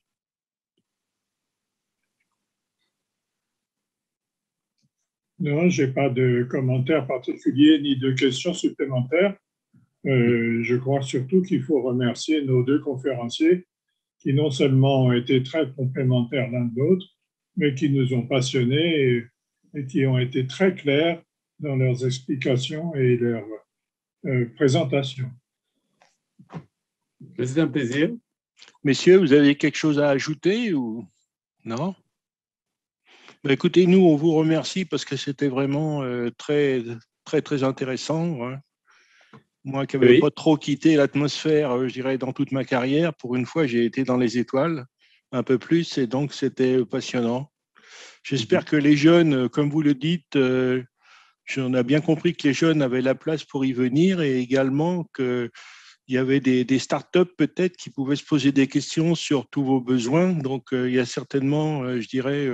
Speaker 2: Non, je n'ai pas de commentaires particuliers ni de questions supplémentaires. Je crois surtout qu'il faut remercier nos deux conférenciers qui non seulement ont été très complémentaires l'un de l'autre, mais qui nous ont passionnés et qui ont été très clairs dans leurs explications et leurs présentations.
Speaker 3: C'est un plaisir.
Speaker 1: Messieurs, vous avez quelque chose à ajouter ou non? Écoutez, nous, on vous remercie parce que c'était vraiment très, très, très intéressant. Hein. Moi qui n'avais pas trop quitté l'atmosphère, je dirais, dans toute ma carrière, pour une fois, j'ai été dans les étoiles un peu plus et donc c'était passionnant. J'espère que les jeunes, comme vous le dites, on a bien compris que les jeunes avaient la place pour y venir et également qu'il y avait des startups peut-être qui pouvaient se poser des questions sur tous vos besoins. Donc, il y a certainement, je dirais,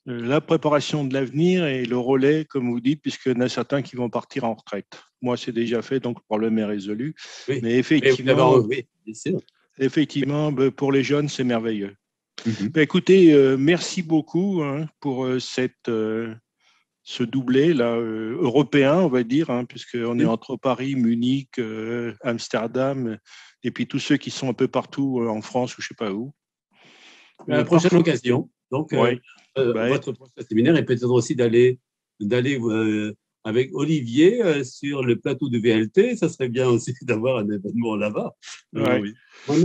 Speaker 1: la préparation de l'avenir et le relais, comme vous dites, puisqu'il y en a certains qui vont partir en retraite. Moi, c'est déjà fait, donc le problème est résolu.
Speaker 3: Oui.
Speaker 1: Mais effectivement,
Speaker 3: oui, bien sûr.
Speaker 1: Effectivement, pour les jeunes, c'est merveilleux. Écoutez, merci beaucoup hein, pour ce doublé là, européen, on va dire, hein, puisqu'on est entre Paris, Munich, Amsterdam, et puis tous ceux qui sont un peu partout en France ou je ne sais pas où.
Speaker 3: À la prochaine occasion. Donc, votre prochain séminaire est peut-être aussi d'aller avec Olivier sur le plateau de VLT. Ça serait bien aussi d'avoir un événement là-bas.
Speaker 1: Oui.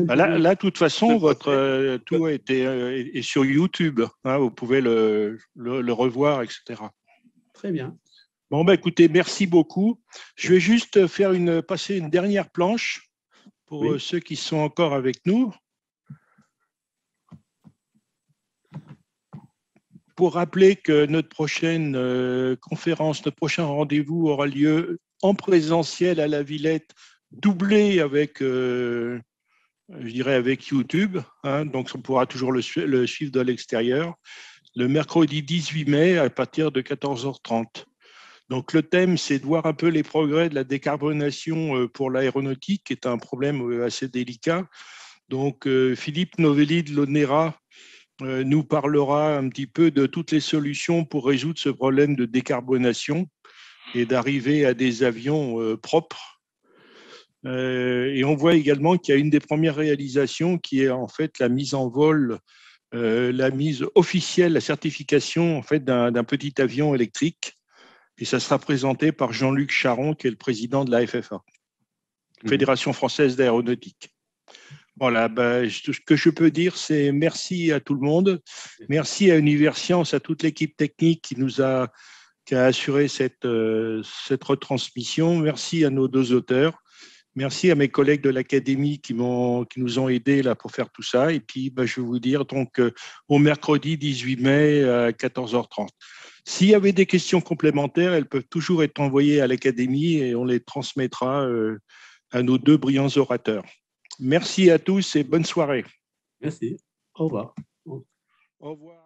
Speaker 1: Là, de toute façon, votre tout est sur YouTube. Hein, vous pouvez le revoir, etc.
Speaker 3: Très bien.
Speaker 1: Bon, écoutez, merci beaucoup. Je vais juste passer une dernière planche pour ceux qui sont encore avec nous. Pour rappeler que notre prochaine conférence, notre prochain rendez-vous aura lieu en présentiel à la Villette, doublé avec, je dirais, avec YouTube. Hein, donc, on pourra toujours le suivre de l'extérieur. Le mercredi 18 mai à partir de 14h30. Donc, le thème, c'est de voir un peu les progrès de la décarbonation pour l'aéronautique, qui est un problème assez délicat. Donc, Philippe Novelli de l'ONERA nous parlera un petit peu de toutes les solutions pour résoudre ce problème de décarbonation et d'arriver à des avions propres. Et on voit également qu'il y a une des premières réalisations qui est en fait la mise en vol, la mise officielle, la certification en fait d'un petit avion électrique. Et ça sera présenté par Jean-Luc Charon, qui est le président de la FFA, Fédération française d'aéronautique. Voilà, ce que je peux dire, c'est merci à tout le monde. Merci à Universcience, à toute l'équipe technique qui qui a assuré cette retransmission. Merci à nos deux auteurs. Merci à mes collègues de l'Académie qui nous ont aidés là, pour faire tout ça. Et puis, je vais vous dire donc au mercredi 18 mai à 14h30. S'il y avait des questions complémentaires, elles peuvent toujours être envoyées à l'Académie et on les transmettra à nos deux brillants orateurs. Merci à tous et bonne soirée.
Speaker 3: Merci. Au revoir.
Speaker 1: Au revoir.